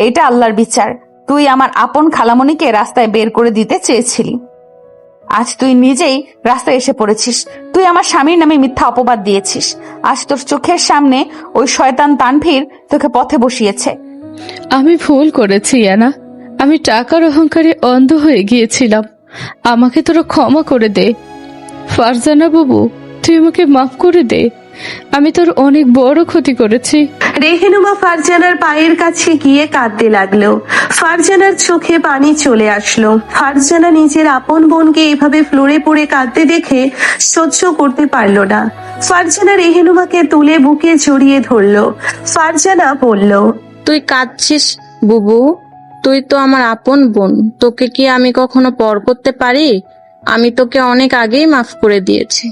এইটা আল্লাহর বিচার। তুই আমার আপন খালামণিকে রাস্তায় বের করে দিতে চেয়েছিলি, আজ তুই নিজেই রাস্তায় এসে পড়েছিস। তুই আমার স্বামীর নামে মিথ্যা অপবাদ দিয়েছিস। আজ তোর চোখের সামনে ওই শয়তান তানভীর তোকে পথে বসিয়েছে। আমি ভুল করেছি ইয়ানা। আমি টাকার অহংকারে অন্ধ হয়ে গিয়েছিলাম। আমাকে তোরা ক্ষমা করে দে। ফারজানা বাবু, তুই আমাকে মাফ করে দে। আমি তোর অনেক বড় ক্ষতি করেছি। রেহেনুমা ফারজানার পায়ের কাছে গিয়ে কাঁদতে লাগলো। ফারজানার চোখে পানি চলে আসলো। ফারজানা নিজের আপন বোনকে এভাবে ফ্লোরে পড়ে কাঁদতে দেখে সহ্য করতে পারলো না। ফারজানা রেহেনুমাকে তুলে বুকে জড়িয়ে ধরলো। ফারজানা বলল, তুই কাঁদছিস বুবু? তুই তো আমার আপন বোন, তোকে কি আমি কখনো পর করতে পারি? আমি তোকে অনেক আগেই মাফ করে দিয়েছি।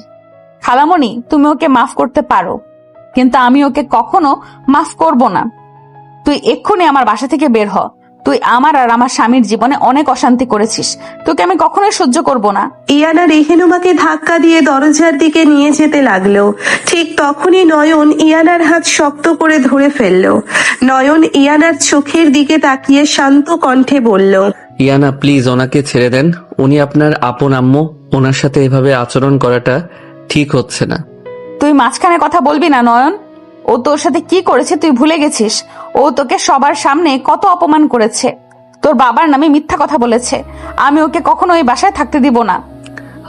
খালামণি, তুমি ওকে মাফ করতে পারো, কিন্তু আমি ওকে কখনো মাফ করব না। তুই এক্ষুনি আমার বাসা থেকে বের হ। তুই আমার আর আমার স্বামীর জীবনে অনেক অশান্তি করেছিস। তোকে আমি কখনোই সহ্য করব না। ইয়ানা রেহেনুমাকে ধাক্কা দিয়ে দরজার দিকে নিয়ে যেতে লাগলো। ঠিক তখনই নয়ন ইয়ানার হাত শক্ত করে ধরে ফেললো। নয়ন ইয়ানার চোখের দিকে তাকিয়ে শান্ত কণ্ঠে বলল, ইয়ানা প্লিজ ওনাকে ছেড়ে দেন। উনি আপনার আপন আম্মু, ওনার সাথে এভাবে আচরণ করাটা ঠিক হচ্ছে না। তুই মাঝখানে কথা বলবি না নয়ন। ও তোর সাথে কি করেছে তুই ভুলে গেছিস? ও তোকে সবার সামনে কত অপমান করেছে, তোর বাবার নামে মিথ্যা কথা বলেছে। আমি ওকে কখনো ওই বাসায় থাকতে দিব না।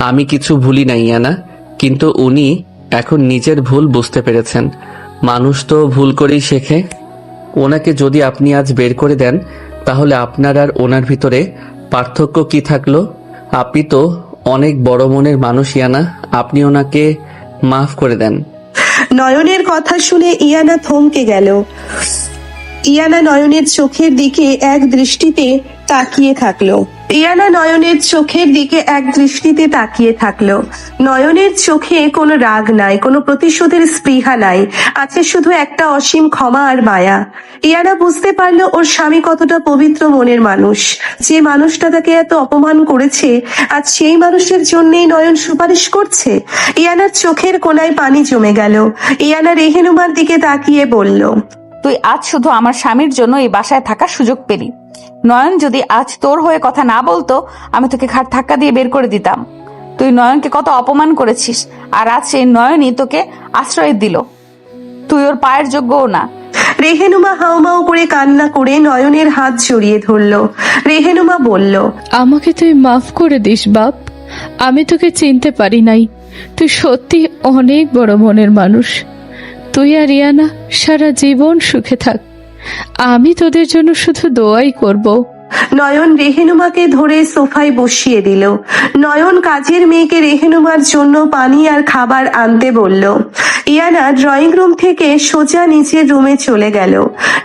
আমি কিছু ভুলি নাই ইয়ানা, কিন্তু উনি এখন নিজের ভুল বুঝতে পেরেছেন। মানুষ তো ভুল করেই শেখে। ওনাকে যদি আপনি আজ বের করে দেন, তাহলে আপনার আর ওনার ভিতরে পার্থক্য কি থাকলো? আপনি তো অনেক বড় মনের মানুষ ইয়ানা, আপনি ওনাকে মাফ করে দেন। নয়নের কথা শুনে ইয়ানা থমকে গেল। ইয়ানা নয়নের চোখের দিকে এক দৃষ্টিতে তাকিয়ে থাকলো। নয়নের চোখে কোনো রাগ নাই, কোনো প্রতিশোধের স্পৃহা নাই, আছে শুধু একটা অসীম ক্ষমা আর মায়া। ইয়ানা বুঝতে পারলো ওর স্বামী কতটা পবিত্র মনের মানুষ। যে মানুষটা তাকে এত অপমান করেছে, আজ সেই মানুষের জন্যই নয়ন সুপারিশ করছে। ইয়ানার চোখের কোণায় পানি জমে গেল। ইয়ানা রেহেনুমার দিকে তাকিয়ে বলল, তুই আজ শুধু আমার স্বামীর জন্য এই বাসায় থাকার সুযোগ পেলি। নয়ন যদি আজ তোর হয়ে কথা না বলতো, আমি তোকে ঘাট ধাক্কা দিয়ে বের করে দিতাম। তুই নয়নকে কত অপমান করেছিস, আর আজ সেই নয়নই তোকে আশ্রয় দিল। তুই ওর পায়ের যোগ্যও না। রেহেনুমা হাউমাউ করে কান্না করে নয়নের হাত জড়িয়ে ধরলো। রেহেনুমা বলল, আমাকে তুই মাফ করে দিস বাপ। আমি তোকে চিনতে পারি নাই। তুই সত্যি অনেক বড় মনের মানুষ। তুই আর ইয়ানা সারা জীবন সুখে থাক। আমি তোদের জন্য শুধু দোয়াই করব। নয়ন রেহেনুমাকে ধরে সোফায় বসিয়ে দিল। নয়ন কাজের মেয়েকে রেহেনুমার জন্য পানি আর খাবার আনতে বলল। ইয়ানা ড্রয়িং রুম থেকে সোজা নিচের রুমে চলে গেল।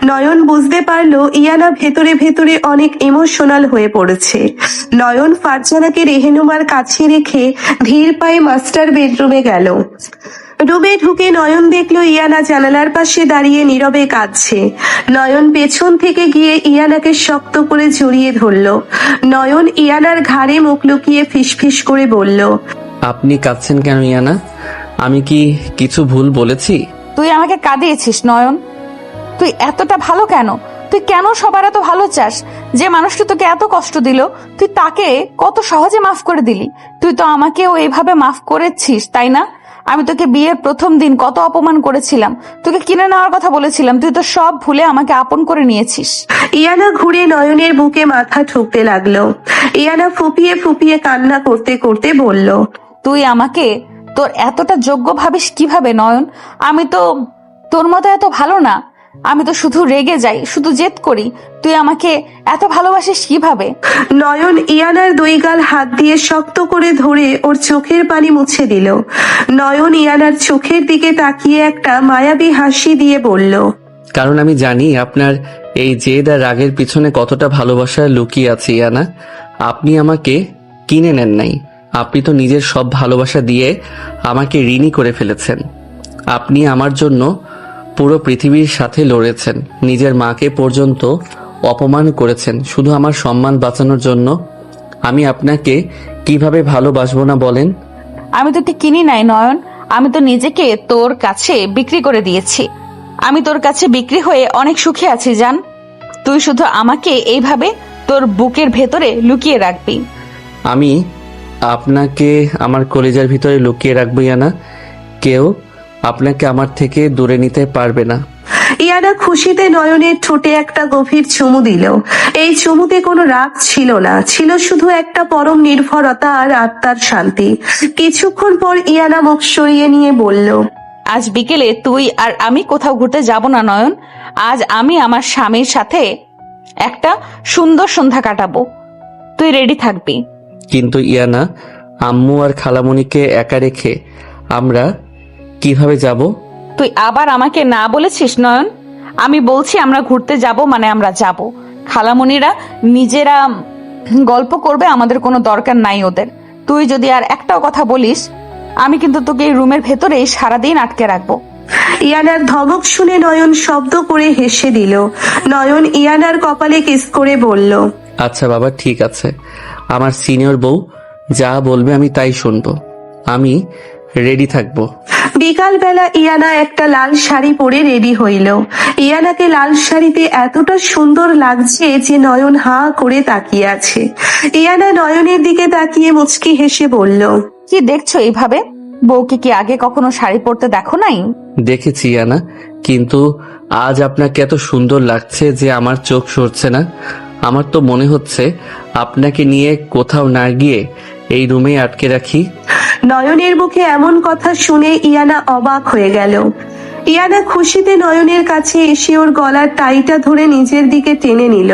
নয়ন বুঝতে পারলো ইয়ানা ভেতরে ভেতরে অনেক ইমোশনাল হয়ে পড়েছে। নয়ন ফারজানাকে রেহেনুমার কাছে রেখে ধীর পায়ে মাস্টার বেডরুমে গেল। রুমে ঢুকে নয়ন দেখলো ইয়ানা জানালার পাশে দাঁড়িয়ে নীরবে কাঁদছে। নয়ন পেছন থেকে গিয়ে ইয়ানাকে শক্ত করে জড়িয়ে ধরলো। নয়ন ইয়ানার ঘাড়ে মুখ লুকিয়ে ফিসফিস করে বলল, আপনি কাঁদছেন কেন ইয়ানা? আমি কি কিছু ভুল বলেছি? তুই আমাকে কাঁদিয়েছিস নয়ন। তুই এতটা ভালো কেন? তুই কেন সবার এত ভালো চাস? যে মানুষটা তোকে এত কষ্ট দিল, তুই তাকে কত সহজে মাফ করে দিলি। তুই তো আমাকেও এইভাবে মাফ করেছিস, তাই না? আমি তোকে বিয়ের প্রথম দিন কত অপমান করেছিলাম, তোকে কিনে নেওয়ার কথা বলেছিলাম, তুই তো সব ভুলে আমাকে আপন করে নিয়েছিস। ইয়ানা ঘুরে নয়নের বুকে মাথা ঠুকতে লাগলো। ইয়ানা ফুপিয়ে ফুপিয়ে কান্না করতে করতে বলল, তুই আমাকে তোর এতটা যোগ্য ভাবিস কিভাবে নয়ন? আমি তো তোর মতো এত ভালো না। আমি তো শুধু রেগে যাই, শুধু জেদ করি। তুই আমাকে এত ভালোবাসিস কিভাবে? নয়ন ইয়ানার দুই গাল হাত দিয়ে শক্ত করে ধরে ওর চোখের পানি মুছে দিল। নয়ন ইয়ানার চোখের দিকে তাকিয়ে একটা মায়াবী হাসি দিয়ে বলল, কারণ আমি জানি আপনার এই জেদ আর রাগের পিছনে কতটা ভালোবাসা লুকিয়ে আছে ইয়ানা। আপনি আমাকে কিনে নেন নাই, আপনি তো নিজের সব ভালোবাসা দিয়ে আমাকে ঋণী করে ফেলেছেন। আপনি আমার জন্য পুরো পৃথিবীর সাথে লড়েছেন, নিজের মাকে পর্যন্ত অপমান করেছেন শুধু আমার সম্মান বাঁচানোর জন্য। আমি আপনাকে কিভাবে ভালোবাসবো না বলেন? আমি তোকে কিনি নাই নয়ন, আমি তো নিজেকে তোর কাছে বিক্রি করে দিয়েছি। আমি তোর কাছে বিক্রি হয়ে অনেক সুখে আছি জান। তুই শুধু আমাকে এইভাবে তোর বুকের ভেতরে লুকিয়ে রাখবি। আমি আপনাকে আমার কলিজার ভিতরে লুকিয়ে রাখবো ইয়ানা। কেউ আপনাকে আমার থেকে দূরে নিতে পারবে না। ইয়ানা খুশিতে নয়নের ঠোঁটে একটা গভীর চুমু দিল। এই চুমুতে কোনো রাগ ছিল না, ছিল শুধু একটা পরম নির্ভরতা আর আত্মার শান্তি। কিছুক্ষণ পর ইয়ানা মুখ সরিয়ে নিয়ে বলল, আজ বিকেলে তুই আর আমি কোথাও ঘুরতে যাব না নয়ন। আজ আমি আমার স্বামীর সাথে একটা সুন্দর সন্ধ্যা কাটাবো। তুই রেডি থাকবি। কিন্তু ইয়ানা, আম্মু আর খালামণিকে একা রেখে আমরা কিভাবে যাব? তুই আবার আমাকে না বলেছিস নয়ন? আমি বলছি আমরা ঘুরতে যাব মানে আমরা যাব। খালামণিরা নিজেরা গল্প করবে, আমাদের কোনো দরকার নাই ওদের। তুই যদি আর একটাও কথা বলিস, আমি কিন্তু তোকে এই রুমের ভেতরেই সারাদিন আটকে রাখবো। ইয়ানার ধমক শুনে নয়ন শব্দ করে হেসে দিল। নয়ন ইয়ানার কপালে কিস করে বলল, আচ্ছা বাবা, ঠিক আছে। আমার সিনিয়র বউ যা বলবে আমি তাই শুনবো। আমি রেডি থাকবো। বিকালবেলা ইয়ানা একটা লাল শাড়ি পরে রেডি হইল। ইয়ানাকে লাল শাড়িতে এতটা সুন্দর লাগছে যে নয়ন হাঁ করে তাকিয়ে আছে। ইয়ানা নয়নের দিকে তাকিয়ে মুচকি হেসে বলল, কি দেখছো এইভাবে? বউকে কি আগে কখনো শাড়ি পরতে দেখো নাই? দেখেছি ইয়ানা, কিন্তু আজ আপনাকে এত সুন্দর লাগছে যে আমার চোখ সরছে না। আমার তো মনে হচ্ছে আপনাকে নিয়ে কোথাও না গিয়ে এই রুমে আটকে রাখি। নয়নের মুখে এমন কথা শুনে ইয়ানা অবাক হয়ে গেল। ইয়ানা খুশিতে নয়নের কাছে এসে ওর গলার টাইটা ধরে নিজের দিকে টেনে নিল।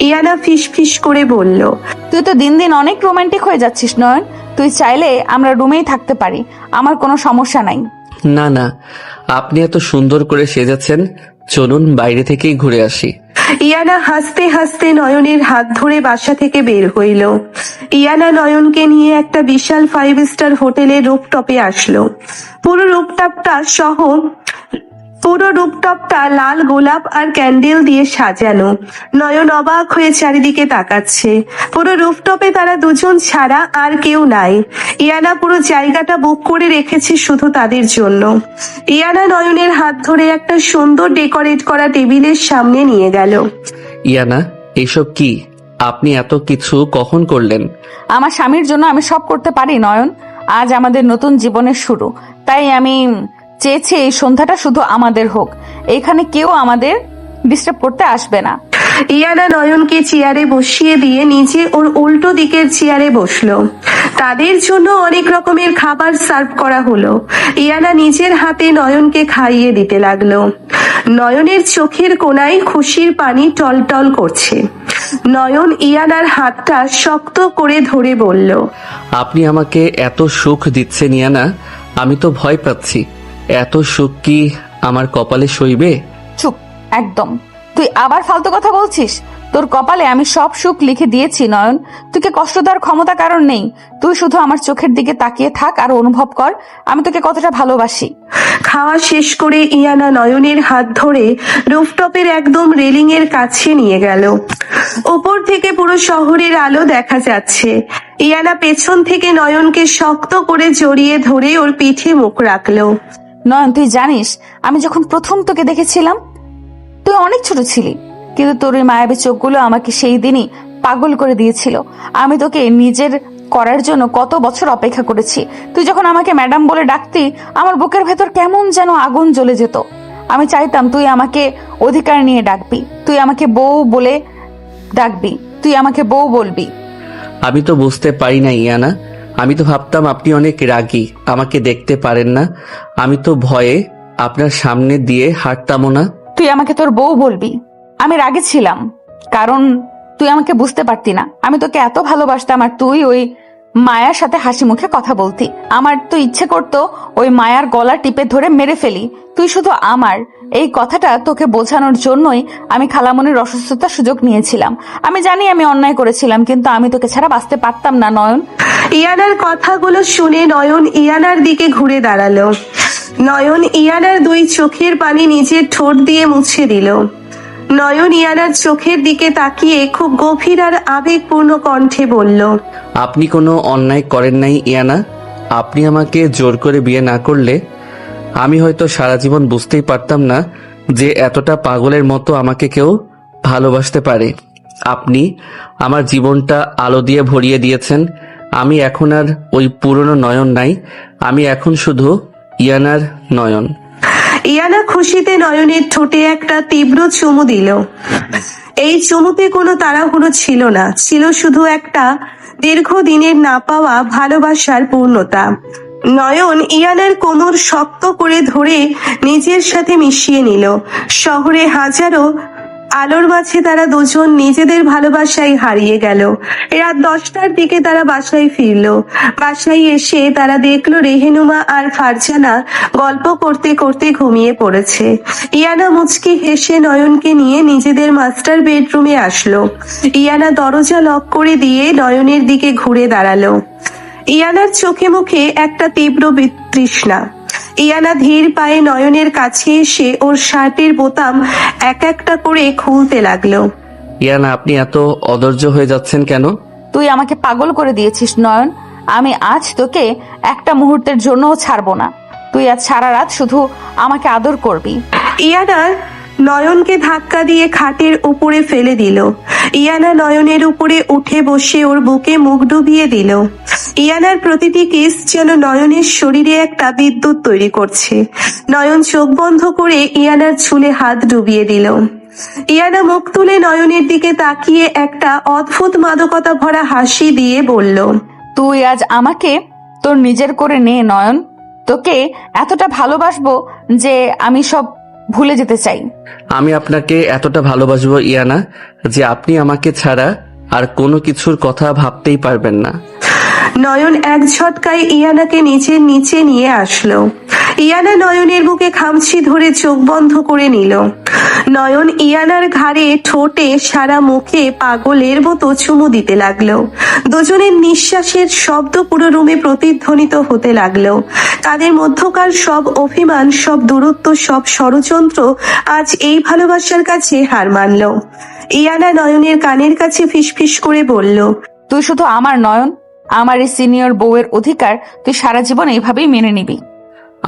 ইয়ানা ফিস ফিস করে বলল, তুই তো দিন দিন অনেক রোমান্টিক হয়ে যাচ্ছিস নয়ন। তুই চাইলে আমরা রুমেই থাকতে পারি, আমার কোনো সমস্যা নাই। না না, আপনি এত সুন্দর করে সেজেছেন, চলুন বাইরে থেকেই ঘুরে আসি। ইয়ানা হাসতে হাসতে নয়নের হাত ধরে বাসা থেকে বের হইল। ইয়ানা নয়নকে নিয়ে একটা বিশাল 5 স্টার হোটেলের রুফটপে আসলো। পুরো রুফটপটা লাল গোলাপ আর ক্যান্ডেল দিয়ে সাজানো। নয়ন অবাক হয়ে চারিদিকে তাকাচ্ছে। পুরো রুফটপে তারা দুজন ছাড়া আর কেউ নাই। ইয়ানা পুরো জায়গাটা বুক করে রেখেছে শুধু তাদের জন্য। ইয়ানা নয়নের হাত ধরে একটা সুন্দর ডেকোরেট করা টেবিলের সামনে নিয়ে গেল। ইয়ানা, এসব কি? আপনি এত কিছু কখন করলেন? আমার স্বামীর জন্য আমি সব করতে পারি নয়ন। আজ আমাদের নতুন জীবনের শুরু, তাই আমি চেয়েছি এই সন্ধ্যাটা শুধু আমাদের হোক। এখানে কেউ আমাদের ডিস্টার্ব করতে আসবে না। ইয়ানা নয়নকে চেয়ারে বসিয়ে দিয়ে নিজে ওর উল্টো দিকের চেয়ারে বসলো। তাদের জন্য অনেক রকমের খাবার সার্ভ করা হলো। ইয়ানা নিজের হাতে নয়নকে খাইয়ে দিতে লাগলো। নয়নের চোখের কোণায় খুশির পানি টলটল করছে। নয়ন ইয়ানার হাতটা শক্ত করে ধরে বলল, আপনি আমাকে এত সুখ দিচ্ছেন ইয়ানা, আমি তো ভয় পাচ্ছি। এত সুখ কি আমার কপালে সইবে? চুপ একদম। তুই আবার ফালতু কথা বলছিস। তোর কপালে আমি সব সুখ লিখে দিয়েছি নয়ন। তোকে কষ্ট দেওয়ার ক্ষমতা কারণ নেই। তুই শুধু আমার চোখের দিকে তাকিয়ে থাক আর অনুভব কর আমি তোকে কতটা ভালোবাসি। খাওয়া শেষ করে ইয়ানা নয়নের হাত ধরে রুফটপের একদম রেলিং এর কাছে নিয়ে গেল। উপর থেকে পুরো শহরের আলো দেখা যাচ্ছে। ইয়ানা পেছন থেকে নয়নকে শক্ত করে জড়িয়ে ধরে ওর পিঠে মুখ রাখলো। নয়ন, তুই জানিস আমি যখন প্রথম তোকে দেখেছিলাম তুই অনেক ছোট ছিলি, কিন্তু তোর ওই মায়াবী চোখগুলো আমাকে সেই দিনই পাগল করে দিয়েছিল। আমি তোকে নিজের করার জন্য কত বছর অপেক্ষা করেছি। তুই যখন আমাকে ম্যাডাম বলে ডাকতি, আমার বুকের ভেতর কেমন যেন আগুন জ্বলে যেত। আমি চাইতাম তুই আমাকে অধিকার নিয়ে ডাকবি, তুই আমাকে বউ বলে ডাকবি, তুই আমাকে বউ বলবি। আমি তো বুঝতে পারি না ইয়ানা। আমি তো ভাবতাম আপনি অনেক রাগী, আমাকে দেখতে পারেন না। আমি তো ভয়ে আপনার সামনে দিয়ে হাঁটতামও না। তুই আমাকে তোর বউ বলবি। আমি রাগে ছিলাম কারণ তুই আমাকে বুঝতে পারতি না। আমি তোকে এত ভালোবাসতাম আর তুই ওই মায়ার সাথে হাসি মুখে কথা বলতি। আমার তো ইচ্ছে করতো ওই মায়ার গলা টিপে ধরে মেরে ফেলি। তুই শুধু আমার এই কথাটা তোকে বোঝানোর জন্যই আমি খালামণির অসুস্থতার সুযোগ নিয়েছিলাম। আমি জানি আমি অন্যায় করেছিলাম, কিন্তু আমি তোকে ছাড়া বাঁচতে পারতাম না নয়ন। ইয়ানার কথাগুলো শুনে নয়ন ইয়ানার দিকে ঘুরে দাঁড়ালো। নয়ন ইয়ানার দুই চোখের পানি নিজের ঠোঁট দিয়ে মুছে দিল। নয়ন ইয়ানার চোখের দিকে তাকিয়ে খুব গভীর আর আবেগপূর্ণ কণ্ঠে বলল, আপনি কোনো অন্যায় করেন নাই ইয়ানা। আপনি আমাকে জোর করে বিয়ে না করলে আমি হয়তো সারা জীবন বুঝতেই পারতাম না যে এতটা পাগলের মতো আমাকে কেউ ভালোবাসতে পারে। আপনি আমার জীবনটা আলো দিয়ে ভরিয়ে দিয়েছেন। আমি এখন আর ওই পুরনো নয়ন নাই, আমি এখন শুধু ইয়ানার নয়ন। ইয়ানা খুশিতে নয়নের ঠোঁটে একটা তীব্র চুমু দিল। এই চুমুতে কোনো তাড়াহুড়ো ছিল না, ছিল শুধু একটা দীর্ঘদিনের না পাওয়া ভালোবাসার পূর্ণতা। নয়ন ইয়ানার কোমর শক্ত করে ধরে নিজের সাথে মিশিয়ে নিল। শহরে হাজারো আলোর মাঝে তারা দুজন নিজেদের ভালোবাসায় হারিয়ে গেল। রাত 10টার দিকে তারা বাসায় ফিরল। বাসায় এসে তারা দেখলো রেহেনুমা আর ফারজানা গল্প করতে করতে ঘুমিয়ে পড়েছে। ইয়ানা মুচকি হেসে নয়নকে নিয়ে নিজেদের মাস্টার বেডরুমে আসলো। ইয়ানা দরজা লক করে দিয়ে নয়নের দিকে ঘুরে দাঁড়ালো। ইয়ানার চোখে মুখে একটা তীব্র বিতৃষ্ণা। ইয়ানা ধীর পায়ে নয়নের কাছে এসে ওর শার্টের বোতাম এক একটা করে খুলতে লাগলো। ইয়ানা, আপনি এত অধৈর্য হয়ে যাচ্ছেন কেন? তুই আমাকে পাগল করে দিয়েছিস নয়ন। আমি আজ তোকে একটা মুহূর্তের জন্যও ছাড়বো না। তুই আজ সারা রাত শুধু আমাকে আদর করবি। ইয়ানা নয়নকে ধাক্কা দিয়ে খাটের উপরে ফেলে দিল। ইয়ানা নয়নের উপরে উঠে বসে ওর বুকে মুখ ডুবিয়ে দিল। ইয়ানার প্রতিটি কিস যেন নয়নের শরীরে একটা বিদ্যুৎ তৈরি করছে। নয়ন চোখ বন্ধ করে ইয়ানার চুলে হাত ডুবিয়ে দিল। ইয়ানা মুখ তুলে নয়নের দিকে তাকিয়ে একটা অদ্ভুত মাদকতা ভরা হাসি দিয়ে বলল, তুই আজ আমাকে তোর নিজের করে নে নয়ন। তোকে এতটা ভালোবাসবো যে আমি সব ভুলে যেতে চাই। আমি আপনাকে এতটা ভালোবাসবো ইয়ানা, যে আপনি আমাকে ছাড়া আর কোনো কিছুর কথা ভাবতেই পারবেন না। নয়ন এক ঝটকায় ইয়ানাকে নিচের নিচে নিয়ে আসলো। ইয়ানা নয়নের বুকে খামচি ধরে চোখ বন্ধ করে নিল। নয়ন ইয়ানার ঘাড়ে, ঠোঁটে, সারা মুখে পাগলের মতো চুমু দিতে লাগলো। দুজনের নিঃশ্বাসের শব্দ পুরো রুমে প্রতিধ্বনিত হতে লাগলো। তাদের মধ্যকার সব অভিমান, সব দূরত্ব, সব ষড়যন্ত্র আজ এই ভালোবাসার কাছে হার মানল। ইয়ানা নয়নের কানের কাছে ফিসফিস করে বলল, তুই শুধু আমার নয়ন, আমার এই সিনিয়র বউয়ের অধিকার তুই সারা জীবন এইভাবেই মেনে নিবি।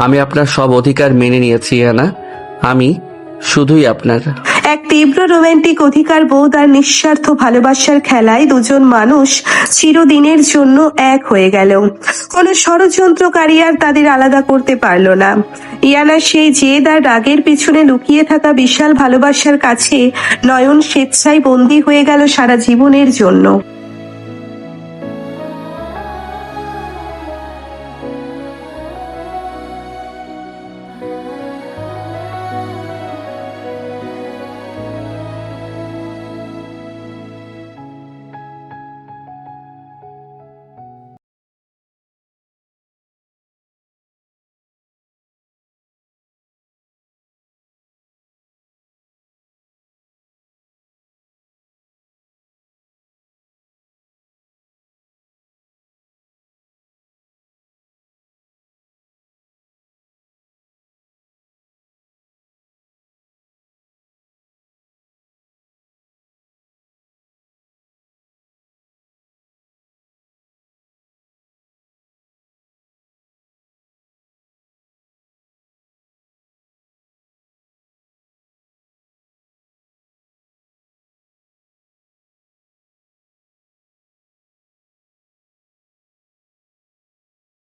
আমি আপনার সব অধিকার মেনে নিয়েছি ইয়ানা, আমি শুধুই আপনার। এক তীব্র রোমান্টিক অধিকার বোধ আর নিঃস্বার্থ ভালোবাসার খেলায় দুজন মানুষ চিরদিনের জন্য এক হয়ে গেল। কোন ষড়যন্ত্রকারী আর তাদের আলাদা করতে পারল না। ইয়ানা সেই জেদ আর রাগের পিছনে লুকিয়ে থাকা বিশাল ভালোবাসার কাছে নয়ন স্বেচ্ছায় বন্দী হয়ে গেল সারা জীবনের জন্য।